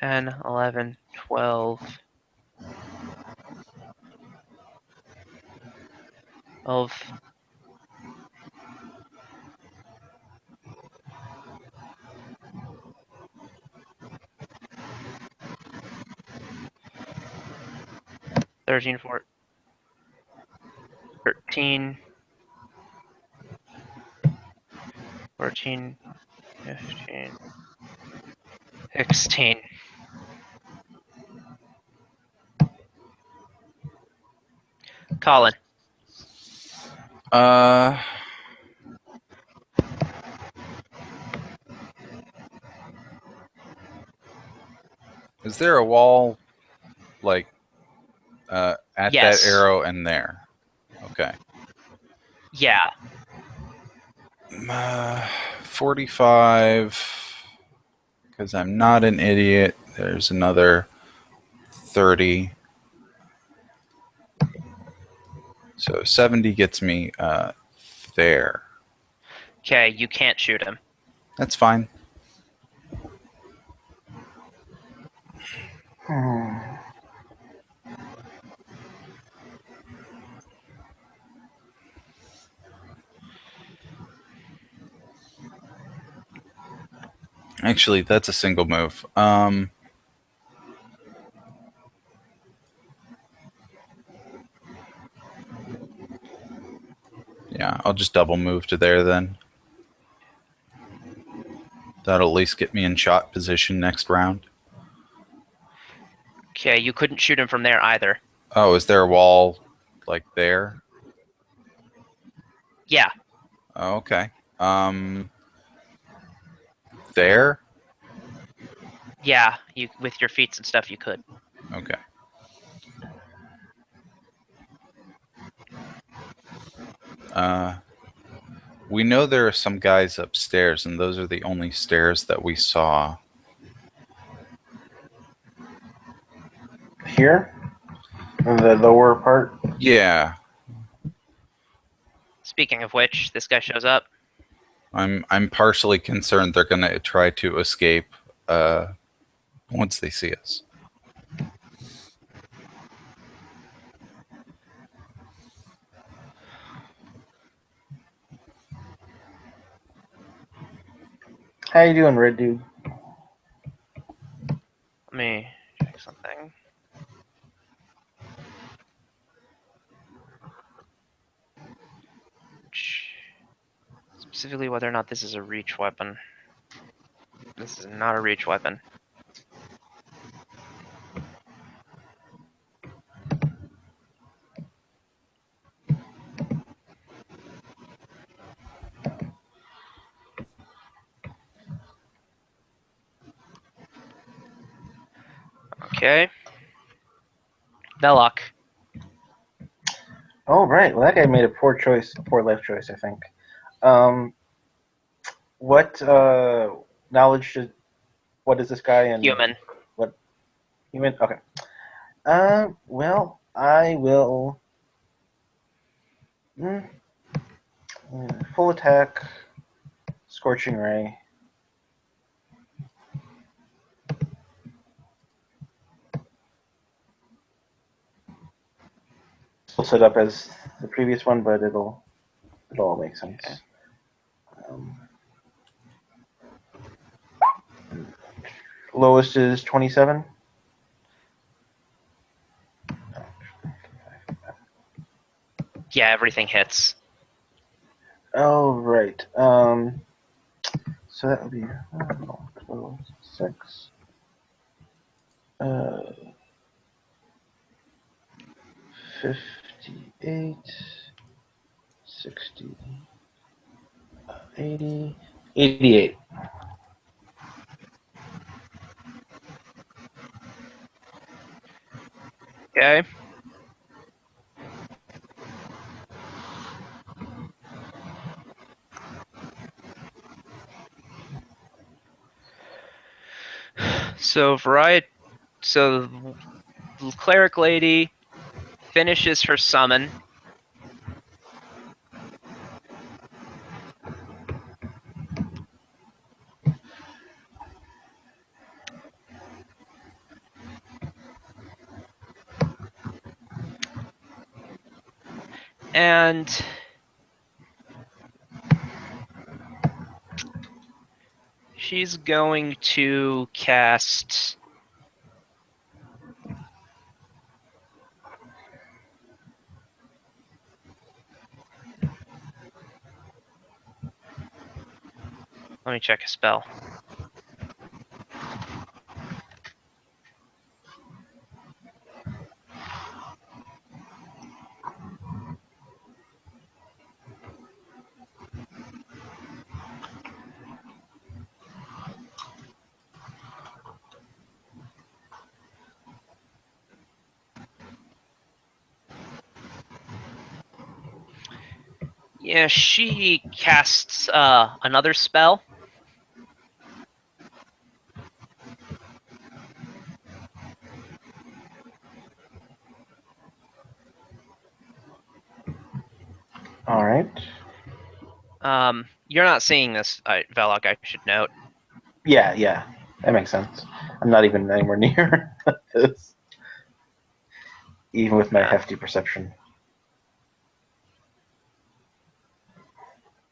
10, 11, 12, 13, 14, 13, 14, 15, 16. Colin. Is there a wall, like, at Yes. that arrow and there? Okay. Yeah. 45, because I'm not an idiot. There's another 30. So 70 gets me there. Okay, you can't shoot him. That's fine. Actually, that's a single move. Yeah, I'll just double move to there then. That'll at least get me in shot position next round. Okay, you couldn't shoot him from there either. Oh, is there a wall like there? Yeah. Oh, okay. There? Yeah, you with your feats and stuff you could. Okay. We know there are some guys upstairs, and those are the only stairs that we saw. Here? In the lower part? Yeah, Speaking of which, this guy shows up. I'm partially concerned they're gonna try to escape once they see us. How you doing, Red Dude? Let me check something. Specifically whether or not this is a reach weapon. This is not a reach weapon. Okay. Belloc. Oh, right. Well, that guy made a poor choice, a poor life choice, I think. What knowledge should? What is this guy and Human. what human? Okay. Well, I will. Mm, full attack, scorching ray. Still set up as the previous one, but it'll all make sense. Okay. Lowest is 27. Yeah, everything hits. Oh, right. So that would be 12, 6. 58, 60, 80, 88. Okay. So the cleric lady finishes her summon. And she's going to cast let me check a spell. Yeah, she casts another spell. All right. You're not seeing this, Velok, I should note. Yeah, that makes sense. I'm not even anywhere near this, even with my hefty perception.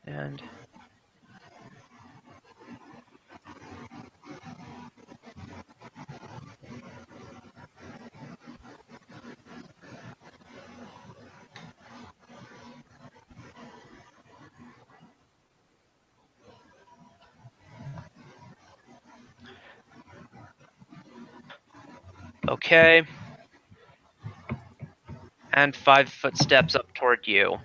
And Okay. And 5 footsteps up toward you.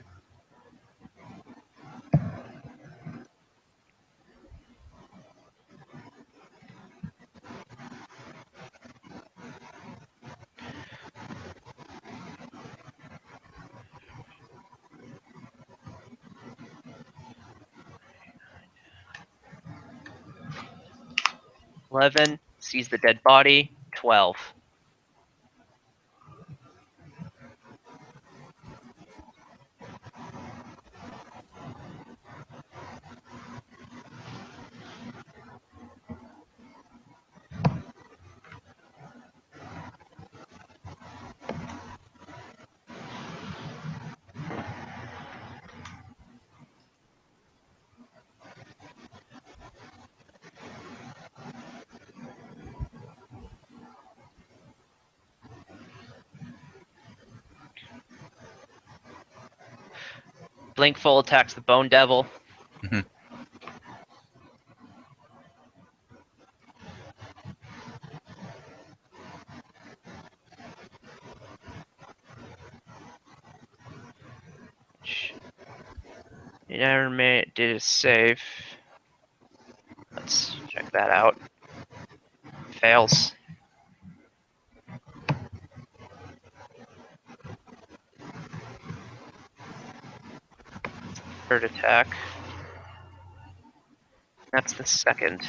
"11, sees the dead body. 12. Blinkful attacks the Bone Devil. Mhm. It never did a save. Let's check that out. Fails. Third attack. That's the second.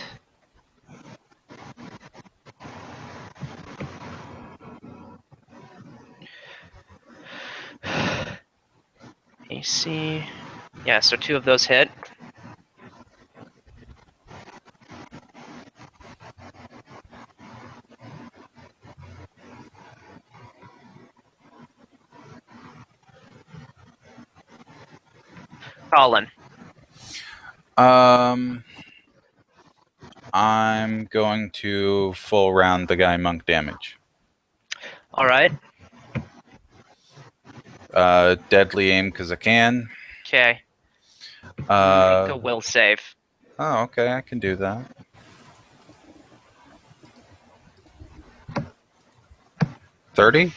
AC. Yeah, so 2 of those hit. Colin. I'm going to full round the guy monk damage. All right. Deadly aim because I can. Okay. Make a will save. Oh, okay, I can do that. 30?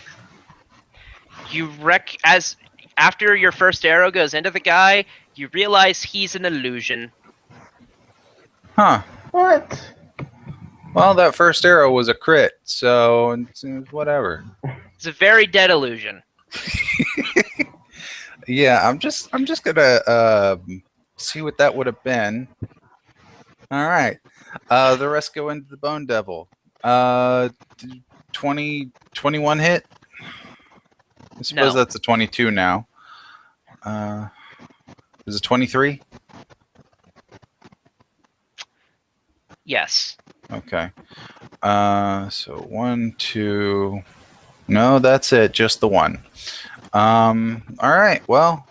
As after your first arrow goes into the guy, you realize he's an illusion. Huh. What? Well, that first arrow was a crit, so it's whatever. It's a very dead illusion. Yeah, I'm just gonna see what that would have been. All right. The rest go into the Bone Devil. 21 hit. I suppose No. that's a 22 now. Is it 23? Yes. Okay. So 1, 2. No, that's it. Just the one. All right. Well,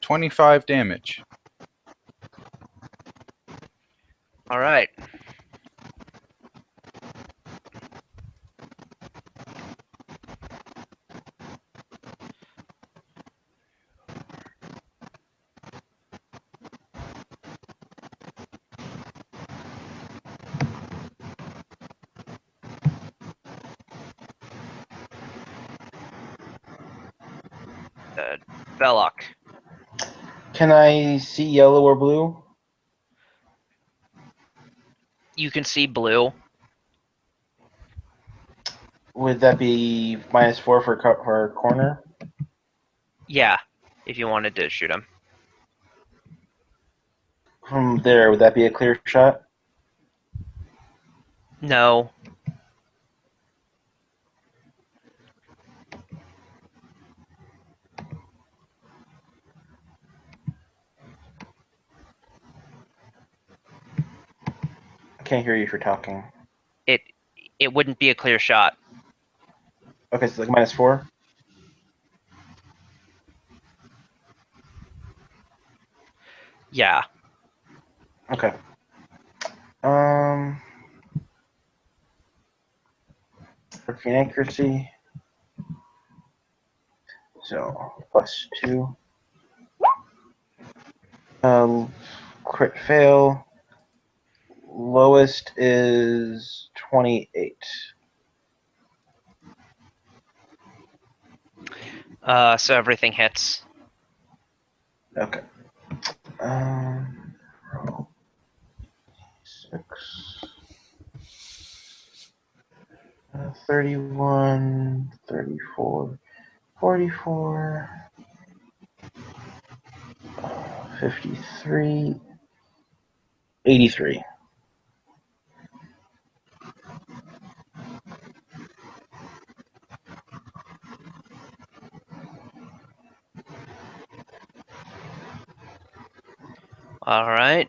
25 damage. All right. Belloc. Can I see yellow or blue? You can see blue. Would that be -4 for corner? Yeah, if you wanted to shoot him. From there, would that be a clear shot? No. I can't hear you if you're talking. It wouldn't be a clear shot. Okay, so like -4? Yeah. Okay. 13 accuracy. So, +2. Crit fail. Lowest is 28. So everything hits. Okay. Roll 6. 31, 34, 44, 53, 83. All right.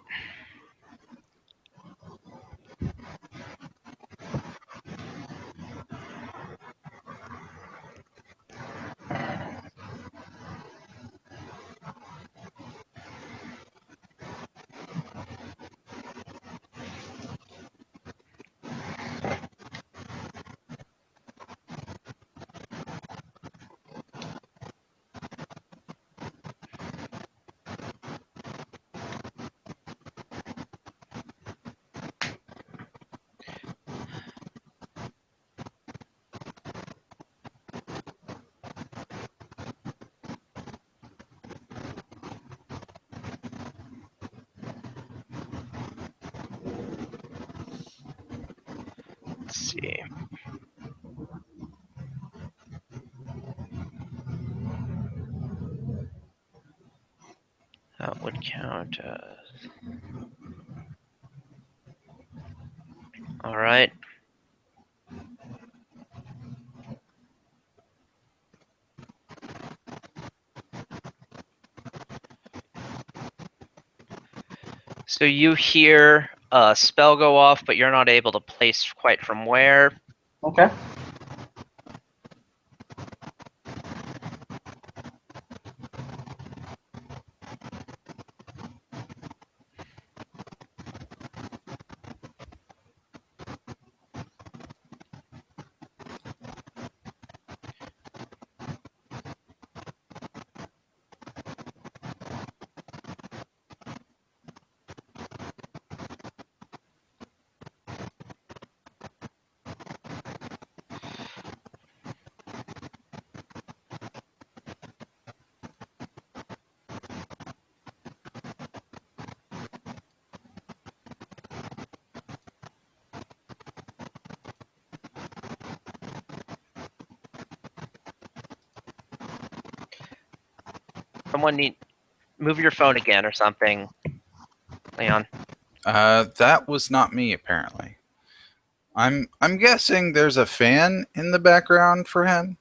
Let's see. That would count as... All right. So you hear a spell go off, but you're not able to place quite from where. Okay. Someone need move your phone again or something, Leon. That was not me, apparently. I'm guessing there's a fan in the background for him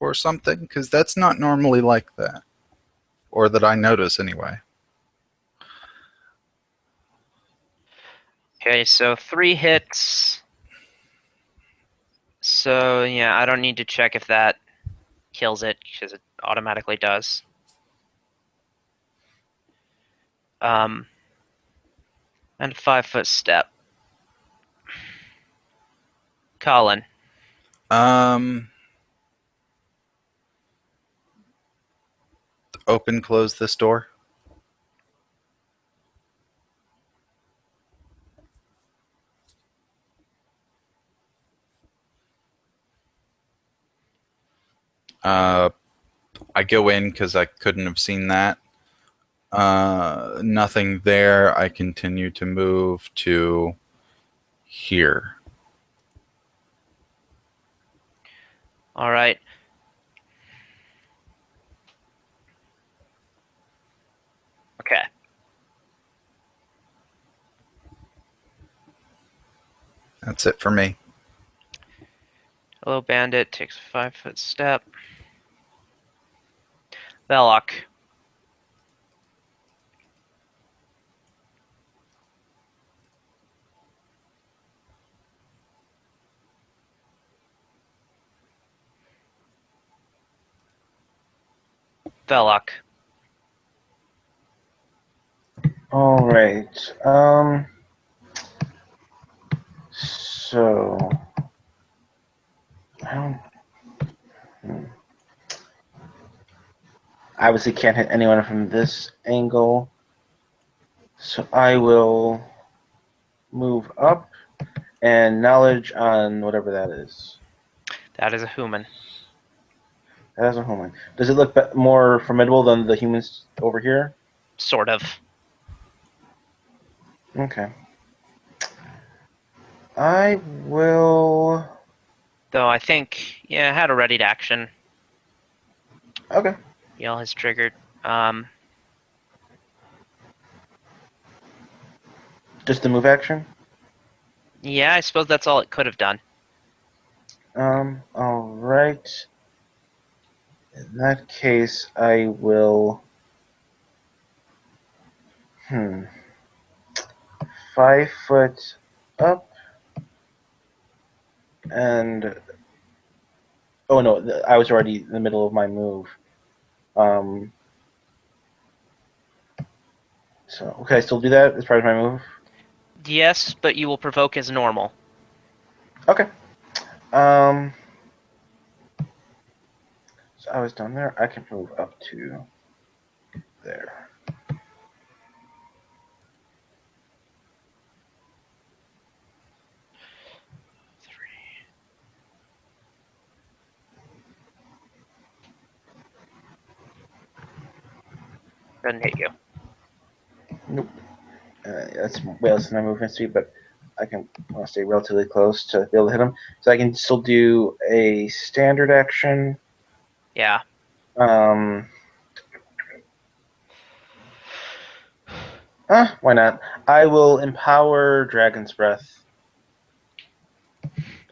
or something, because that's not normally like that, or that I notice anyway. Okay, so 3 hits. So yeah, I don't need to check if that kills it because it automatically does. And a 5-foot step. Colin. Open, close this door. I go in because I couldn't have seen that. Nothing there. I continue to move to here. All right. Okay. That's it for me. Hello, Bandit takes a 5-foot step. Belloc. Belloc. All right. So I don't. Obviously, can't hit anyone from this angle. So I will move up and knowledge on whatever that is. That is a human. It has a homeland. Does it look more formidable than the humans over here? Sort of. Okay. I will. Though I think, yeah, it had a ready to action. Okay. Yell has triggered. Just the move action. Yeah, I suppose that's all it could have done. All right. In that case, I will. 5 foot up, and oh no, I was already in the middle of my move. So okay, I still do that as part of my move. Yes, but you will provoke as normal. Okay. So I was down there. I can move up to there. Doesn't hit you. Nope. That's way less than my movement speed, but I can want to stay relatively close to be able to hit him. So I can still do a standard action. Yeah. Why not? I will empower Dragon's Breath.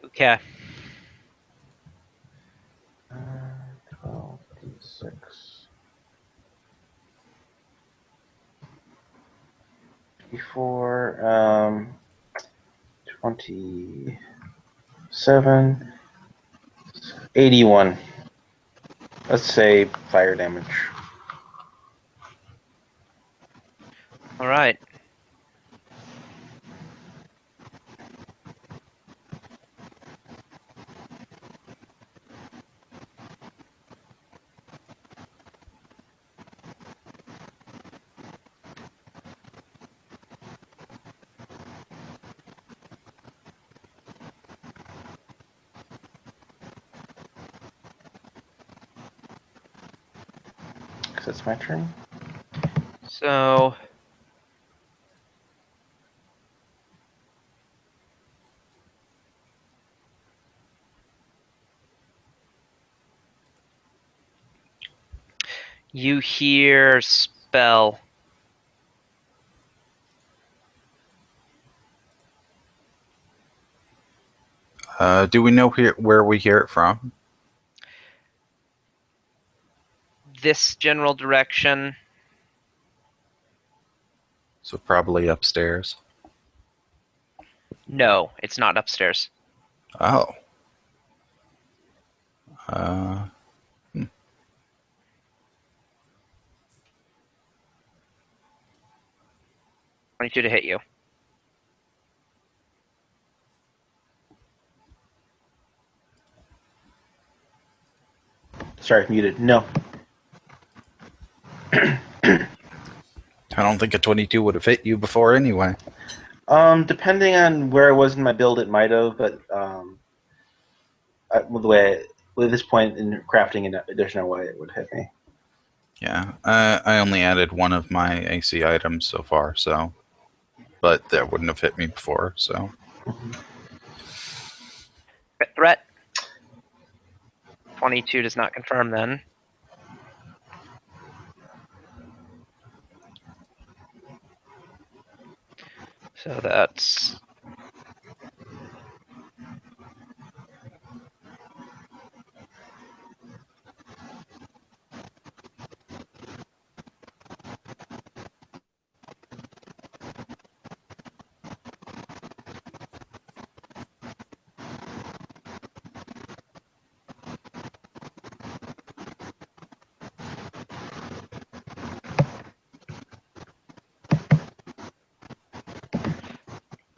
Okay. 12, 6. 24, 27, 81. Let's say fire damage. All right. Because it's my turn. So you hear spell. Do we know where we hear it from? This general direction. So probably upstairs. No, it's not upstairs. Oh. 22 to hit you. Sorry, muted. No. I don't think a 22 would have hit you before anyway. Depending on where I was in my build, it might have, but the way at this point in crafting, there's no way it would hit me. Yeah, I only added one of my AC items so far, so, but that wouldn't have hit me before, so. Threat. 22 does not confirm then. So that's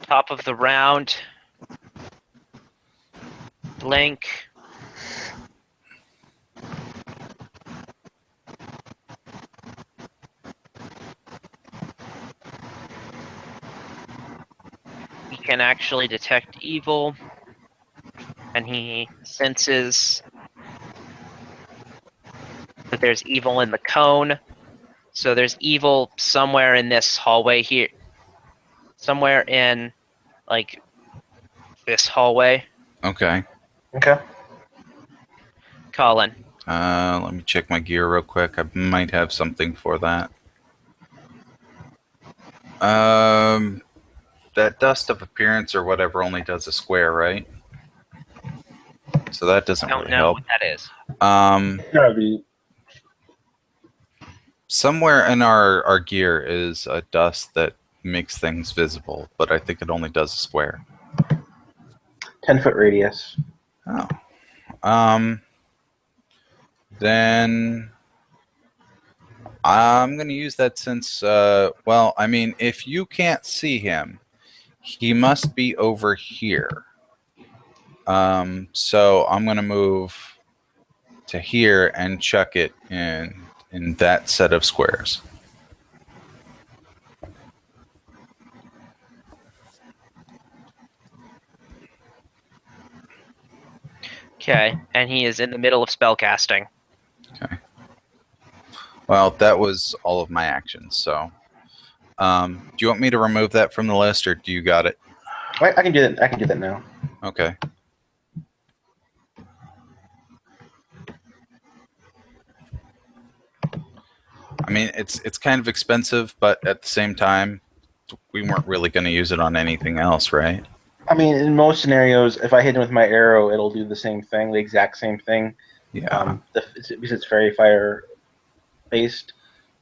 top of the round. Blink. He can actually detect evil, and he senses that there's evil in the cone. So there's evil somewhere in this hallway here. Somewhere in, like, this hallway. Okay. Okay. Colin. Let me check my gear real quick. I might have something for that. That dust of appearance or whatever only does a square, right? So that doesn't Don't really know help. what that is. That'd be Somewhere in our gear is a dust that makes things visible, but I think it only does a square. 10-foot radius. Oh. Then I'm going to use that since, well, I mean, if you can't see him, he must be over here. So I'm going to move to here and chuck it in that set of squares. Okay, and he is in the middle of spellcasting. Okay. Well, that was all of my actions, so... do you want me to remove that from the list, or do you got it? I can do that. I can do that now. Okay. I mean, it's kind of expensive, but at the same time, we weren't really going to use it on anything else, right? I mean, in most scenarios, if I hit him with my arrow, it'll do the same thing, the exact same thing. Yeah. Because it's fairy fire based.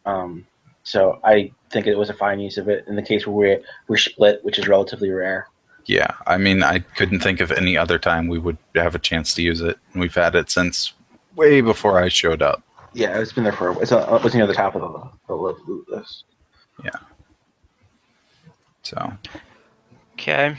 So I think it was a fine use of it in the case where we're split, which is relatively rare. Yeah. I mean, I couldn't think of any other time we would have a chance to use it. We've had it since way before I showed up. Yeah, it's been there for. It was near the top of the loot list. Yeah. So. Okay.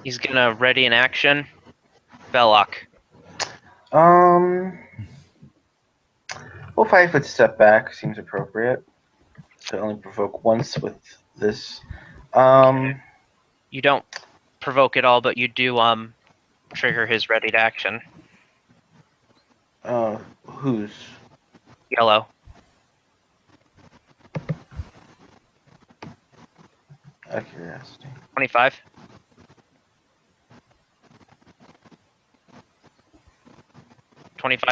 He's gonna ready in action. Belloc. Well, 5-foot step back seems appropriate. To only provoke once with this. You don't provoke at all, but you do trigger his ready to action. Who's? Yellow. Out of curiosity. 25.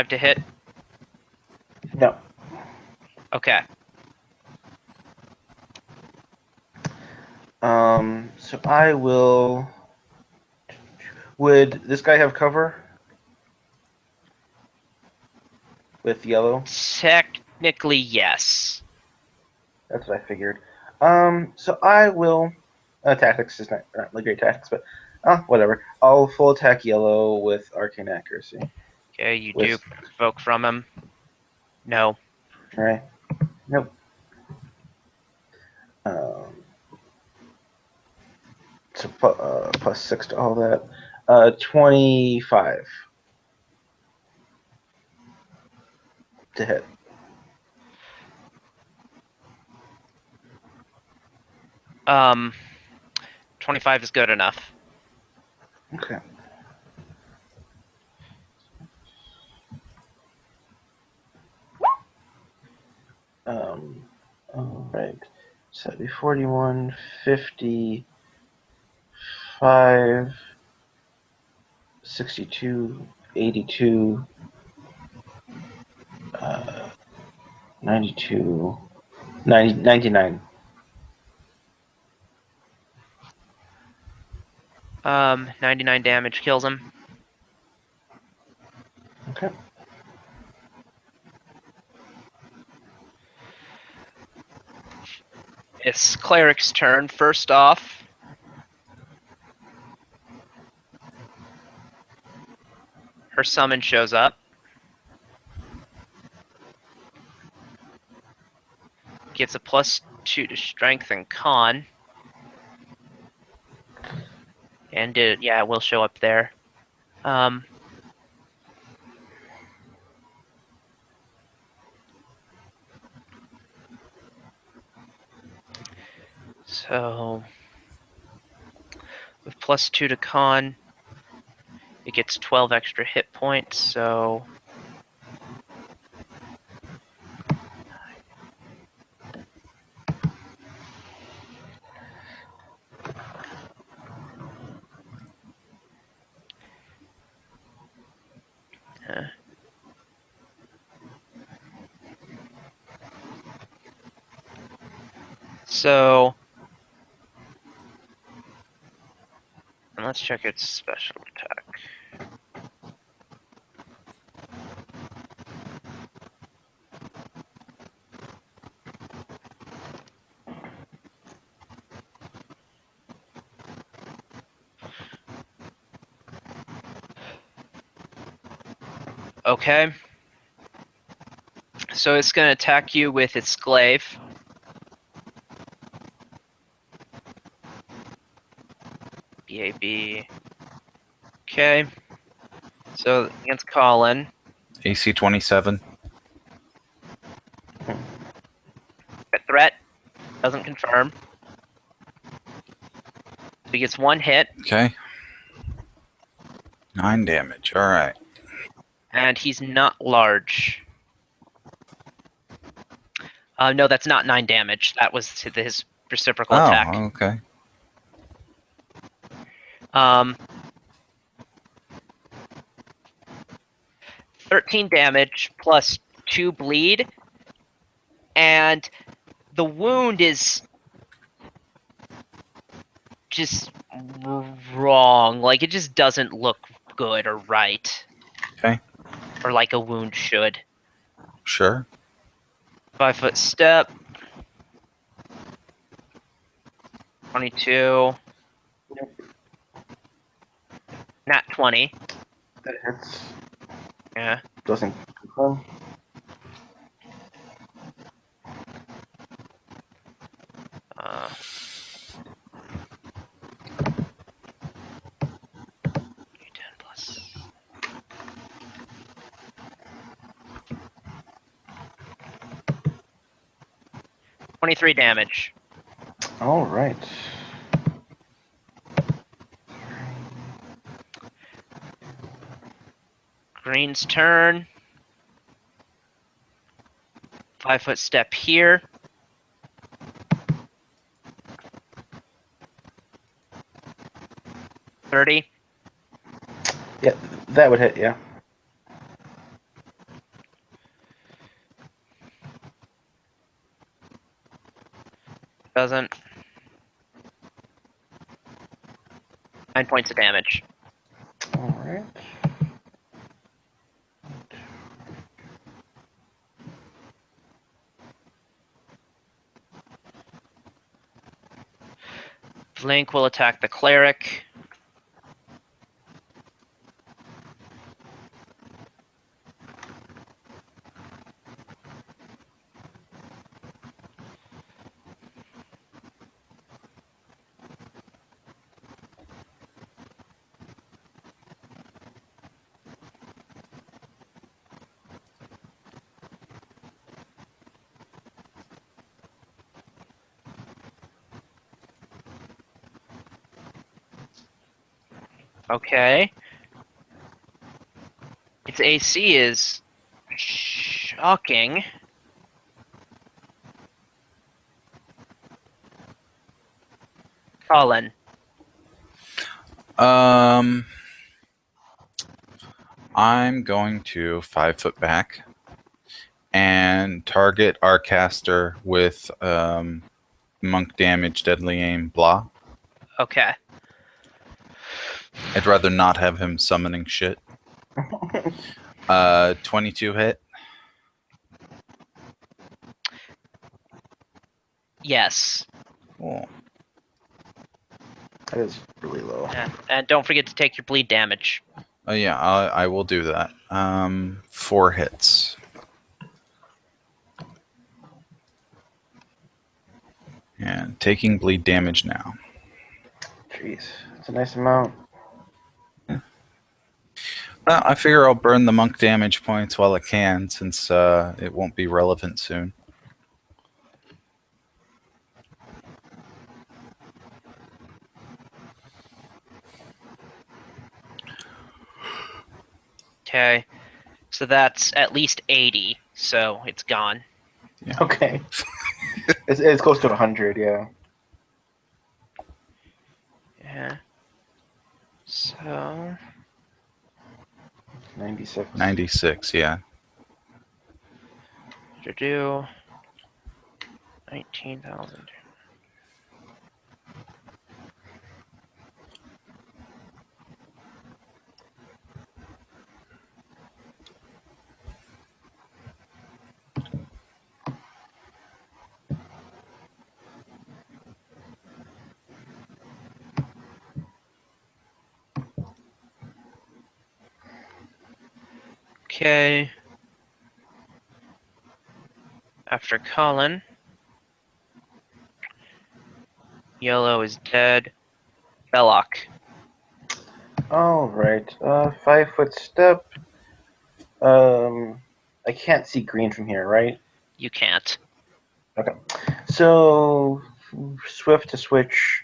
To hit. No. Okay. So I will. Would this guy have cover? With yellow? Technically, yes. That's what I figured. So I will. Tactics is not really great tactics, but whatever. I'll full attack yellow with arcane accuracy. Okay, you do provoke from him. No. Right. Nope. So plus 6 to all that. 25 to hit. Um, 25 is good enough. Okay. All right. So that'd be 41, 55, 62, 82, 92, 90, 99. 99 damage kills him. Okay. It's Cleric's turn. First off, her summon shows up. Gets a +2 to strength and con. And it will show up there. So with +2 to con, it gets 12 extra hit points, so so and let's check its special attack. Okay. So it's going to attack you with its glaive. BAB. Okay. So against Colin. AC 27. A threat. Doesn't confirm. So he gets 1 hit. Okay. 9 damage. All right. And he's not large. No, that's not 9 damage. That was to his reciprocal attack. Oh, okay. 13 damage plus 2 bleed. And the wound is just wrong. Like, it just doesn't look good or right. Okay. Or like a wound should. Sure. 5-foot step. 22. Nat 20. That hits. Yeah. Doesn't confirm. D10 plus. $23 damage. All right. Green's turn. 5-foot step here. 30. Yeah, that would hit. Yeah. Doesn't. 9 points of damage. All right. Blink will attack the cleric. Okay. Its AC is shocking. Colin. I'm going to 5-foot back and target our caster with monk damage, deadly aim, blah. Okay. I'd rather not have him summoning shit. 22 hit. Yes. Cool. That is really low. Yeah. And don't forget to take your bleed damage. Oh yeah, I will do that. 4 hits. And taking bleed damage now. Jeez, it's a nice amount. Well, I figure I'll burn the monk damage points while I can, since it won't be relevant soon. Okay. So that's at least 80. So it's gone. Okay. It's close to 100, yeah. Yeah. So 96. 96, yeah. to do 19,000. Okay. After Colin, yellow is dead. Belloc. All right. 5-foot step. I can't see green from here, right? You can't. Okay. So swift to switch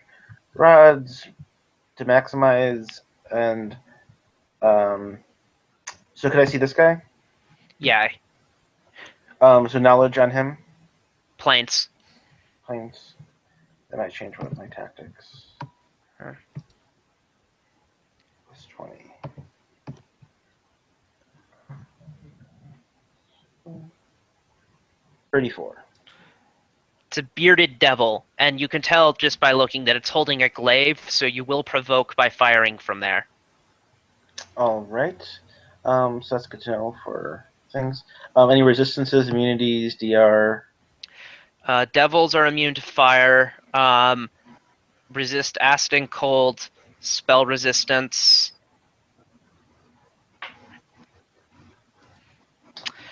rods to maximize, and so could I see this guy? Yeah. So knowledge on him. Planes. Planes. Then I change one of my tactics. Huh. Plus 20. $34. It's a bearded devil, and you can tell just by looking that it's holding a glaive, so you will provoke by firing from there. All right. So that's good to know for things. Any resistances, immunities, DR? Devils are immune to fire. Resist acid and cold. Spell resistance.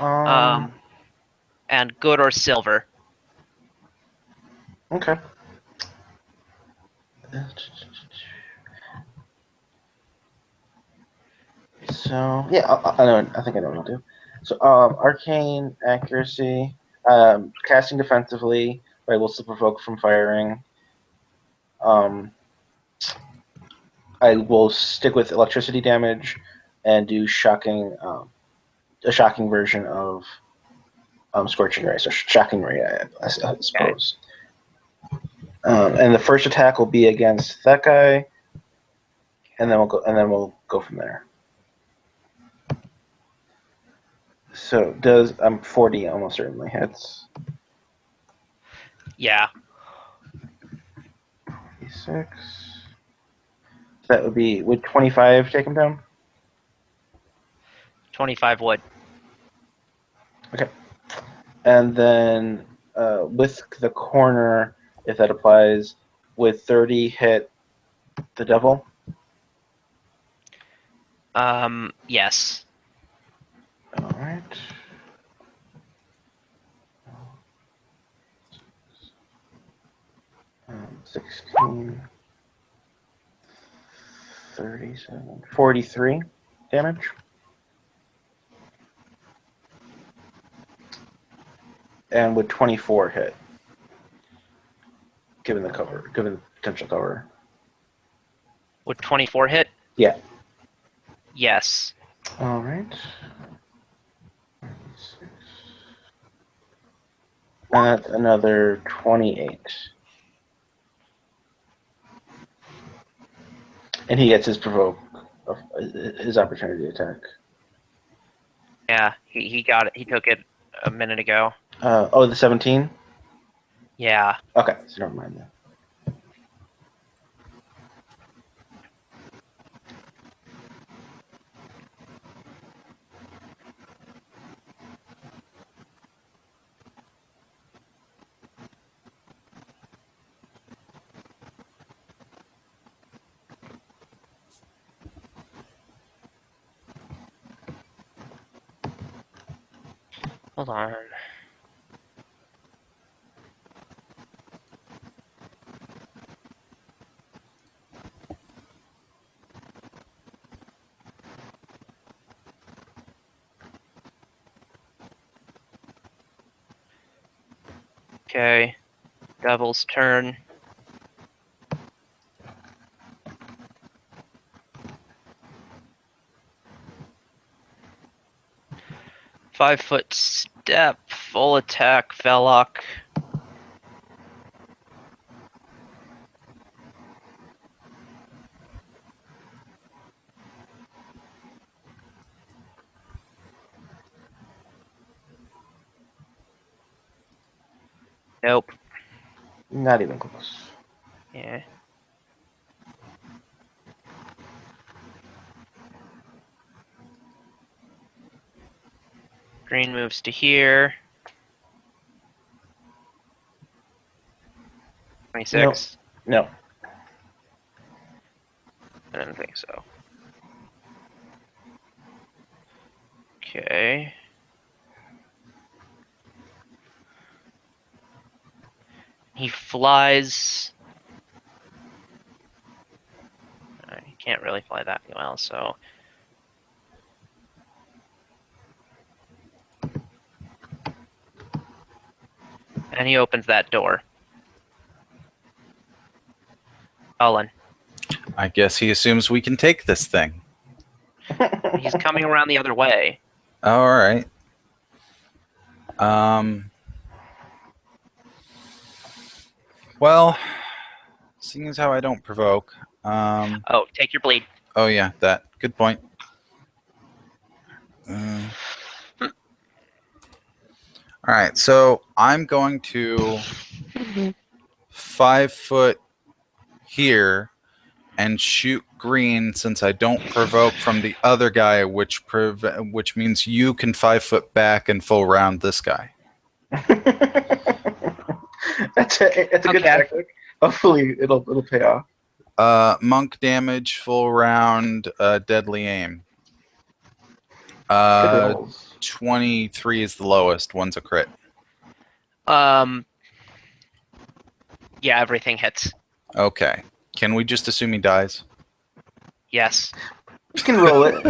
And good or silver. Okay. So yeah, I know. I think I know what I'll do. So arcane accuracy, casting defensively, but I will still provoke from firing. I will stick with electricity damage and do shocking, a shocking version of scorching ray. So shocking ray, I suppose. And the first attack will be against that guy, and then we'll go from there. So does 40 almost certainly hits. Yeah. 6. That would 25 take him down? 25 wood. Okay. And then with the corner, if that applies, would 30 hit the devil? Yes. All right. Um, 16, 37, 43 damage. And would 24 hit, given the potential cover? Would 24 hit? Yeah. Yes. All right. That's another 28. And he gets his his opportunity attack. Yeah, he got it. He took it a minute ago. The 17? Yeah. Okay, so never mind that. Hold on. Okay. Devil's turn. 5-foot step, full attack, Velok. Nope. Not even close. Yeah. Green moves to here. 26. No. I didn't think so. Okay. He flies. He can't really fly that well, so. And he opens that door. Cullen. I guess he assumes we can take this thing. He's coming around the other way. All right. Well, seeing as how I don't provoke. Oh, take your bleed. Oh yeah, that. Good point. All right, so I'm going to 5 foot here and shoot green since I don't provoke from the other guy, which means you can 5 foot back and full round this guy. That's a good Okay. tactic. Hopefully it'll pay off. Monk damage, full round, deadly aim. Good rolls. 23 is the lowest. One's a crit. Yeah, everything hits. Okay. Can we just assume he dies? Yes. You can roll it.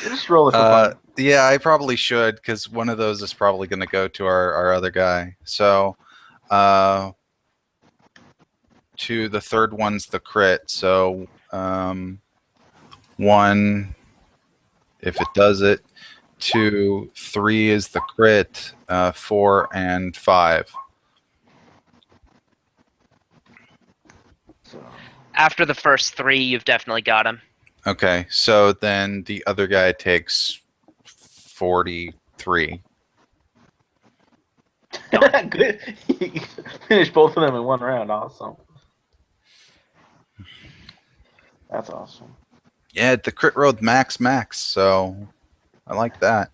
Just roll it for fun. Yeah, I probably should, because one of those is probably going to go to our other guy. So, to the third one's the crit. So, 1, if it does it. 2, 3 is the crit. 4 and 5. So, After the first 3, you've definitely got him. Okay, so then the other guy takes 43. good. You finished both of them in one round. Awesome. That's awesome. Yeah, the crit rolled max, so I like that.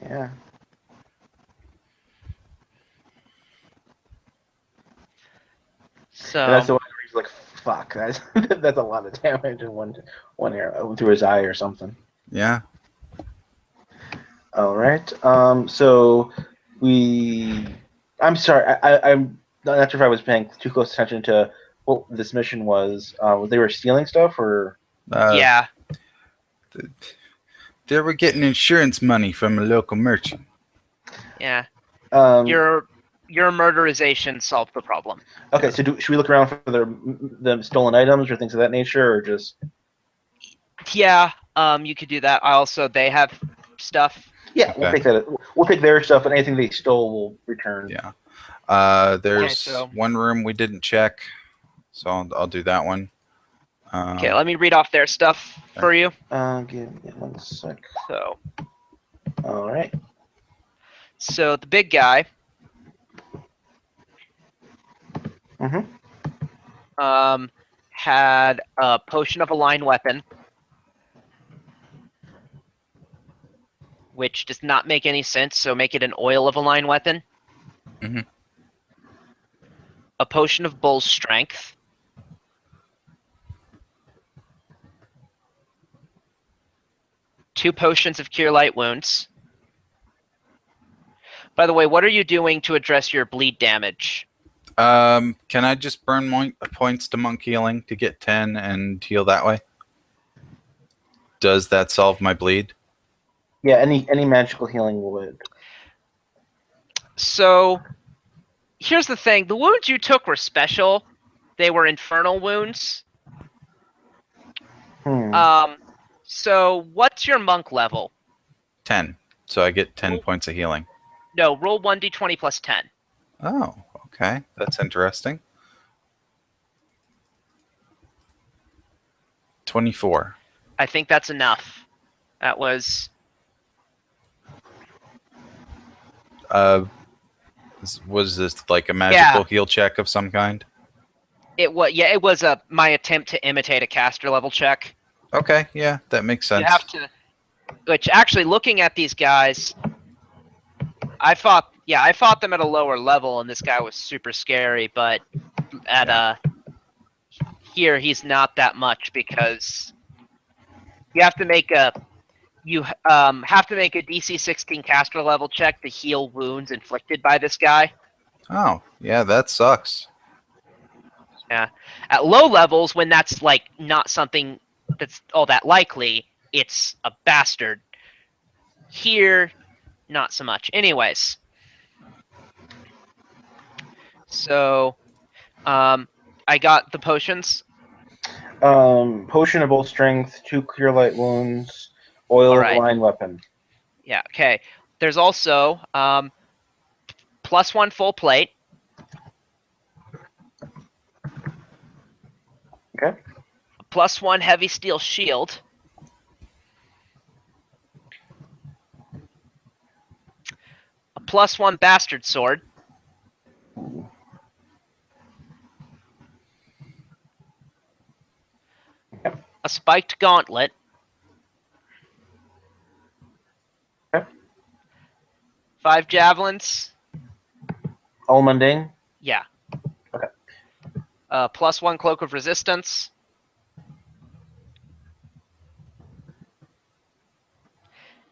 Yeah. So And that's the one where he's like, "Fuck, that's a lot of damage in one arrow through his eye or something." Yeah. All right. So I'm sorry. I'm not sure if I was paying too close attention to what this mission was. They were stealing stuff, or yeah. They were getting insurance money from a local merchant. Yeah. um, Your murderization solved the problem. okay. So should we look around for the stolen items or things of that nature, or just? Yeah. You could do that. They have stuff. Yeah, we'll take that. We'll take their stuff, and anything they stole, we'll return. Yeah. There's one room we didn't check, so I'll do that one. Okay, let me read off their stuff for you. Give me 1 sec. So. All right. So the big guy. Had a potion of align weapon, which does not make any sense. So make it an oil of align weapon. Mhm. A potion of bull's strength. Two potions of cure light wounds. By the way, what are you doing to address your bleed damage? Can I just burn points to monk healing to get 10 and heal that way? Does that solve my bleed? Yeah, any magical healing would. So, here's the thing. The wounds you took were special. They were infernal wounds. So, what's your monk level? 10. So I get 10 points of healing. No, roll 1d20 plus 10. Oh, okay. That's interesting. 24. I think that's enough. That was... Was this like a magical heal check of some kind? It was my attempt to imitate a caster level check. Okay, yeah, that makes sense. You have to... Which, actually, looking at these guys... I fought them at a lower level, and this guy was super scary, but at here he's not that much because you have to make a DC 16 caster level check to heal wounds inflicted by this guy. Oh, yeah, that sucks. Yeah. At low levels, when that's like not something that's all that likely, it's a bastard. Here, not so much. Anyways. So, I got the potions. Potion of both strength, 2 cure light wounds, oil of Alright. line weapon. Yeah, okay. There's also +1 full plate. Okay. +1 heavy steel shield. A +1 bastard sword. A spiked gauntlet. Okay. 5 javelins. All mundane? Yeah. Okay. +1 cloak of resistance.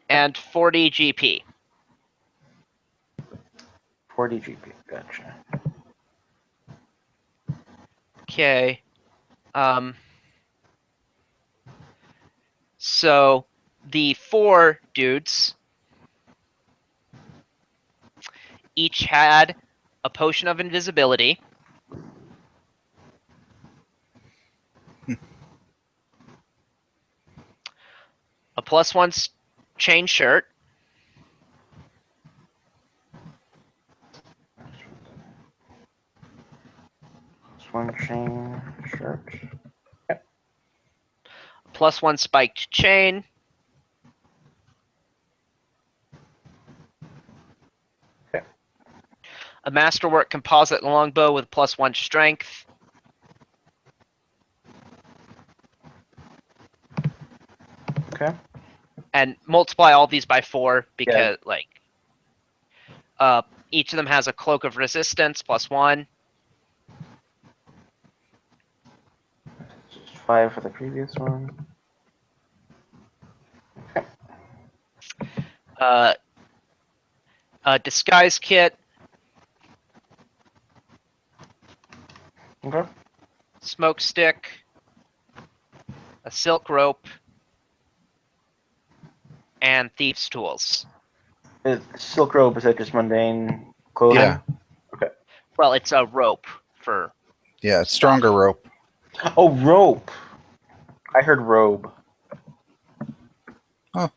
And 40 GP. 40 GP, gotcha. Okay. So the 4 dudes each had a potion of invisibility. A +1 chain shirt. One chain shirt. A +1 spiked chain. Okay. A masterwork composite longbow with +1 strength. Okay. And multiply all these by 4 because each of them has a cloak of resistance +1. Just 5 for the previous one. A disguise kit. Okay. Smoke stick. A silk rope. And thieves' tools. Silk rope, is that just mundane clothing? Yeah. Okay. Well, it's a rope for... Yeah, it's stronger rope. Oh, rope! I heard robe. Huh.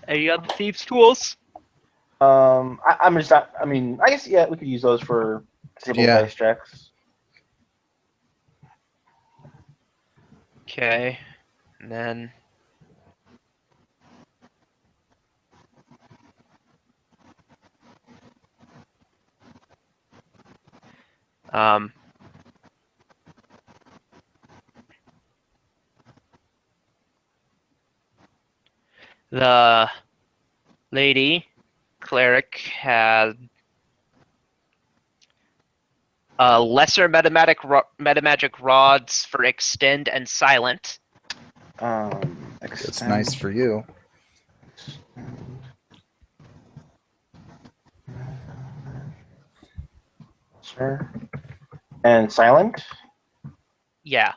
And you got the thieves' tools? I'm just not, I mean, I guess, yeah, we could use those for disable Yeah. dice checks. Okay. And then... the lady cleric had lesser metamagic rods for extend and silent. That's nice for you. Sure. And silent? Yeah.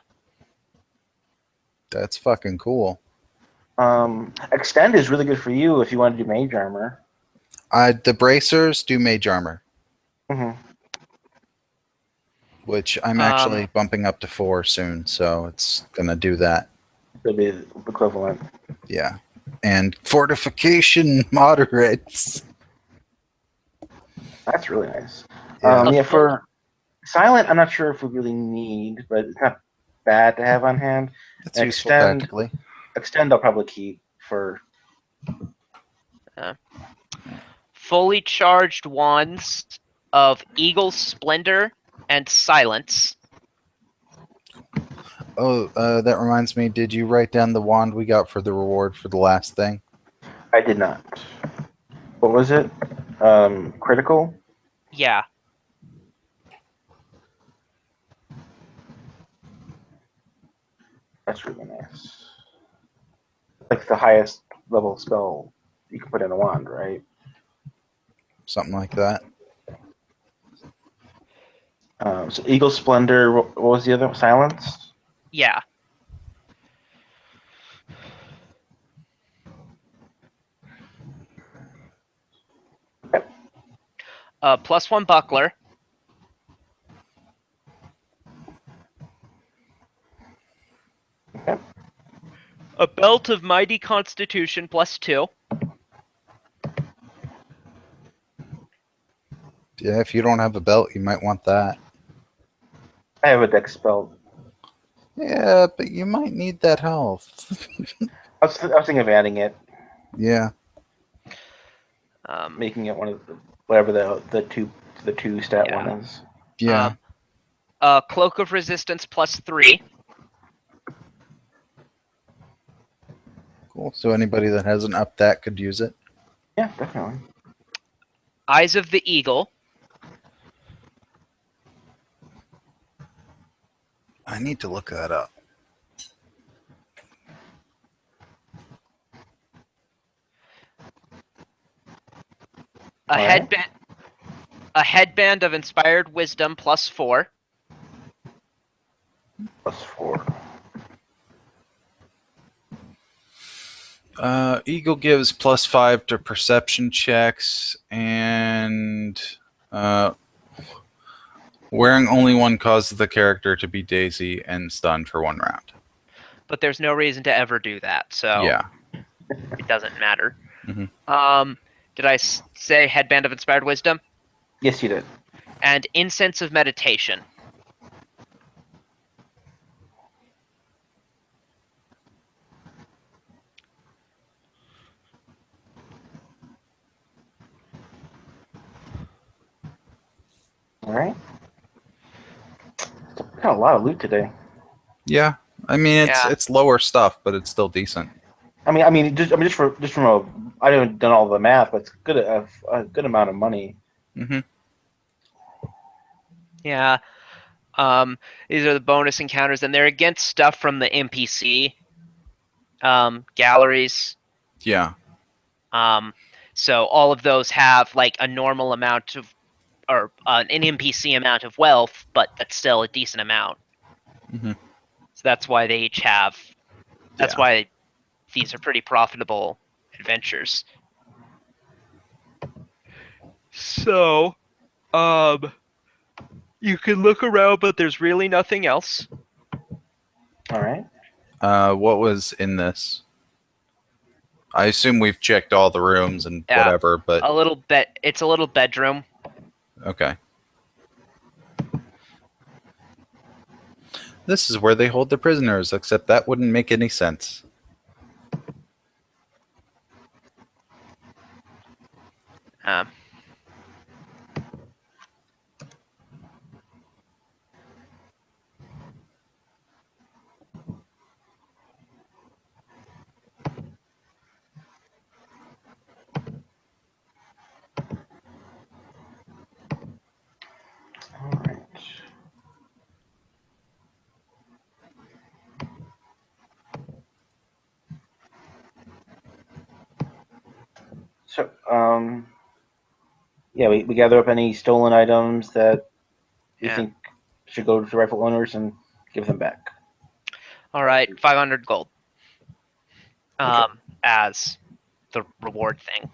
That's fucking cool. Extend is really good for you if you want to do mage armor. The bracers do mage armor. Mm-hmm. which I'm actually bumping up to 4 soon, so it's gonna do that. It'll be the equivalent. Yeah. And fortification moderates. That's really nice. Yeah. For silent, I'm not sure if we really need, but it's not bad to have on hand. It's useful tactically. Extend, I'll probably keep for. Fully charged wands of Eagle Splendor and Silence. Oh, that reminds me. Did you write down the wand we got for the reward for the last thing? I did not. What was it? Critical? Yeah. That's really nice. Like the highest level spell you can put in a wand, right? Something like that. So Eagle Splendor, what was the other? Silence? Yeah. +1 buckler. Okay. A belt of mighty constitution +2. Yeah, if you don't have a belt, you might want that. I have a dex spell. Yeah, but you might need that health. I was thinking of adding it, Yeah. making it one of the whatever the two stat Yeah. one is. Yeah. Cloak of resistance +3. Cool. So anybody that hasn't upped that could use it. Yeah, definitely. Eyes of the Eagle. I need to look that up. A All right. headband. A headband of inspired wisdom +4. +4. Eagle gives +5 to perception checks, and wearing only one causes the character to be daisy and stunned for 1 round. But there's no reason to ever do that, so Yeah. it doesn't matter. Mhm. Did I say headband of inspired wisdom? Yes, you did. And incense of meditation. All right. Got a lot of loot today. Yeah. I mean, it's lower stuff, but it's still decent. Just from a, I haven't done all the math, but it's good a good amount of money. Mm-hmm. Yeah. These are the bonus encounters, and they're against stuff from the NPC galleries. Yeah. So all of those have like a normal amount of, or an NPC amount of wealth, but that's still a decent amount. Mm-hmm. So that's why they each have. That's Yeah. why these are pretty profitable adventures. So, you can look around, but there's really nothing else. All right. What was in this? I assume we've checked all the rooms and whatever, but a little bit. It's a little bedroom. okay. This is where they hold the prisoners, except that wouldn't make any sense. All right. So, yeah, we gather up any stolen items that you think should go to the rightful owners and give them back. All right, 500 gold. Okay. As the reward thing.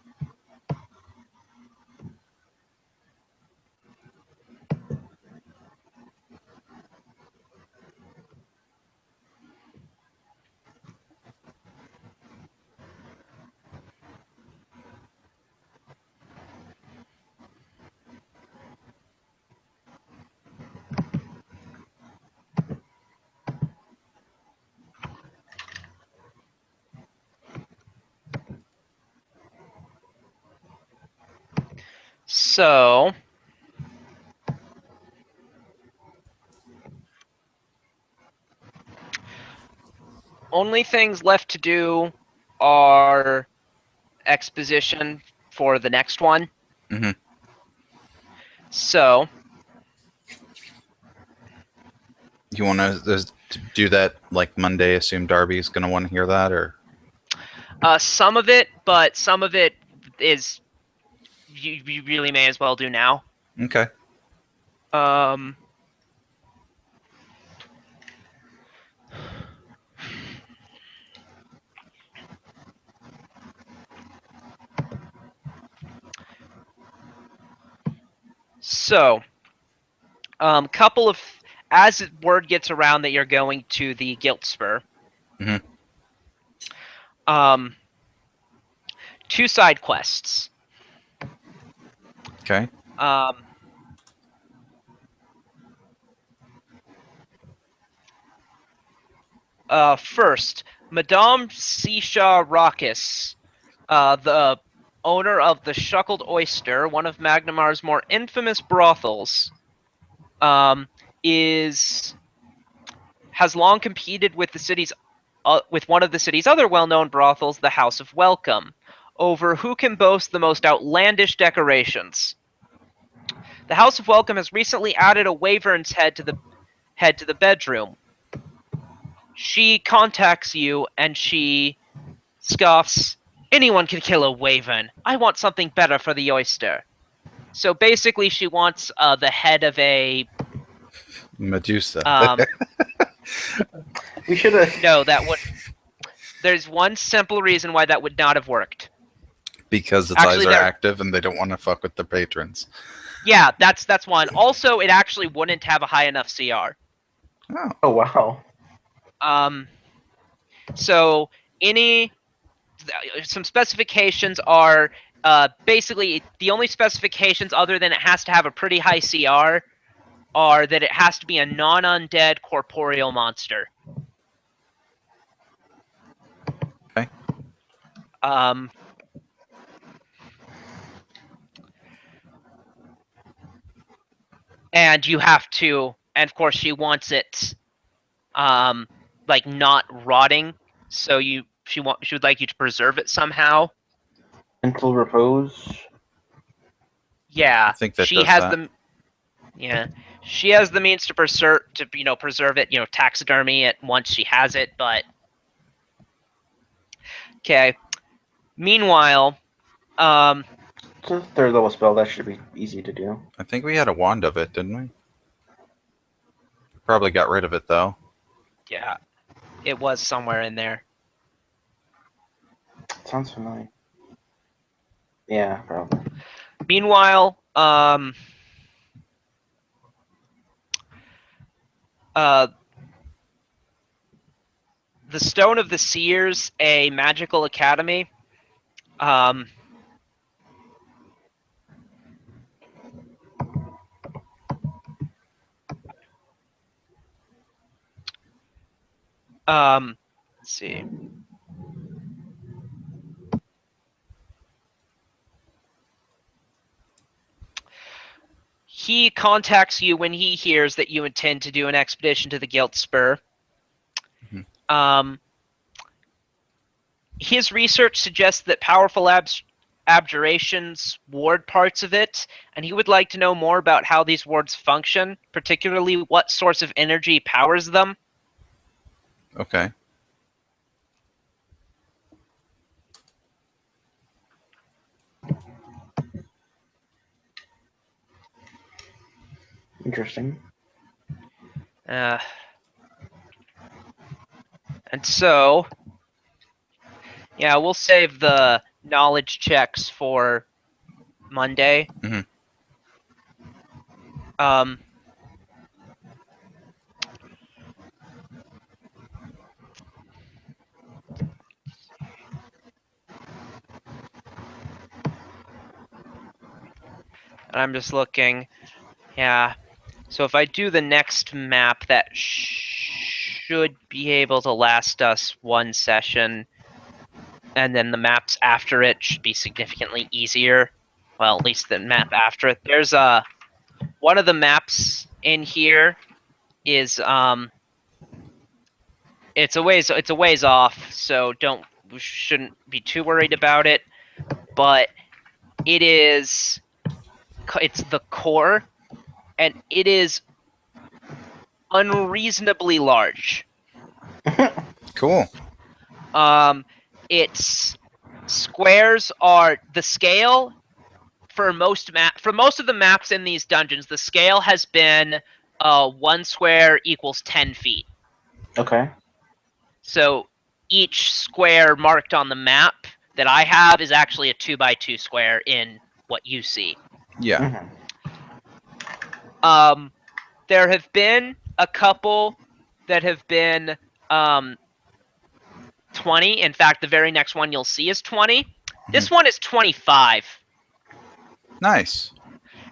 So, only things left to do are exposition for the next one. Mhm. So, You want to do that like Monday? Assume Darby's going to want to hear that, or some of it, but some of it is you really may as well do now. okay. Um, so, couple of as word gets around that you're going to the Guilt Spur, Mhm. 2 side quests. Okay. First, Madame Sisha Raucus, the owner of the Shuckled Oyster, one of Magnemar's more infamous brothels, has long competed with with one of the city's other well-known brothels, the House of Welcome, over who can boast the most outlandish decorations. The House of Welcome has recently added a wyvern's head to the bedroom. She contacts you and she scoffs, "Anyone can kill a wyvern. I want something better for the oyster." So basically, she wants the head of a. Medusa. We should have. No, that would. There's one simple reason why that would not have worked. Because its Actually, eyes are active and they don't want to fuck with their patrons. Yeah, that's one. Also, it actually wouldn't have a high enough CR. Oh. Oh wow. So some specifications are basically the only specifications other than it has to have a pretty high CR are that it has to be a non-undead corporeal monster. Okay. And you have to, and of course she wants it like not rotting, so she would like you to preserve it somehow. Mental repose. Yeah, I think that she does has that. she has the means to preserve it, taxidermy it once she has it, but okay. Meanwhile, It's a 3rd level spell. That should be easy to do. I think we had a wand of it, didn't we? Probably got rid of it though. yeah, it was somewhere in there. Sounds familiar. Yeah, probably. Meanwhile, the Stone of the Seers, a magical academy. Let's see. He contacts you when he hears that you intend to do an expedition to the Guilt Spur. Mhm. His research suggests that powerful abjurations ward parts of it, and he would like to know more about how these wards function, particularly what source of energy powers them. Okay. Interesting. And so, yeah, we'll save the knowledge checks for Monday. Mhm. And I'm just looking. Yeah. So if I do the next map, that should be able to last us 1 session. And then the maps after it should be significantly easier. well, at least the map after it. There's one of the maps in here is it's a ways off, so shouldn't be too worried about it. But it's the core, and it is unreasonably large. Cool. Its squares are the scale for most of the maps in these dungeons. The scale has been 1 square equals 10 feet. Okay. So each square marked on the map that I have is actually a 2x2 square in what you see. Yeah. There have been a couple that have been 20. In fact, the very next one you'll see is 20. This one is 25. Nice.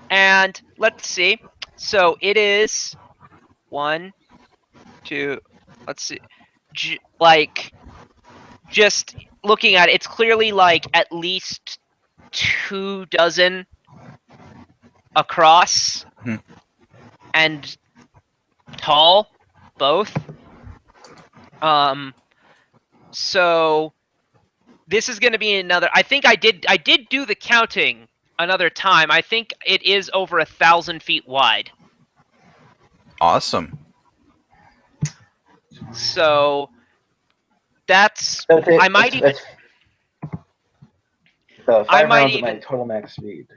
And let's see. So it is 1, 2. Let's see. Just looking at it, it's clearly like at least 2 dozen across and tall, both. So this is going to be another. I think I did do the counting another time. I think it is over 1,000 feet wide. Awesome. So that's it. I might even. The 5 I might rounds even. at my total max speed.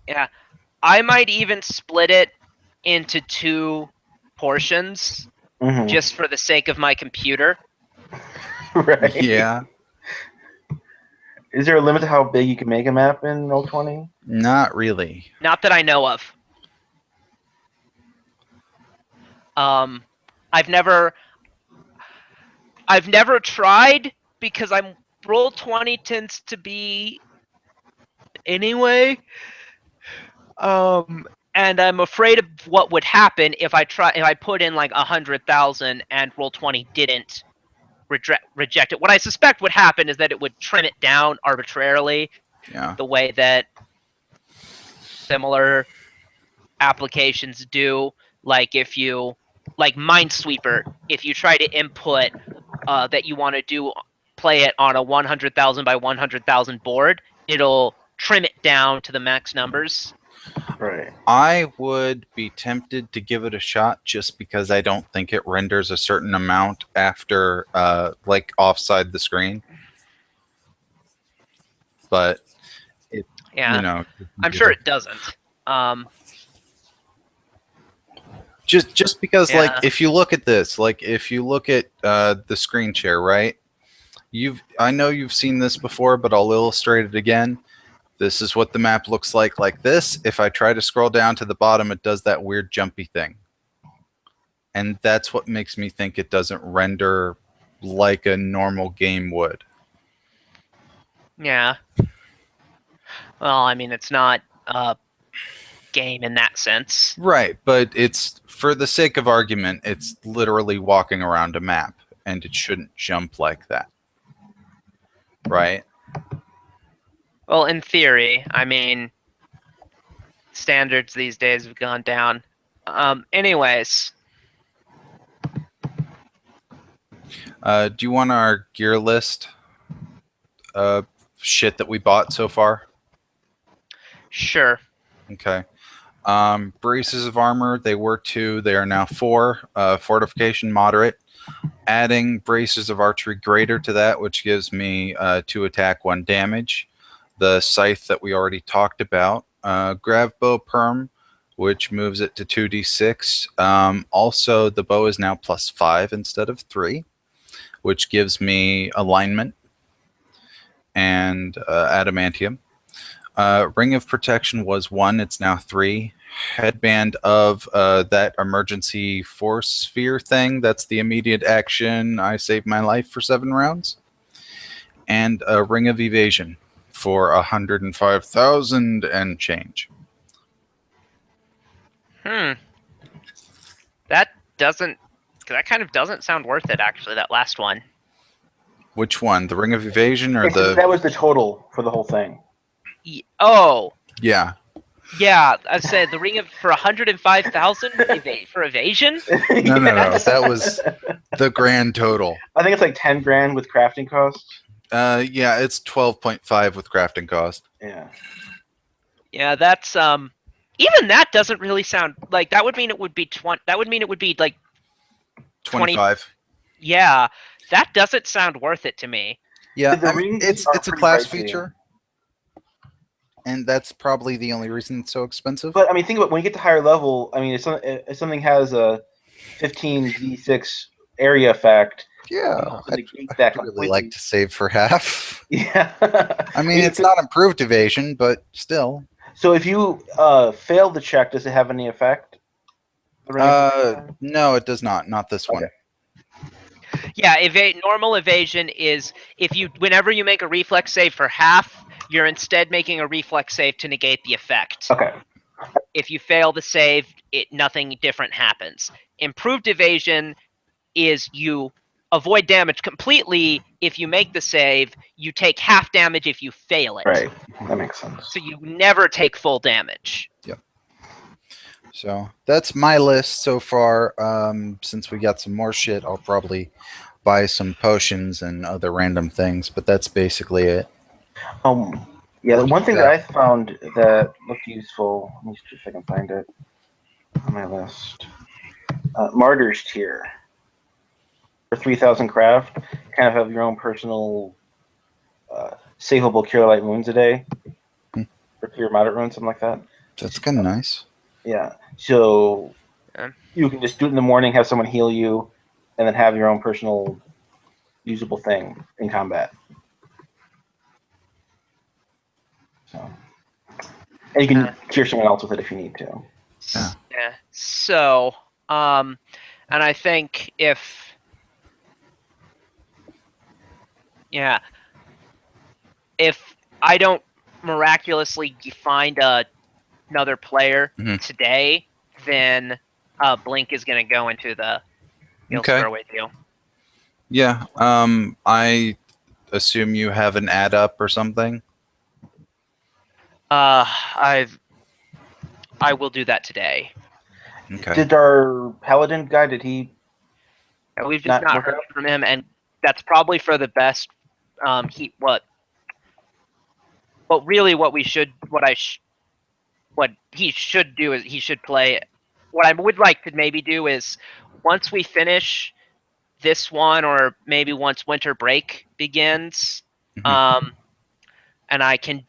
Yeah, I might even split it into 2 portions just for the sake of my computer. Right. Yeah. Is there a limit to how big you can make a map in Roll20? Not really. Not that I know of. I've never tried because Roll20 tends to be anyway. And I'm afraid of what would happen if I put in like 100,000 and Roll20 didn't reject it. What I suspect would happen is that it would trim it down arbitrarily. Yeah. The way that similar applications do, like if you Minesweeper, if you try to input that you want to play it on a 100,000 by 100,000 board, it'll trim it down to the max numbers. Right. I would be tempted to give it a shot just because I don't think it renders a certain amount after like offside the screen. But it, I'm sure it doesn't. Just because, like, if you look at this, like, if you look at the screen share, right? I know you've seen this before, but I'll illustrate it again. This is what the map looks like this. If I try to scroll down to the bottom, it does that weird jumpy thing. And that's what makes me think it doesn't render like a normal game would. Yeah. Well, I mean, it's not a game in that sense. Right, but it's, for the sake of argument, it's literally walking around a map, and it shouldn't jump like that. Right? Well, in theory, I mean, standards these days have gone down. Anyways. Do you want our gear list of shit that we bought so far? Sure. Okay. Braces of armor, they were 2. They are now 4. Fortification moderate. Adding braces of archery greater to that, which gives me 2 attack, 1 damage. The scythe that we already talked about. Grav bow perm, which moves it to 2d6. Also, the bow is now +5 instead of 3, which gives me alignment and adamantium. Ring of protection was 1. It's now 3. Headband of that emergency force sphere thing. That's the immediate action. I saved my life for 7 rounds. And a ring of evasion for 105,000 and change. That kind of doesn't sound worth it, actually, that last one. Which one? The ring of evasion or That was the total for the whole thing. Oh, Yeah. yeah. I said the ring of for 105,000 for evasion. No. That's- That was the grand total. I think it's like 10 grand with crafting costs. Yeah, it's 12.5 with crafting cost. Yeah. Yeah, that's even that doesn't really sound like that would mean it would be 20. That would mean it would be like 20. 25. Yeah, that doesn't sound worth it to me. Yeah, The I mean, rings it's are a pretty class pricey. feature, and that's probably the only reason it's so expensive. But I mean, think about when you get to higher level. I mean, if something has a 15d6 area effect, Yeah, you can also negate I'd that really completely. like to save for half. Yeah. I mean, it's not improved evasion, but still. So if you fail the check, does it have any effect? The ring of evasion? No, it does not. Not this one. Okay. Yeah, normal evasion is if you whenever you make a reflex save for half, you're instead making a reflex save to negate the effect. Okay. If you fail the save, nothing different happens. Improved evasion is you avoid damage completely if you make the save. You take half damage if you fail it. Right. That makes sense. So you never take full damage. So that's my list so far. Since we got some more shit, I'll probably buy some potions and other random things, but that's basically it. Yeah, the one thing that Yeah. I found that looked useful, let me see if I can find it on my list. Martyrs tier. For 3,000 craft, kind of have your own personal savable cure light wounds a day. Hmm. For cure moderate wounds, something like that. That's kind of nice. Yeah. So Yeah. you can just do it in the morning, have someone heal you, and then have your own personal usable thing in combat. So, and you can cure someone else with it if you need to. Yeah. So, and I think if I don't miraculously find another player Mhm. today, then Blink is going to go into the heal Okay. square with you. Yeah. I assume you have an add up or something. I will do that today. Okay. Did our paladin guy? Did he? And we've just not work heard out? from him, and that's probably for the best. But really, what he should do is he should play. What I would like to maybe do is once we finish this one, or maybe once winter break begins, Mhm. and I can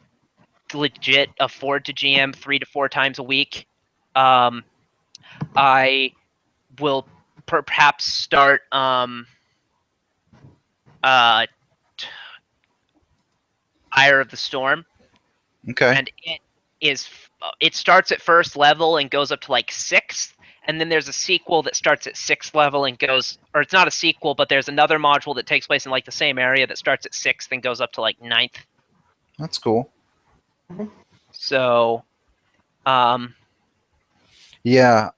legit afford to GM 3 to 4 times a week, I will perhaps start Ire of the Storm, Okay. and it starts at first level and goes up to like 6th, and then there's a sequel that starts at 6th level and goes, or it's not a sequel, but there's another module that takes place in like the same area that starts at 6th and goes up to like 9th. That's cool. So, Yeah.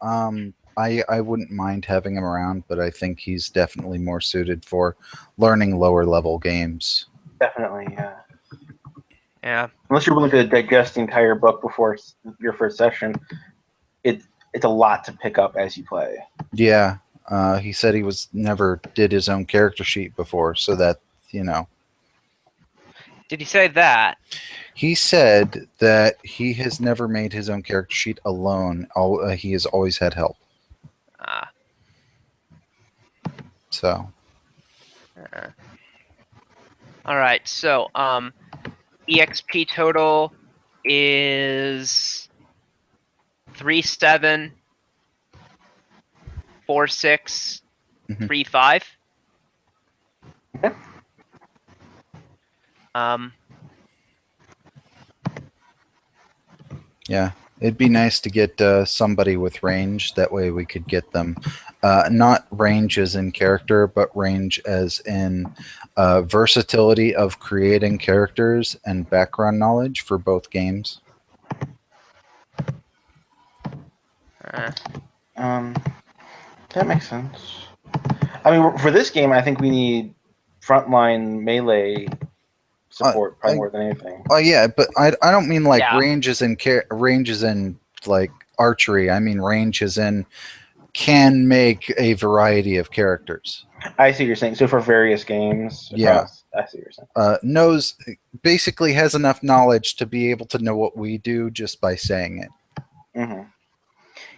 I wouldn't mind having him around, but I think he's definitely more suited for learning lower level games. Definitely, yeah. yeah. Unless you're willing to digest the entire book before your first session, it's a lot to pick up as you play. Yeah. He said he never did his own character sheet before, so that Did he say that? He said that he has never made his own character sheet alone. He has always had help. So. All right. So, EXP total is 374635. Okay. Yeah, it'd be nice to get somebody with range. That way we could get them, not range as in character, but range as in versatility of creating characters and background knowledge for both games. That makes sense. I mean, for this game, I think we need frontline melee support probably more than anything. Oh yeah, but I don't mean like Yeah. ranges in like archery. I mean ranges in can make a variety of characters. I see what you're saying. So for various games Yeah. across, I see what you're saying. Knows basically has enough knowledge to be able to know what we do just by saying it. Hmm.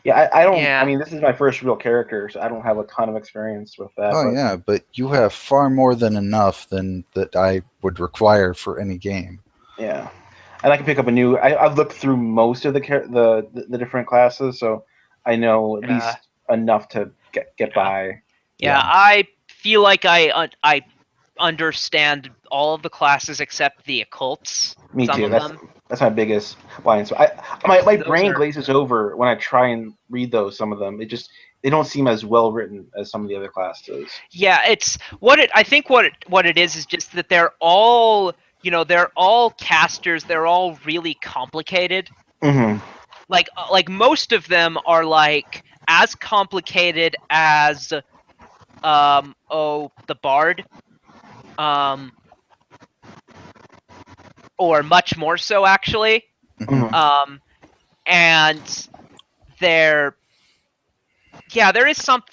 Yeah, I don't. Yeah. I mean, this is my first real character, so I don't have a ton of experience with that. Oh but yeah, but you have far more than enough than that I would require for any game. yeah, and I can pick up a new. I've looked through most of the different classes, so I know at least enough to get by. Yeah, I feel like I understand all of the classes except the occults. Me Some too. of That's them. my biggest blind spot. My Those brain are- glazes over when I try and read those. Some of them, they don't seem as well written as some of the other classes. Yeah, it's I think what it is just that they're all, they're all casters, they're all really complicated. Hmm. Like most of them are like as complicated as the bard, or much more so actually. Mhm. Hmm. And they're there is some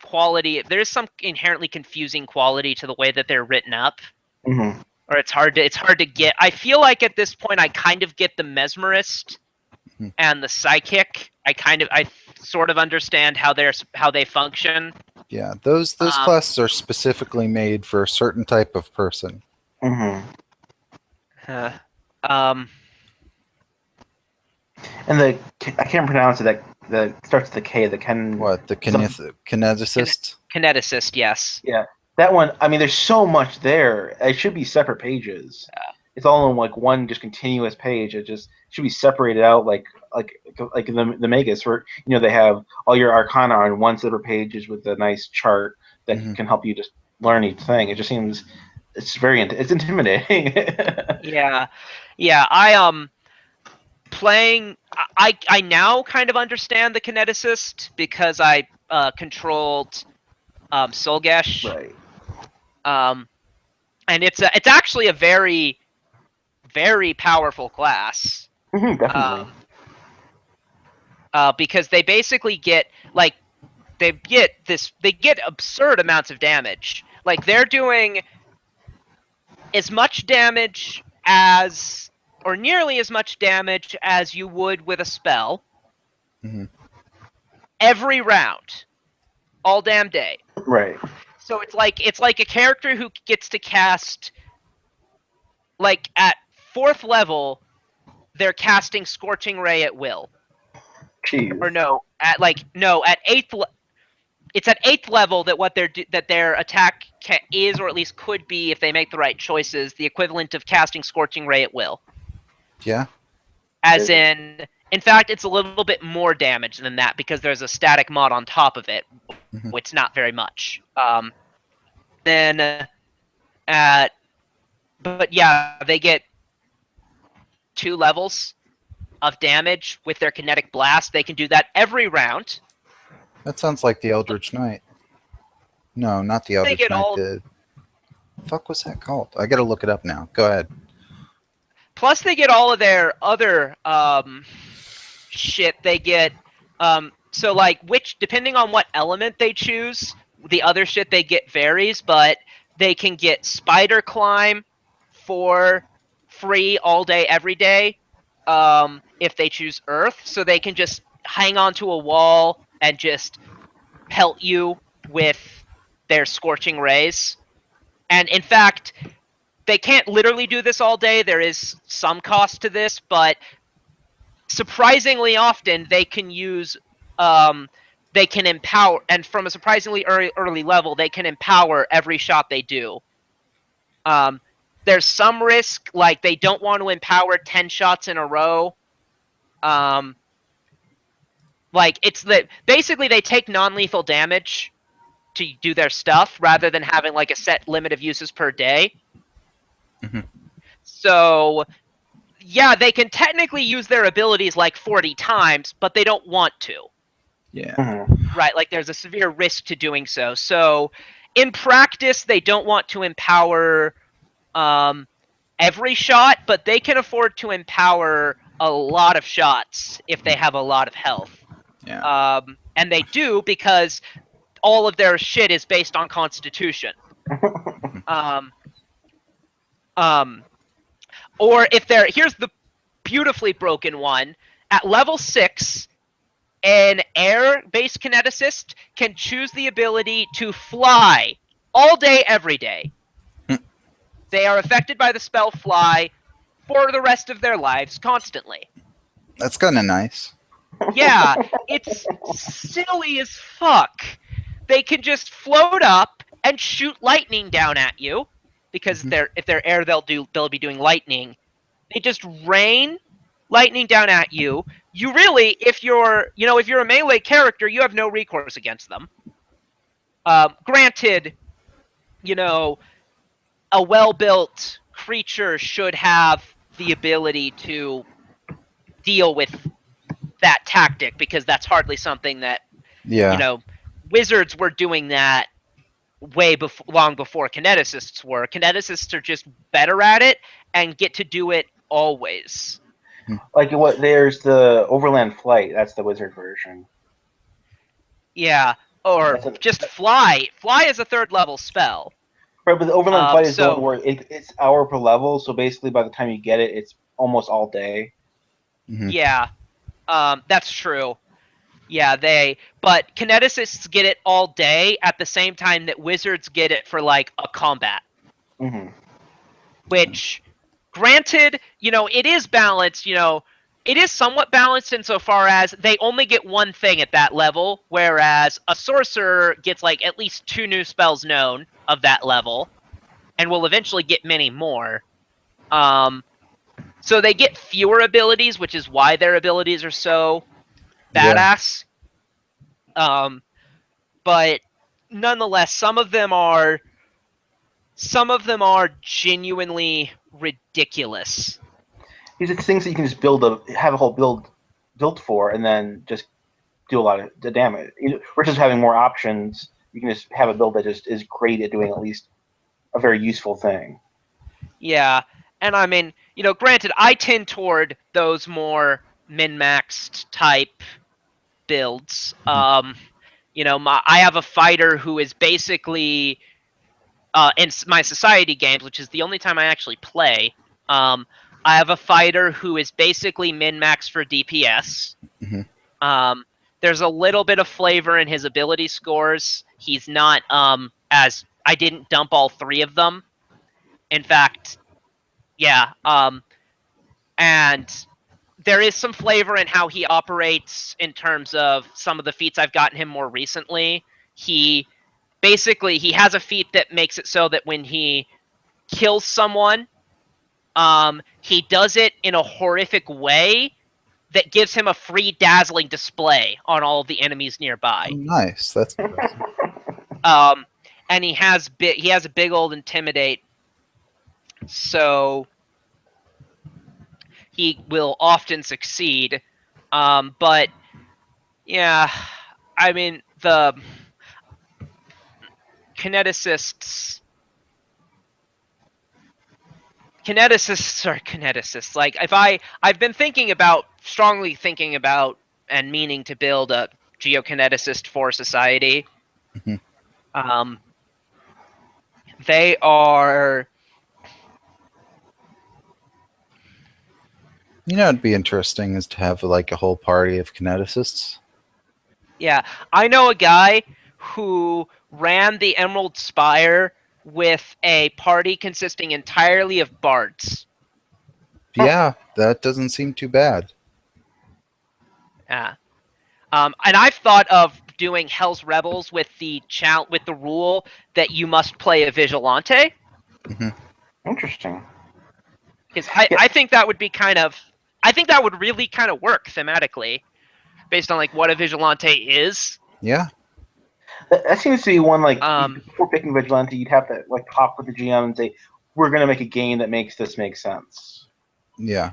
quality, there is some inherently confusing quality to the way that they're written up. Hmm. Or it's hard to get. I feel like at this point I kind of get the mesmerist Mhm. and the psychic. I sort of understand how they function. Yeah, those Um, classes are specifically made for a certain type of person. Hmm. uh, um, And I can't pronounce it. That starts with the K. The Ken. What the kineticist? kineticist, yes. Yeah, that one. I mean, there's so much there. It should be separate pages. It's all in like one just continuous page. It just should be separated out like the Magus, where they have all your Arcana on one separate pages with a nice chart that Mhm. can help you just learn each thing. It just seems it's intimidating. Yeah, yeah. Playing. I now kind of understand the kineticist because I controlled Solgesh. Right. And it's actually a very, very powerful class. Definitely. Because they basically get they get absurd amounts of damage. Like they're doing as much damage as, or nearly as much damage as you would with a spell. Mhm. Every round, all damn day. Right. So it's like a character who gets to cast, like at 4th level, they're casting Scorching Ray at will. Jeez. Or at 8th. It's at 8th level that their attack is, or at least could be, if they make the right choices, the equivalent of casting Scorching Ray at will. Yeah. As in fact, it's a little bit more damage than that because there's a static mod on top of it. Mhm. It's not very much. Then at, but yeah, they get 2 levels of damage with their kinetic blast. They can do that every round. That sounds like the Eldritch Knight. No, not the They Eldritch get Knight. all. The fuck was that called? I gotta look it up now. Go ahead. Plus, they get all of their other shit. They get so like depending on what element they choose, the other shit they get varies. But they can get Spider Climb for free all day, every day. If they choose Earth, so they can just hang onto a wall and just pelt you with their scorching rays. And in fact, they can't literally do this all day. There is some cost to this, but surprisingly often they can use they can empower, and from a surprisingly early level, they can empower every shot they do. There's some risk, like they don't want to empower 10 shots in a row. Like it's basically they take non-lethal damage to do their stuff rather than having like a set limit of uses per day. Mhm. So yeah, they can technically use their abilities like 40 times, but they don't want to. Yeah. Mhm. Right, like there's a severe risk to doing so. So in practice, they don't want to empower every shot, but they can afford to empower a lot of shots if they have a lot of health. Yeah. And they do because all of their shit is based on Constitution. Um, or if they're here's the beautifully broken one at level 6. An air-based kineticist can choose the ability to fly all day, every day. They are affected by the spell fly for the rest of their lives constantly. That's kind of nice. Yeah, it's silly as fuck. They can just float up and shoot lightning down at you because if they're air, they'll be doing lightning. They just rain lightning down at you. You really, if you're a melee character, you have no recourse against them. Granted, a well-built creature should have the ability to deal with that tactic because that's hardly something that Yeah. wizards were doing that long before kineticists were. Kineticists are just better at it and get to do it always. Like what? There's the Overland Flight. That's the wizard version. Yeah, or That's a, just fly. Fly is a 3rd level spell. right, but the Overland Flight is the So one where it's hour per level. So basically, by the time you get it, it's almost all day. yeah, that's true. Yeah, but kineticists get it all day at the same time that wizards get it for like a combat. Mm-hmm. Which, granted, it is balanced. It is somewhat balanced insofar as they only get one thing at that level, whereas a sorcerer gets like at least 2 new spells known of that level, and will eventually get many more. So they get fewer abilities, which is why their abilities are so badass. But nonetheless, some of them are genuinely ridiculous. These are things that you can just have a whole build built for, and then just do a lot of the damage. Versus having more options, you can just have a build that just is great at doing at least a very useful thing. Yeah, and I mean, granted, I tend toward those more min-maxed type builds. I have a fighter who is basically in my society games, which is the only time I actually play. I have a fighter who is basically min-max for DPS. There's a little bit of flavor in his ability scores. He's not as I didn't dump all 3 of them. In fact, yeah. And there is some flavor in how he operates in terms of some of the feats I've gotten him more recently. He has a feat that makes it so that when he kills someone, he does it in a horrific way that gives him a free dazzling display on all of the enemies nearby. Oh, nice. That's impressive. And he has a big old intimidate, so he will often succeed. But yeah, I mean the kineticists are kineticists. Like I've been strongly thinking about and meaning to build a geokineticist for society. They are. It'd be interesting is to have like a whole party of kineticists. Yeah, I know a guy who ran the Emerald Spire with a party consisting entirely of bards. Yeah, that doesn't seem too bad. Yeah. And I've thought of doing Hell's Rebels with the rule that you must play a vigilante. Interesting. Because I think that would be I think that would really kind of work thematically, based on like what a vigilante is. Yeah. That seems to be one before picking vigilante, you'd have to like talk with the GM and say, "We're going to make a game that makes this make sense." Yeah.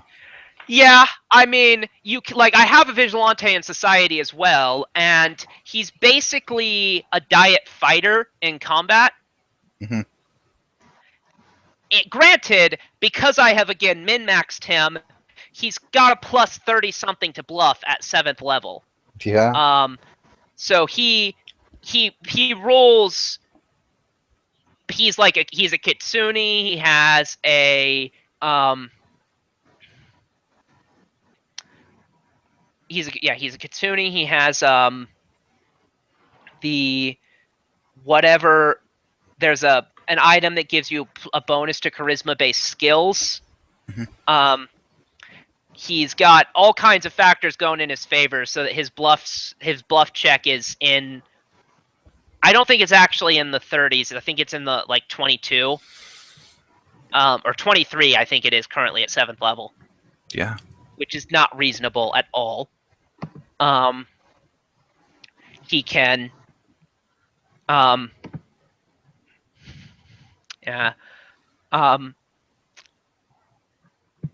Yeah, I mean, I have a vigilante in society as well, and he's basically a diet fighter in combat. granted, because I have again min-maxed him, he's got a plus 30 something to bluff at 7th level. Yeah. So he rolls. He's a kitsune. He has a he's a kitsune. He has the whatever. There's an item that gives you a bonus to charisma based skills. Mhm. He's got all kinds of factors going in his favor, so that his bluff check is in. I don't think it's actually in the 30s. I think it's in the 22, or 23. I think it is currently at 7th level, Yeah. which is not reasonable at all. He can, yeah,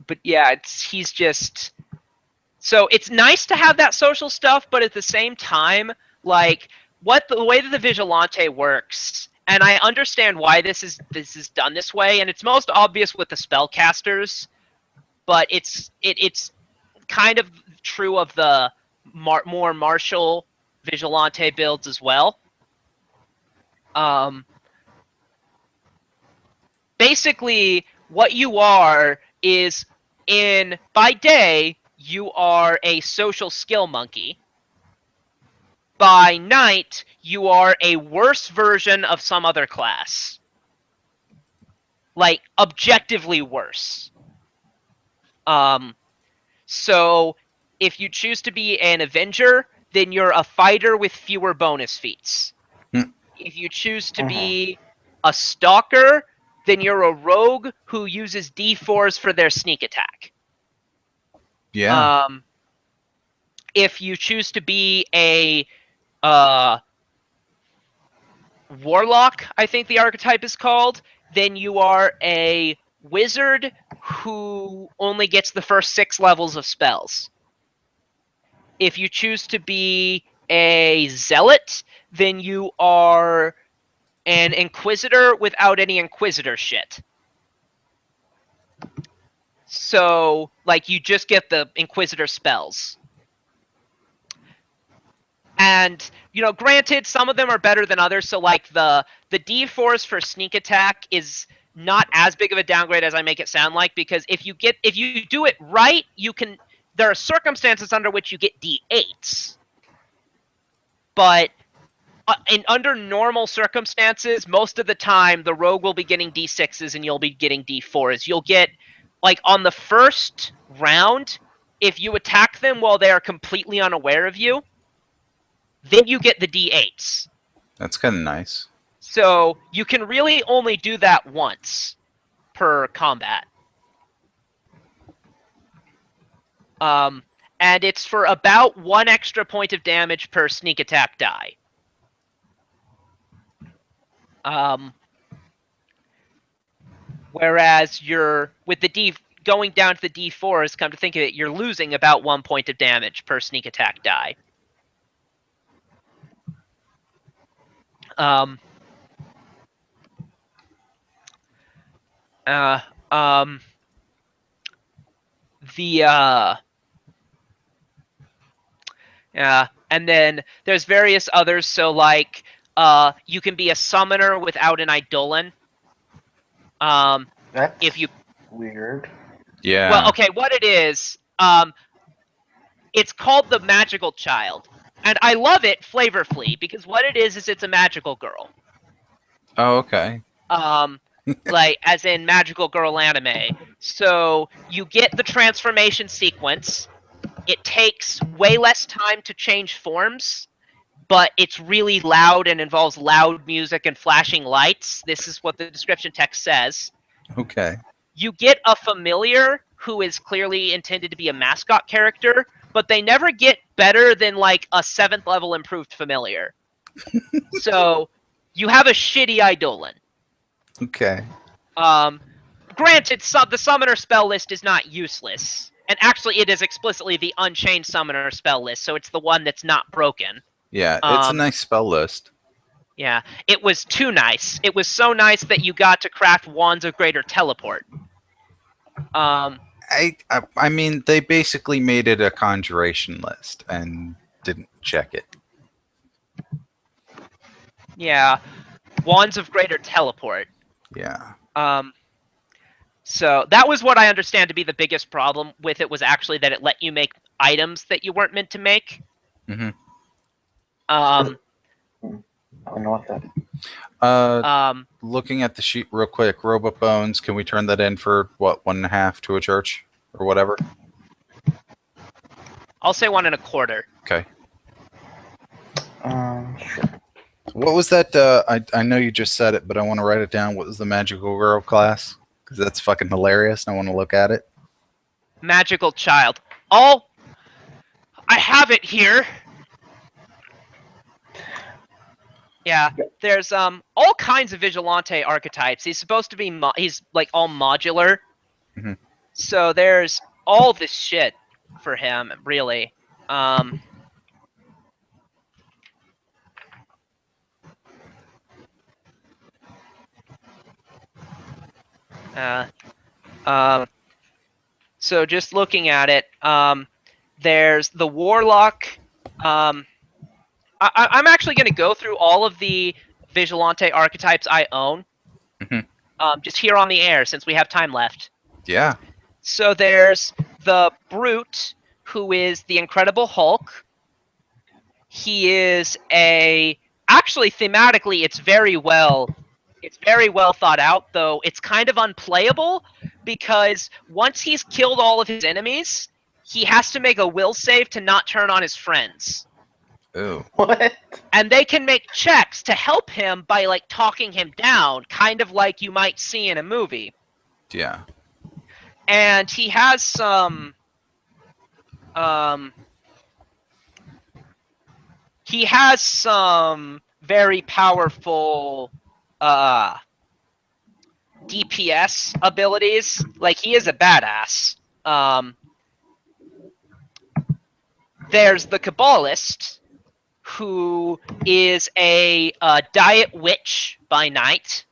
but yeah, he's just. So it's nice to have that social stuff, but at the same time, like the way that the Vigilante works, and I understand why this is done this way, and it's most obvious with the spellcasters, but it's kind of true of the more martial Vigilante builds as well. Basically, what you are is by day you are a social skill monkey. By night, you are a worse version of some other class. Like, objectively worse. So, if you choose to be an Avenger, then you're a fighter with fewer bonus feats. Hmm. If you choose to be a Stalker, then you're a rogue who uses D4s for their sneak attack. Yeah. If you choose to be a Warlock, I think the archetype is called, then you are a wizard who only gets the first 6 levels of spells. If you choose to be a zealot, then you are an inquisitor without any inquisitor shit. So, you just get the inquisitor spells. And, granted, some of them are better than others. So, the D4s for sneak attack is not as big of a downgrade as I make it sound like, because if you do it right, there are circumstances under which you get D8s. But under normal circumstances, most of the time, the rogue will be getting D6s and you'll be getting D4s. You'll get, on the first round, if you attack them while they are completely unaware of you, then you get the D8s. That's kind of nice. So you can really only do that once per combat. And it's for about 1 extra point of damage per sneak attack die. Whereas with the going down to the D4s, come to think of it, you're losing about 1 point of damage per sneak attack die. And then there's various others. So you can be a summoner without an Eidolon. That's weird. Yeah. Well, okay, what it is, it's called the Magical Child. And I love it flavorfully, because what it is it's a magical girl. Oh, okay. As in magical girl anime. So you get the transformation sequence. It takes way less time to change forms, but it's really loud and involves loud music and flashing lights. This is what the description text says. Okay. You get a familiar who is clearly intended to be a mascot character, but they never get better than a 7th level improved familiar. So you have a shitty Eidolon. Okay. Granted, the summoner spell list is not useless. And actually, it is explicitly the Unchained Summoner spell list, so it's the one that's not broken. Yeah, it's a nice spell list. Yeah, it was too nice. It was so nice that you got to craft wands of greater teleport. I mean, they basically made it a conjuration list and didn't check it. Yeah, wands of greater teleport. Yeah. So that was what I understand to be the biggest problem with it, was actually that it let you make items that you weren't meant to make. Mm-hmm. I don't know what that. Looking at the sheet real quick, Robot Bones, can we turn that in for what, 1.5 to a church or whatever? I'll say 1.25. Okay. Sure. What was that? I know you just said it, but I want to write it down. What was the magical girl class? Because that's fucking hilarious, and I want to look at it. Magical child. I have it here. Yeah, there's all kinds of Vigilante archetypes. He's supposed to be he's like all modular. Mhm. So there's all this shit for him, really. So just looking at it, there's the Warlock. I'm actually going to go through all of the Vigilante archetypes I own, Mhm. just here on the air since we have time left. Yeah. So there's the Brute, who is the Incredible Hulk. He is actually thematically it's very well thought out, though it's kind of unplayable because once he's killed all of his enemies, he has to make a will save to not turn on his friends. Ooh. What? And they can make checks to help him by like talking him down, kind of like you might see in a movie. Yeah. And he has some very powerful DPS abilities. Like, he is a badass. There's the Kabbalist, who is a diet witch by night.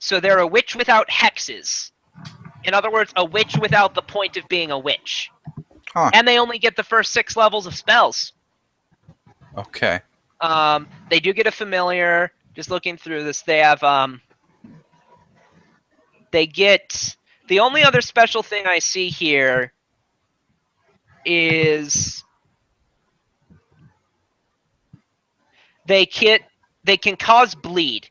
So they're a witch without hexes. In other words, a witch without the point of being a witch. Huh. And they only get the first 6 levels of spells. Okay. They do get a familiar. Just looking through this, they have they get the only other special thing I see here is they can cause bleed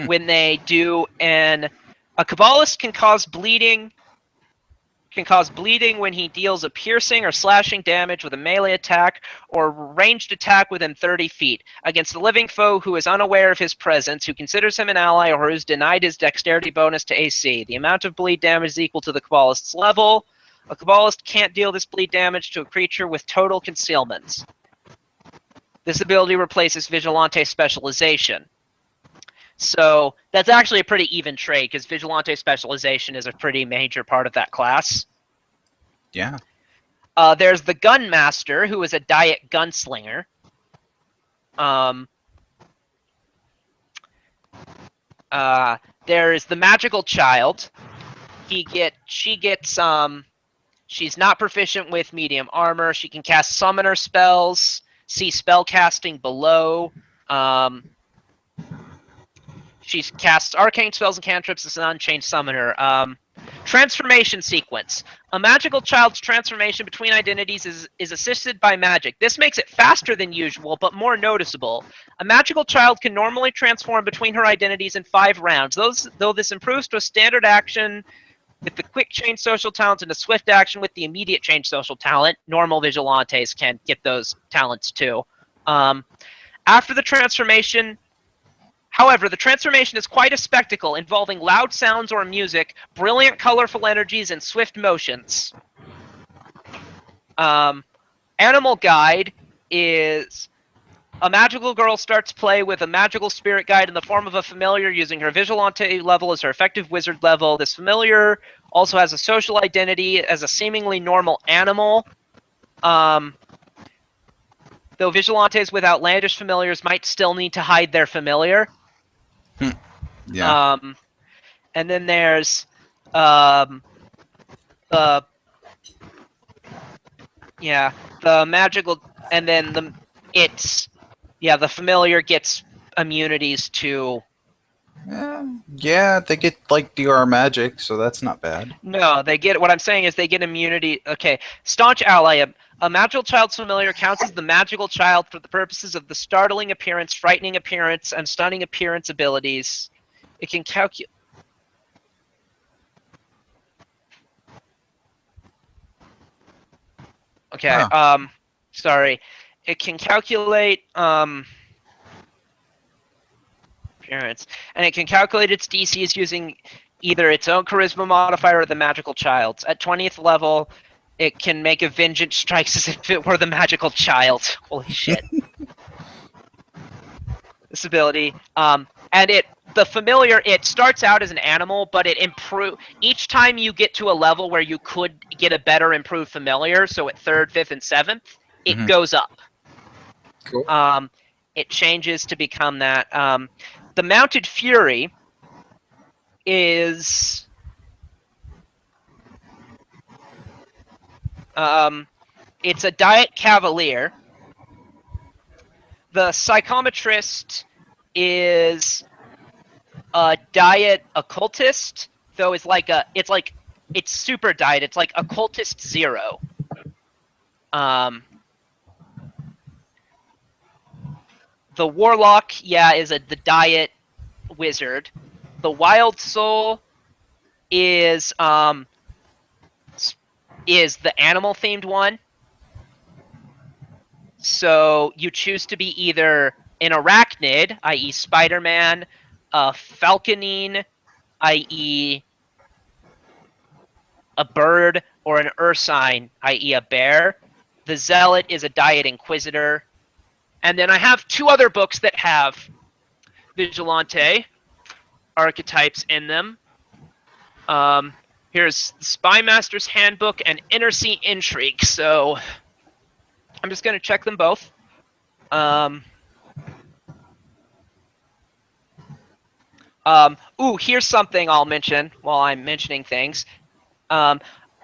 when they do a Kabbalist can cause bleeding when he deals a piercing or slashing damage with a melee attack or ranged attack within 30 feet against a living foe who is unaware of his presence, who considers him an ally, or who is denied his dexterity bonus to AC. The amount of bleed damage is equal to the Kabbalist's level. A Kabbalist can't deal this bleed damage to a creature with total concealment. This ability replaces Vigilante specialization. So that's actually a pretty even trade, because Vigilante specialization is a pretty major part of that class. Yeah. There's the Gunmaster, who is a diet gunslinger. There's the Magical Child. She gets she's not proficient with medium armor. She can cast summoner spells. See spellcasting below. She casts arcane spells and cantrips as an unchanged summoner. Transformation sequence. A magical child's transformation between identities is assisted by magic. This makes it faster than usual, but more noticeable. A magical child can normally transform between her identities in 5 rounds. Though this improves to a standard action with the quick change social talent and a swift action with the immediate change social talent. Normal Vigilantes can get those talents too. After the transformation, however, the transformation is quite a spectacle, involving loud sounds or music, brilliant colorful energies, and swift motions. Animal Guide is a magical girl starts play with a magical spirit guide in the form of a familiar, using her Vigilante level as her effective wizard level. This familiar also has a social identity as a seemingly normal animal. Though Vigilantes with outlandish familiars might still need to hide their familiar. Yeah. And then there's the the magical, and then the familiar gets immunities to. Yeah, they get like DR magic, so that's not bad. No, they get, what I'm saying is they get immunity. Okay, staunch ally. A magical child's familiar counts as the magical child for the purposes of the startling appearance, frightening appearance, and stunning appearance abilities. It can calculate. Okay. Huh. Sorry. It can calculate appearance, and it can calculate its DCs using either its own charisma modifier or the magical child's. At 20th level, it can make a vengeance strikes as if it were the magical child. Holy shit. This ability. And the familiar, it starts out as an animal, but it each time you get to a level where you could get a better improved familiar, so at 3rd, 5th, and 7th, it goes up. Cool. It changes to become that. The Mounted Fury is it's a Diet Cavalier. The Psychometrist is a Diet Occultist, though it's super diet. It's like Occultist 0. The Warlock, is the Diet Wizard. The Wild Soul is the animal themed one. So you choose to be either an arachnid, i.e. Spider-Man, a falconine, i.e. a bird, or an ursine, i.e. a bear. The Zealot is a Diet Inquisitor. And then I have 2 other books that have Vigilante archetypes in them. Here's the Spy Master's Handbook and Inner Sea Intrigue. So I'm just going to check them both. Here's something I'll mention while I'm mentioning things.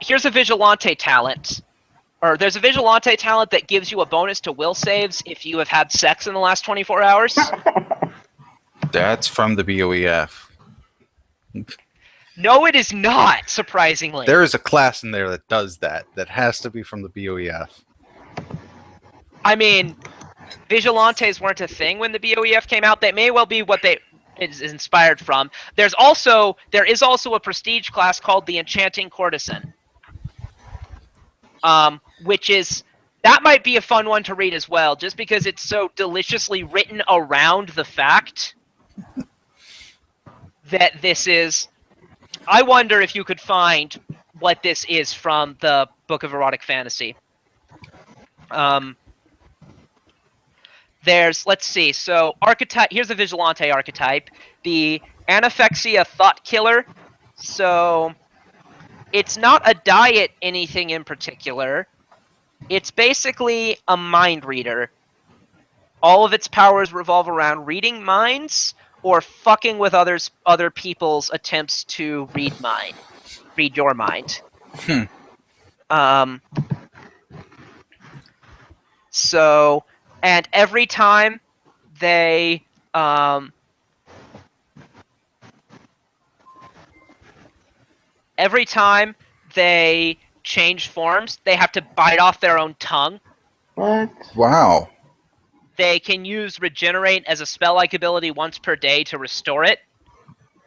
Here's a Vigilante talent. Or there's a Vigilante talent that gives you a bonus to will saves if you have had sex in the last 24 hours. That's from the BOEF. No, it is not, surprisingly. There is a class in there that does that. That has to be from the BOEF. I mean, Vigilantes weren't a thing when the BOEF came out. That may well be what they is inspired from. There is also a prestige class called the Enchanting Courtesan. That might be a fun one to read as well, just because it's so deliciously written around the fact that this is. I wonder if you could find what this is from the Book of Erotic Fantasy. Let's see. So archetype. Here's a Vigilante archetype, the Anaphexia Thought Killer. So it's not a diet anything in particular. It's basically a mind reader. All of its powers revolve around reading minds or fucking with other people's attempts to read your mind. So, and every time they change forms, they have to bite off their own tongue. What? Wow. They can use Regenerate as a spell-like ability once per day to restore it,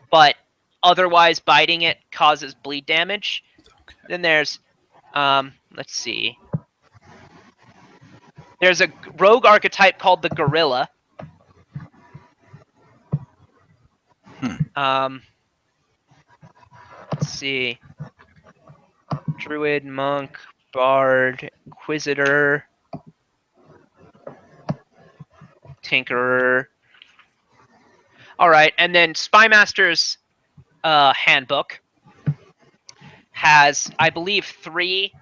but otherwise biting it causes bleed damage. Okay. Then there's, let's see. There's a rogue archetype called the Gorilla. Let's see. Druid, Monk, Bard, Inquisitor, Tinkerer. Alright, and then Spymaster's Handbook has, I believe, 3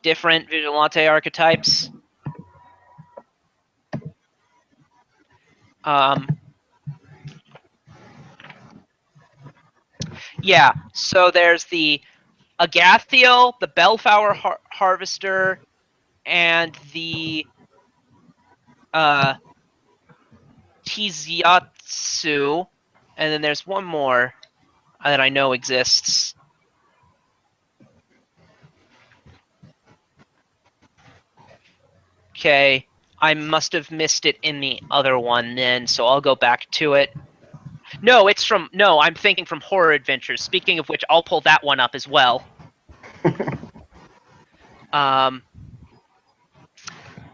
different Vigilante archetypes. Yeah, so there's the Agathiel, the Bellflower Harvester, and the Tiziatsu, and then there's one more that I know exists. Okay, I must have missed it in the other one then, so I'll go back to it. No, I'm thinking from Horror Adventures. Speaking of which, I'll pull that one up as well.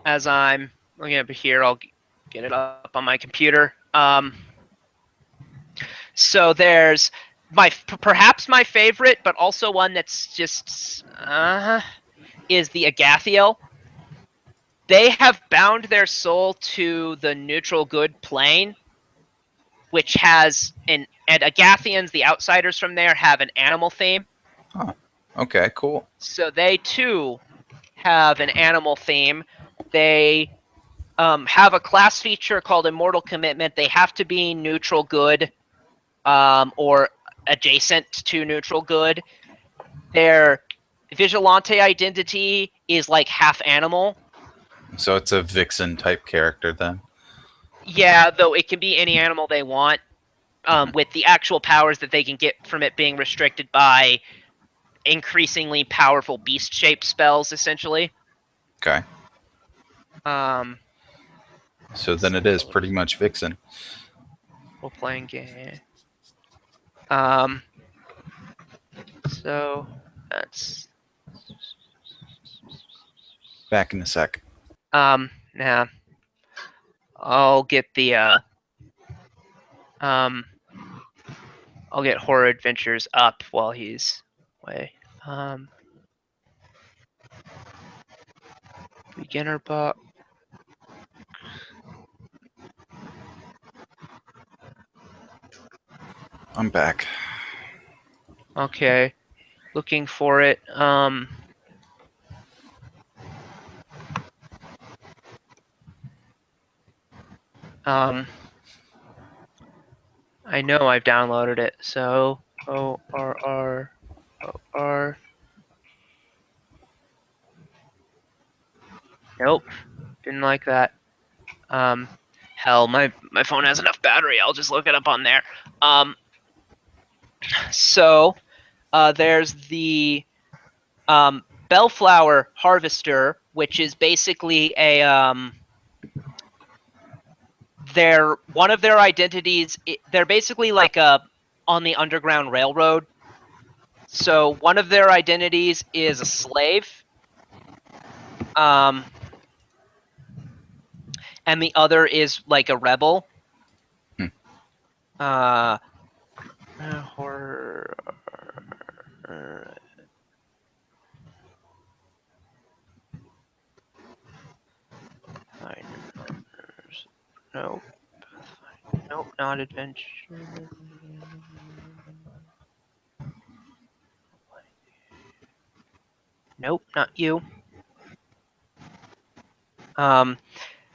As I'm looking up here, I'll get it up on my computer. So there's perhaps my favorite, but also one that's just is the Agathiel. They have bound their soul to the neutral good plane, which has and Agathians, the outsiders from there, have an animal theme. Oh, okay, cool. So they too have an animal theme. They have a class feature called Immortal Commitment. They have to be neutral good, or adjacent to neutral good. Their Vigilante identity is like half animal. So it's a vixen type character then. Yeah, though it can be any animal they want, with the actual powers that they can get from it being restricted by increasingly powerful beast-shaped spells, essentially. Okay. So then it is pretty much vixen. Role-playing game. So that's Back in a sec. yeah. I'll get the I'll get Horror Adventures up while he's away. Beginner book. I'm back. Okay. Looking for it. I know I've downloaded it, so ORR. Nope, didn't like that. Hell, my phone has enough battery. I'll just look it up on there. So there's the Bellflower Harvester, which is basically a one of their identities. They're basically like on the Underground Railroad. So one of their identities is a slave, and the other is like a rebel. Horror. Nope. Nope, not adventure. Nope, not you.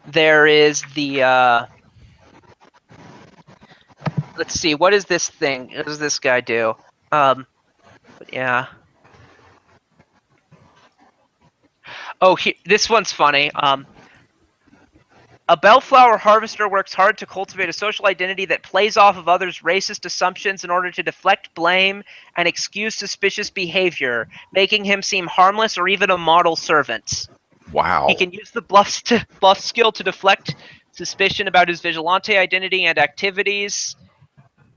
There is the let's see, what is this thing? What does this guy do? But yeah. Oh, this one's funny. A Bellflower Harvester works hard to cultivate a social identity that plays off of others' racist assumptions in order to deflect blame and excuse suspicious behavior, making him seem harmless or even a model servant. Wow. He can use the bluff skill to deflect suspicion about his vigilante identity and activities,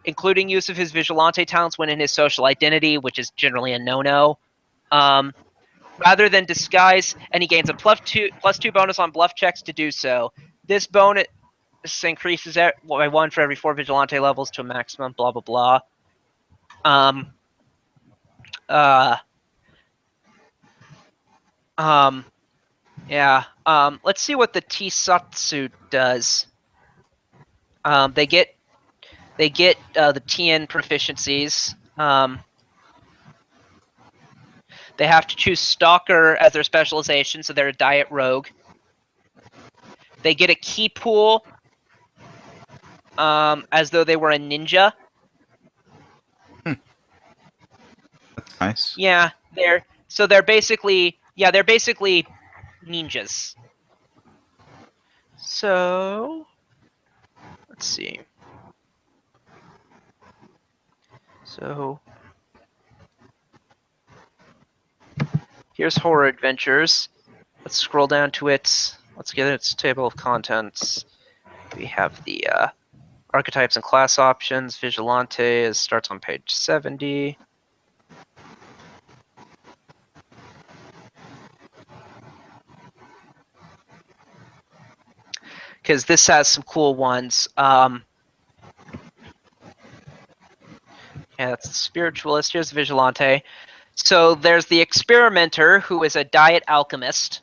including use of his vigilante talents when in his social identity, which is generally a no-no. Rather than disguise, and he gains a +2 bonus on bluff checks to do so. This bonus increases by 1 for every 4 vigilante levels to a maximum, blah, blah, blah. Yeah. Let's see what the Tisatsu does. They get the TN proficiencies. They have to choose Stalker as their specialization, so they're a diet rogue. They get a key pool as though they were a ninja. That's nice. Yeah, they're basically ninjas. So let's see. So here's Horror Adventures. Let's scroll down to its. Let's get its table of contents. We have the archetypes and class options. Vigilante starts on page 70. Because this has some cool ones. Yeah, that's the Spiritualist. Here's the Vigilante. So there's the Experimenter, who is a diet alchemist.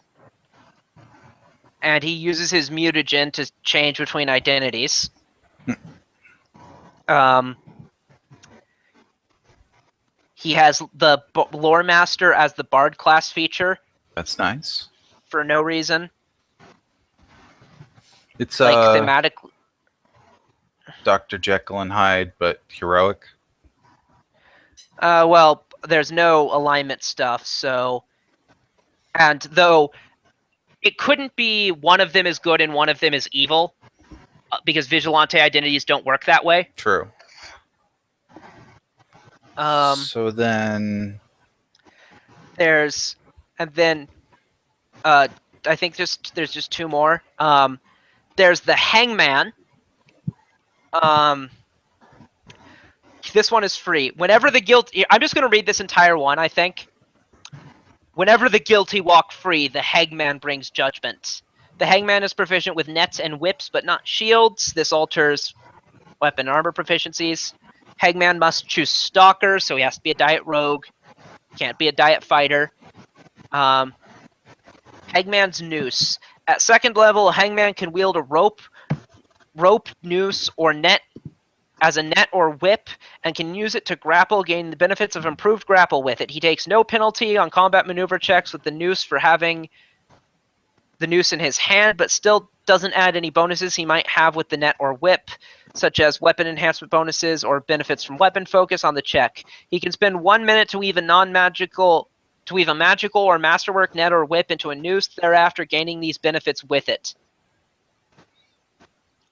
And he uses his mutagen to change between identities. He has the Lore Master as the Bard class feature That's nice. for no reason. It's Like thematically. Dr. Jekyll and Hyde, but heroic. Well, there's no alignment stuff, so. And though it couldn't be one of them is good and one of them is evil, because Vigilante identities don't work that way. True. So then there's, and then, I think there's just two more. There's the Hangman. This one is free. Whenever the guilty, I'm just going to read this entire one, I think. Whenever the guilty walk free, the Hangman brings judgment. The Hangman is proficient with nets and whips, but not shields. This alters weapon armor proficiencies. Hangman must choose Stalker, so he has to be a diet rogue. Can't be a diet fighter. Hangman's Noose. At second level, a Hangman can wield a rope, noose, or net as a net or whip, and can use it to grapple, gain the benefits of improved grapple with it. He takes no penalty on combat maneuver checks with the noose for having the noose in his hand, but still doesn't add any bonuses he might have with the net or whip, such as weapon enhancement bonuses or benefits from weapon focus on the check. He can spend 1 minute to weave a magical or masterwork net or whip into a noose, thereafter gaining these benefits with it.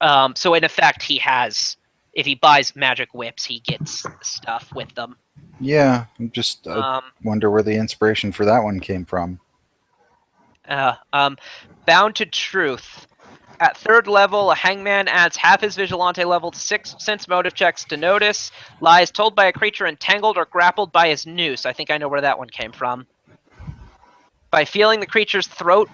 So in effect, he has, if he buys magic whips, he gets stuff with them. Yeah, I wonder where the inspiration for that one came from. Bound to Truth. At third level, a Hangman adds half his Vigilante level to 6 sense motive checks to notice. Lies told by a creature entangled or grappled by his noose. I think I know where that one came from. By feeling the creature's throat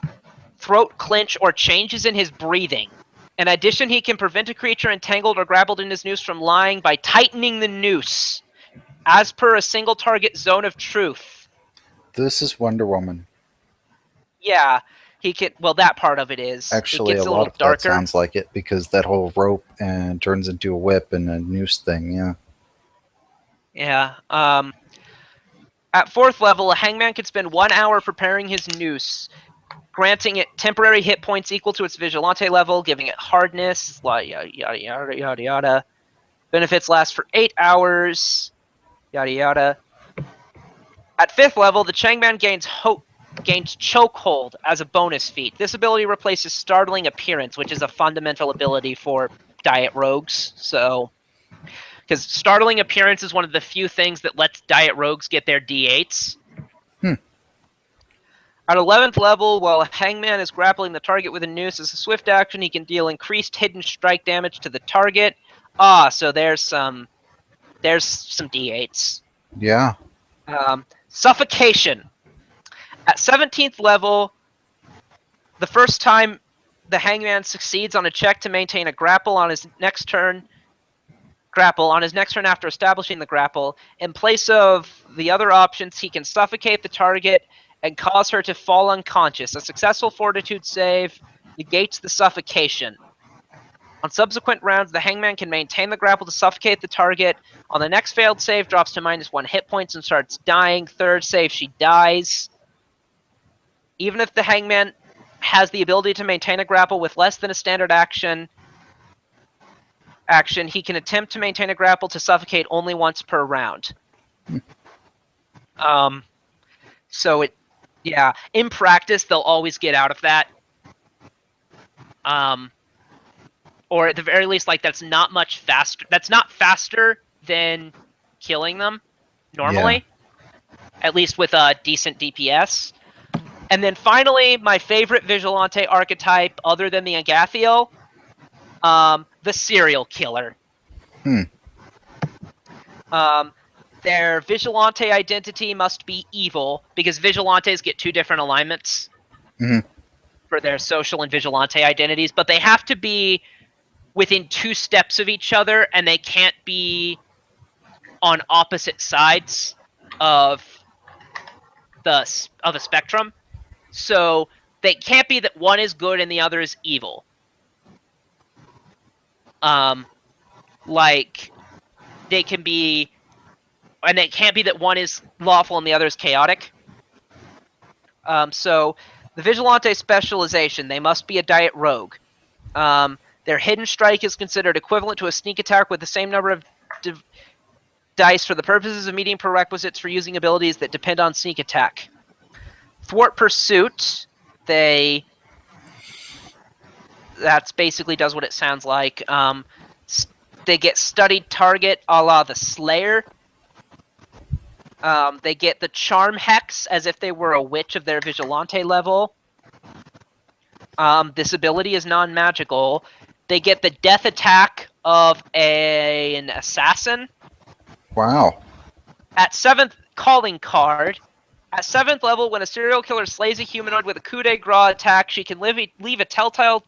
clench, or changes in his breathing. In addition, he can prevent a creature entangled or grappled in his noose from lying by tightening the noose, as per a single target zone of truth. This is Wonder Woman. Yeah, he can. Well, that part of it is. Actually, it gets a a little lot of darker. that sounds like it, because that whole rope and turns into a whip and a noose thing. Yeah. Yeah. At fourth level, a Hangman can spend 1 hour preparing his noose, granting it temporary hit points equal to its Vigilante level, giving it hardness, yada yada yada yada yada. Benefits last for 8 hours, yada yada. At fifth level, the Hangman gains Chokehold as a bonus feat. This ability replaces Startling Appearance, which is a fundamental ability for Diet Rogues. So, because Startling Appearance is one of the few things that lets Diet Rogues get their D8s. At 11th level, while a Hangman is grappling the target with a noose as a swift action, he can deal increased hidden strike damage to the target. So there's some D8s. Yeah. Suffocation. At 17th level, the first time the Hangman succeeds on a check to maintain a grapple on his next turn after establishing the grapple, in place of the other options, he can suffocate the target and cause her to fall unconscious. A successful fortitude save negates the suffocation. On subsequent rounds, the Hangman can maintain the grapple to suffocate the target. On the next failed save, drops to -1 hit points and starts dying. Third save, she dies. Even if the Hangman has the ability to maintain a grapple with less than a standard action, action, he can attempt to maintain a grapple to suffocate only once per round. So in practice, they'll always get out of that. Or at the very least, like, that's not much faster. That's not faster than killing them normally. At least with a decent DPS. And then finally, my favorite Vigilante archetype, other than the Agathiel, the serial killer. Their Vigilante identity must be evil, because Vigilantes get 2 different alignments for their social and Vigilante identities, but they have to be within 2 steps of each other, and they can't be on opposite sides of a spectrum. So they can't be that one is good and the other is evil. Like, they can be, and it can't be that one is lawful and the other is chaotic. So the Vigilante specialization, they must be a diet rogue. Their hidden strike is considered equivalent to a sneak attack with the same number of dice for the purposes of meeting prerequisites for using abilities that depend on sneak attack. Thwart pursuit, that's basically does what it sounds like. They get studied target a la the Slayer. They get the charm hex as if they were a witch of their Vigilante level. This ability is non-magical. They get the death attack of an assassin. Wow. At 7th, calling card. At 7th level, when a serial killer slays a humanoid with a coup de grace attack, she can leave a telltale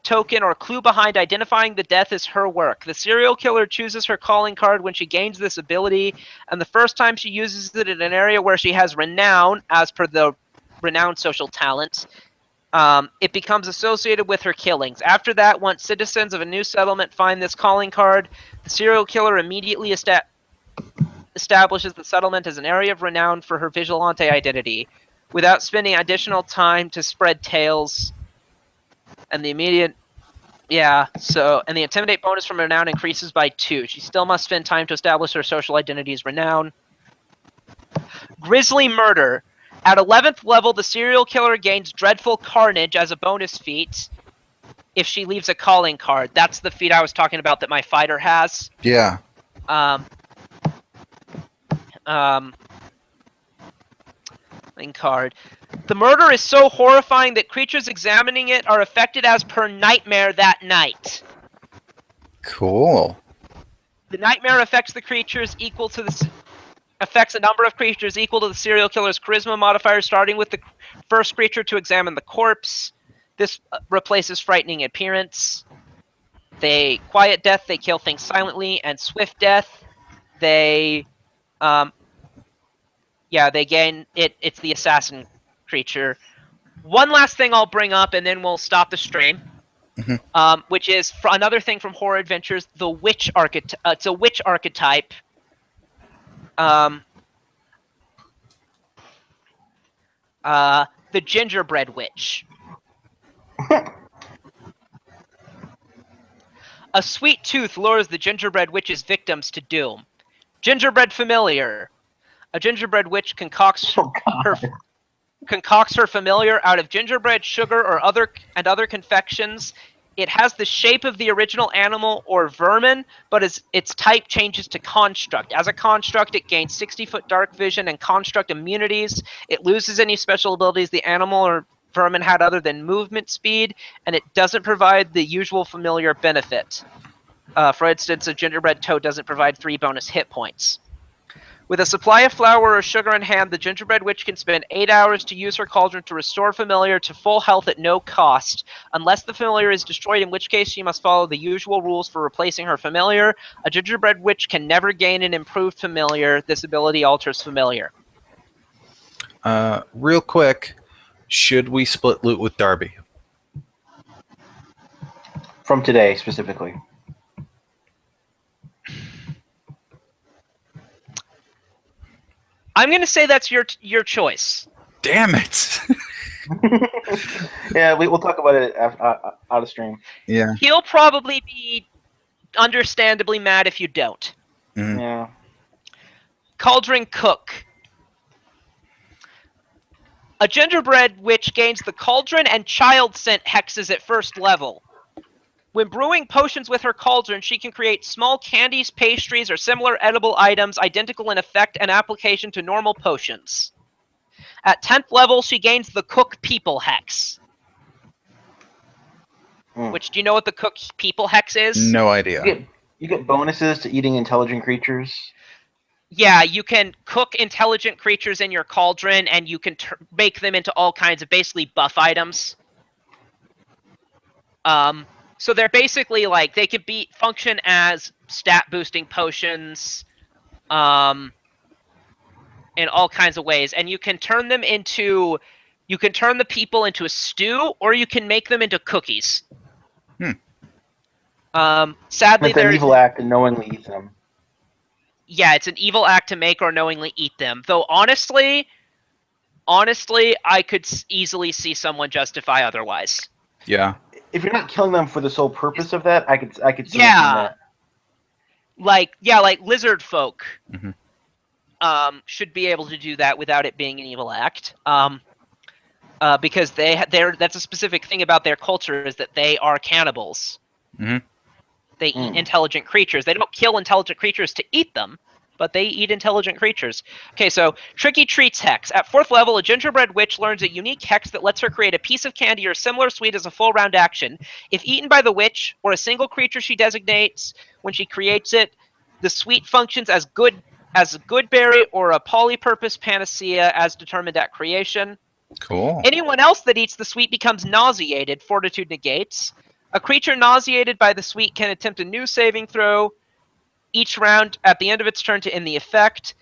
token or clue behind identifying the death as her work. The serial killer chooses her calling card when she gains this ability, and the first time she uses it in an area where she has renown, as per the renown social talent, it becomes associated with her killings. After that, once citizens of a new settlement find this calling card, the serial killer immediately establishes the settlement as an area of renown for her Vigilante identity, without spending additional time to spread tales. And the immediate, and the intimidate bonus from renown increases by 2. She still must spend time to establish her social identity as renown. Grisly murder. At 11th level, the serial killer gains dreadful carnage as a bonus feat if she leaves a calling card. That's the feat I was talking about that my fighter has. Yeah. Card. The murder is so horrifying that creatures examining it are affected as per nightmare that night. Cool. The nightmare affects the creatures equal to the affects a number of creatures equal to the serial killer's charisma modifier, starting with the first creature to examine the corpse. This replaces frightening appearance. They quiet death, they kill things silently, and swift death, they gain it. It's the assassin creature. One last thing I'll bring up, and then we'll stop the stream. Which is another thing from Horror Adventures, the witch archetype. It's a witch archetype. The gingerbread witch. A sweet tooth lures the gingerbread witch's victims to doom. Gingerbread familiar. A gingerbread witch concocts her familiar out of gingerbread, sugar, or other confections. It has the shape of the original animal or vermin, but its type changes to construct. As a construct, it gains 60-foot dark vision and construct immunities. It loses any special abilities the animal or vermin had other than movement speed, and it doesn't provide the usual familiar benefit. For instance, a gingerbread toad doesn't provide 3 bonus hit points. With a supply of flour or sugar in hand, the gingerbread witch can spend 8 hours to use her cauldron to restore familiar to full health at no cost, unless the familiar is destroyed, in which case she must follow the usual rules for replacing her familiar. A gingerbread witch can never gain an improved familiar. This ability alters familiar. Real quick, should we split loot with Darby? From today, specifically. I'm going to say that's your choice. Damn it! Yeah, we'll talk about it out of stream. Yeah. He'll probably be understandably mad if you don't. Mhm. Yeah. Cauldron Cook. A gingerbread witch gains the cauldron and child scent hexes at first level. When brewing potions with her cauldron, she can create small candies, pastries, or similar edible items identical in effect and application to normal potions. At 10th level, she gains the Cook People hex. Which, do you know what the Cook People hex is? No idea. You get bonuses to eating intelligent creatures. Yeah, you can cook intelligent creatures in your cauldron, and you can make them into all kinds of basically buff items. So they're basically like they could function as stat boosting potions, in all kinds of ways, and you can turn the people into a stew, or you can make them into cookies. Sadly, It's an evil act and knowingly eat them. Yeah, it's an evil act to make or knowingly eat them. Though honestly, I could easily see someone justify otherwise. Yeah. If you're not killing them for the sole purpose of that, I could see Yeah, that. like lizard folk, Mhm. should be able to do that without it being an evil act. Because that's a specific thing about their culture is that they are cannibals. Mhm. They eat intelligent creatures. They don't kill intelligent creatures to eat them, but they eat intelligent creatures. Okay, so Tricky Treats hex. At 4th level, a gingerbread witch learns a unique hex that lets her create a piece of candy or similar sweet as a full round action. If eaten by the witch or a single creature she designates when she creates it, the sweet functions as a good berry or a polypurpose panacea as determined at creation. Cool. Anyone else that eats the sweet becomes nauseated. Fortitude negates. A creature nauseated by the sweet can attempt a new saving throw each round at the end of its turn to end the effect.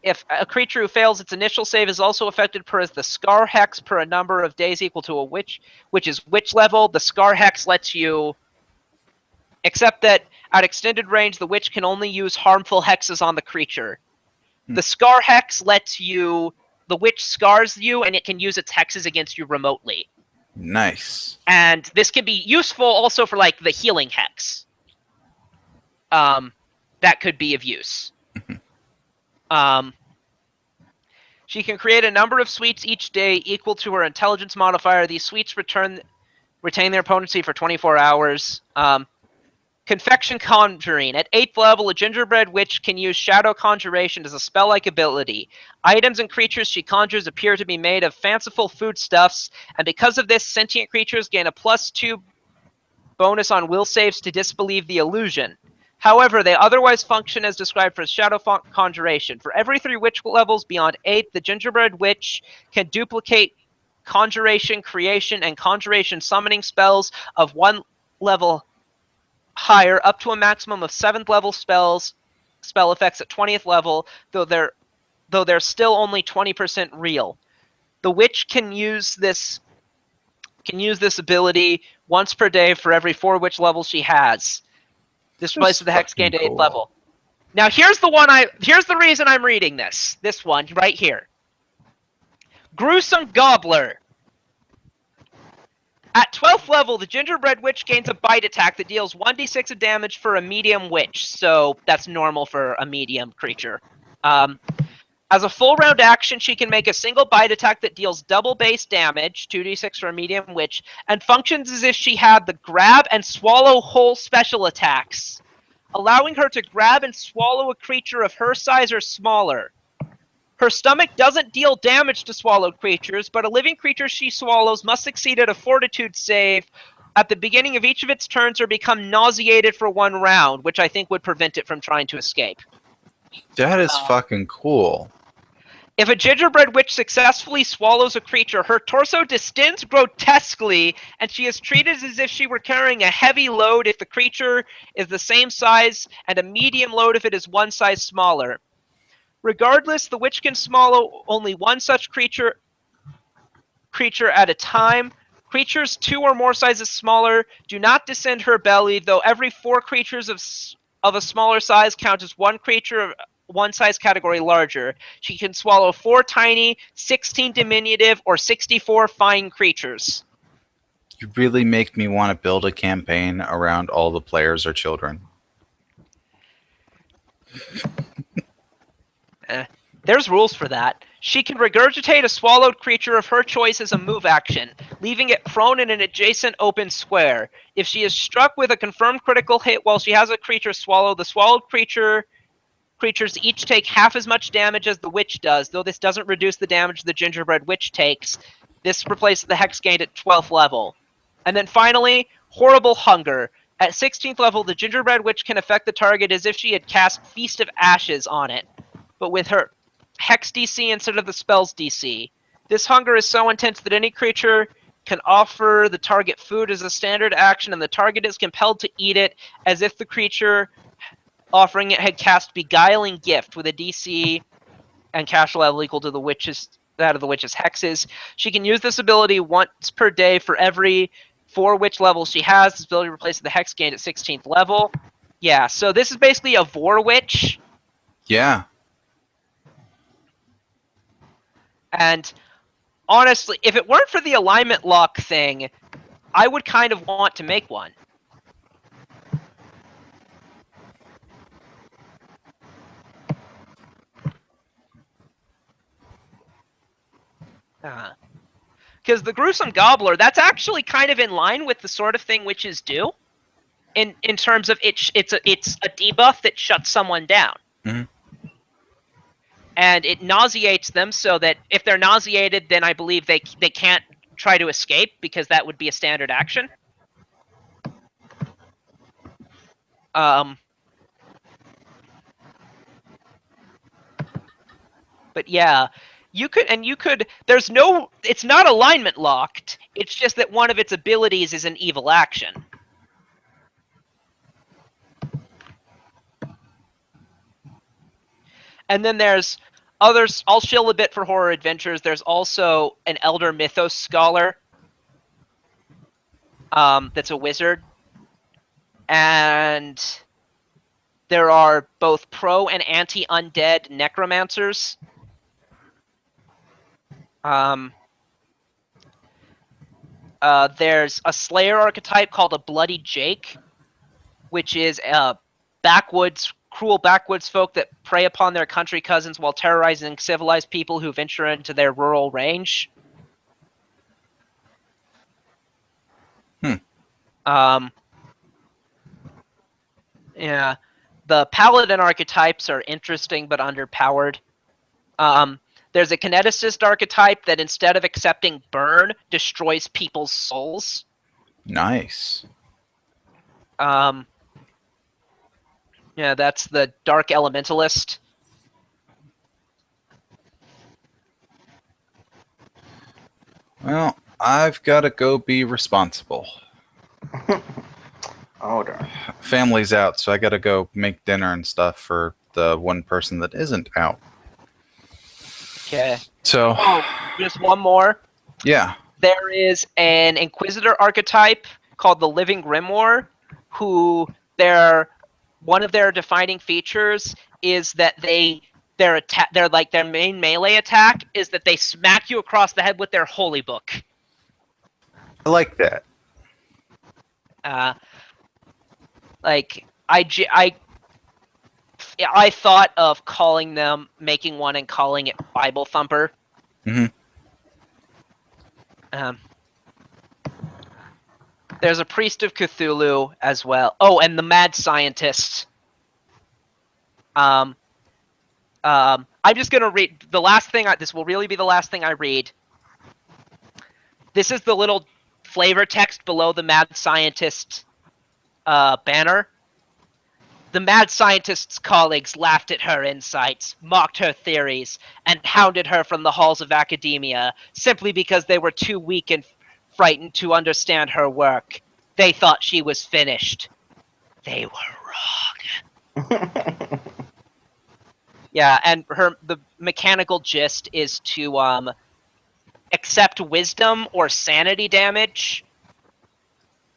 If a creature who fails its initial save is also affected per as the Scar Hex per a number of days equal to a witch, which is witch level. The Scar Hex lets you, except that at extended range, the witch can only use harmful hexes on the creature. The Scar Hex lets you, the witch scars you, and it can use its hexes against you remotely. Nice. And this can be useful also for like the healing hex. That could be of use. She can create a number of sweets each day equal to her intelligence modifier. These sweets retain their potency for 24 hours. Confection Conjuring. At 8th level, a gingerbread witch can use Shadow Conjuration as a spell-like ability. Items and creatures she conjures appear to be made of fanciful foodstuffs, and because of this, sentient creatures gain a +2 bonus on will saves to disbelieve the illusion. However, they otherwise function as described for Shadow Conjuration. For every 3 witch levels beyond 8, the gingerbread witch can duplicate Conjuration, Creation, and Conjuration summoning spells of 1 level higher, up to a maximum of 7th level spell effects at 20th level, though they're still only 20% real. The witch can use this ability once per day for every 4 witch levels she has. This replaces the hex gained to 8th level. Now here's the reason I'm reading this. This one right here. Gruesome Gobbler. At 12th level, the gingerbread witch gains a bite attack that deals 1d6 of damage for a medium witch, so that's normal for a medium creature. As a full round action, she can make a single bite attack that deals double base damage, 2d6 for a medium witch, and functions as if she had the grab and swallow whole special attacks, allowing her to grab and swallow a creature of her size or smaller. Her stomach doesn't deal damage to swallowed creatures, but a living creature she swallows must succeed at a fortitude save at the beginning of each of its turns or become nauseated for 1 round, which I think would prevent it from trying to escape. That is fucking cool. If a gingerbread witch successfully swallows a creature, her torso distends grotesquely, and she is treated as if she were carrying a heavy load if the creature is the same size, and a medium load if it is 1 size smaller. Regardless, the witch can swallow only 1 such creature at a time. Creatures 2 or more sizes smaller do not descend her belly, though every 4 creatures of a smaller size count as 1 creature of 1 size category larger. She can swallow 4 tiny, 16 diminutive, or 64 fine creatures. You really make me want to build a campaign around all the players are children. There's rules for that. She can regurgitate a swallowed creature of her choice as a move action, leaving it prone in an adjacent open square. If she is struck with a confirmed critical hit while she has a creature swallow, the swallowed creatures each take half as much damage as the witch does, though this doesn't reduce the damage the gingerbread witch takes. This replaces the hex gained at 12th level. And then finally, Horrible Hunger. At 16th level, the gingerbread witch can affect the target as if she had cast Feast of Ashes on it, but with her Hex DC instead of the spell's DC. This hunger is so intense that any creature can offer the target food as a standard action, and the target is compelled to eat it as if the creature offering it had cast Beguiling Gift with a DC and cash level equal to that of the witch's hexes. She can use this ability once per day for every 4 witch levels she has. This ability replaces the hex gained at 16th level. Yeah, so this is basically a Vor Witch. Yeah. And honestly, if it weren't for the alignment lock thing, I would kind of want to make one. Because the Gruesome Gobbler, that's actually kind of in line with the sort of thing witches do. In terms of it's a debuff that shuts someone down. Mhm. And it nauseates them so that if they're nauseated, then I believe they can't try to escape because that would be a standard action. But yeah, you could there's no, it's not alignment locked. It's just that one of its abilities is an evil action. And then there's others. I'll shill a bit for horror adventures. There's also an Elder Mythos scholar. That's a wizard. And there are both pro and anti-undead necromancers. There's a Slayer archetype called a Bloody Jake, which is a cruel backwoods folk that prey upon their country cousins while terrorizing civilized people who venture into their rural range. Yeah. The paladin archetypes are interesting but underpowered. There's a kineticist archetype that instead of accepting burn, destroys people's souls. Nice. Yeah, that's the dark elementalist. Well, I've got to go be responsible. Oh, darn. Family's out, so I got to go make dinner and stuff for the one person that isn't out. Okay. So, Oh, just one more. yeah. There is an Inquisitor archetype called the Living Grimoire, who one of their defining features is that their main melee attack is that they smack you across the head with their holy book. I like that. I thought of making one and calling it Bible Thumper. Mhm. There's a Priest of Cthulhu as well. Oh, and the Mad Scientist. I'm just gonna read the last thing. This will really be the last thing I read. This is the little flavor text below the Mad Scientist banner. The Mad Scientist's colleagues laughed at her insights, mocked her theories, and hounded her from the halls of academia simply because they were too weak and frightened to understand her work. They thought she was finished. They were wrong. Yeah, and the mechanical gist is to accept wisdom or sanity damage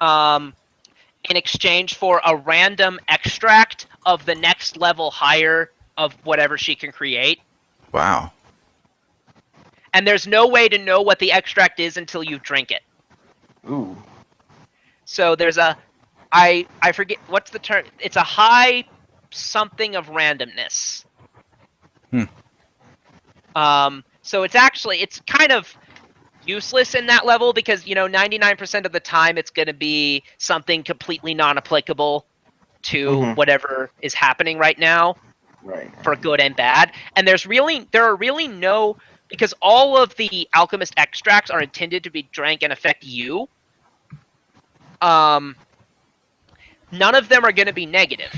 in exchange for a random extract of the next level higher of whatever she can create. Wow. And there's no way to know what the extract is until you drink it. Ooh. So there's I forget what's the term. It's a high something of randomness. So it's kind of useless in that level because 99% of the time it's going to be something completely non-applicable to whatever is happening right now, Right. for good and bad. And there are really no, because all of the alchemist extracts are intended to be drank and affect you. None of them are going to be negative.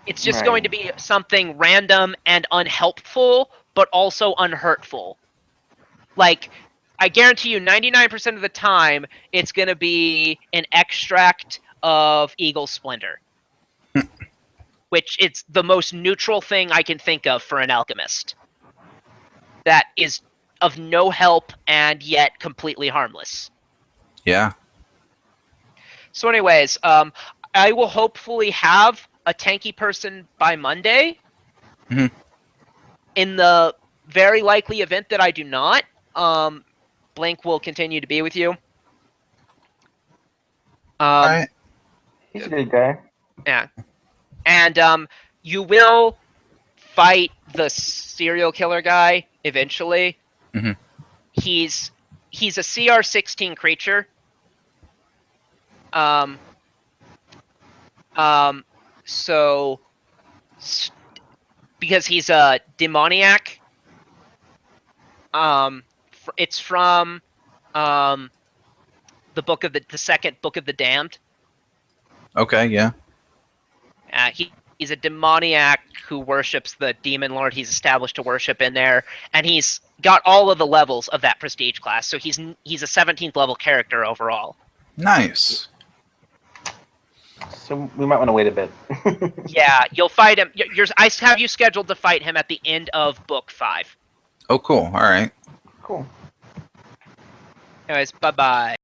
It's just going to be something random and unhelpful, but also unhurtful. Like, I guarantee you 99% of the time, it's going to be an extract of Eagle Splendor. Which it's the most neutral thing I can think of for an alchemist. That is of no help and yet completely harmless. Yeah. So anyways, I will hopefully have a tanky person by Monday. Mhm. In the very likely event that I do not, Blink will continue to be with you. All right. He's a good guy. Yeah. And you will fight the serial killer guy eventually. Mhm. He's a CR16 creature. So because he's a demoniac, it's from the second book of the Damned. Okay. Yeah. He's a demoniac who worships the demon lord he's established to worship in there, and he's got all of the levels of that prestige class. So he's a 17th level character overall. Nice. So we might want to wait a bit. Yeah, you'll fight him. I have you scheduled to fight him at the end of book 5. Oh, cool. All right. Cool. Anyways, bye-bye.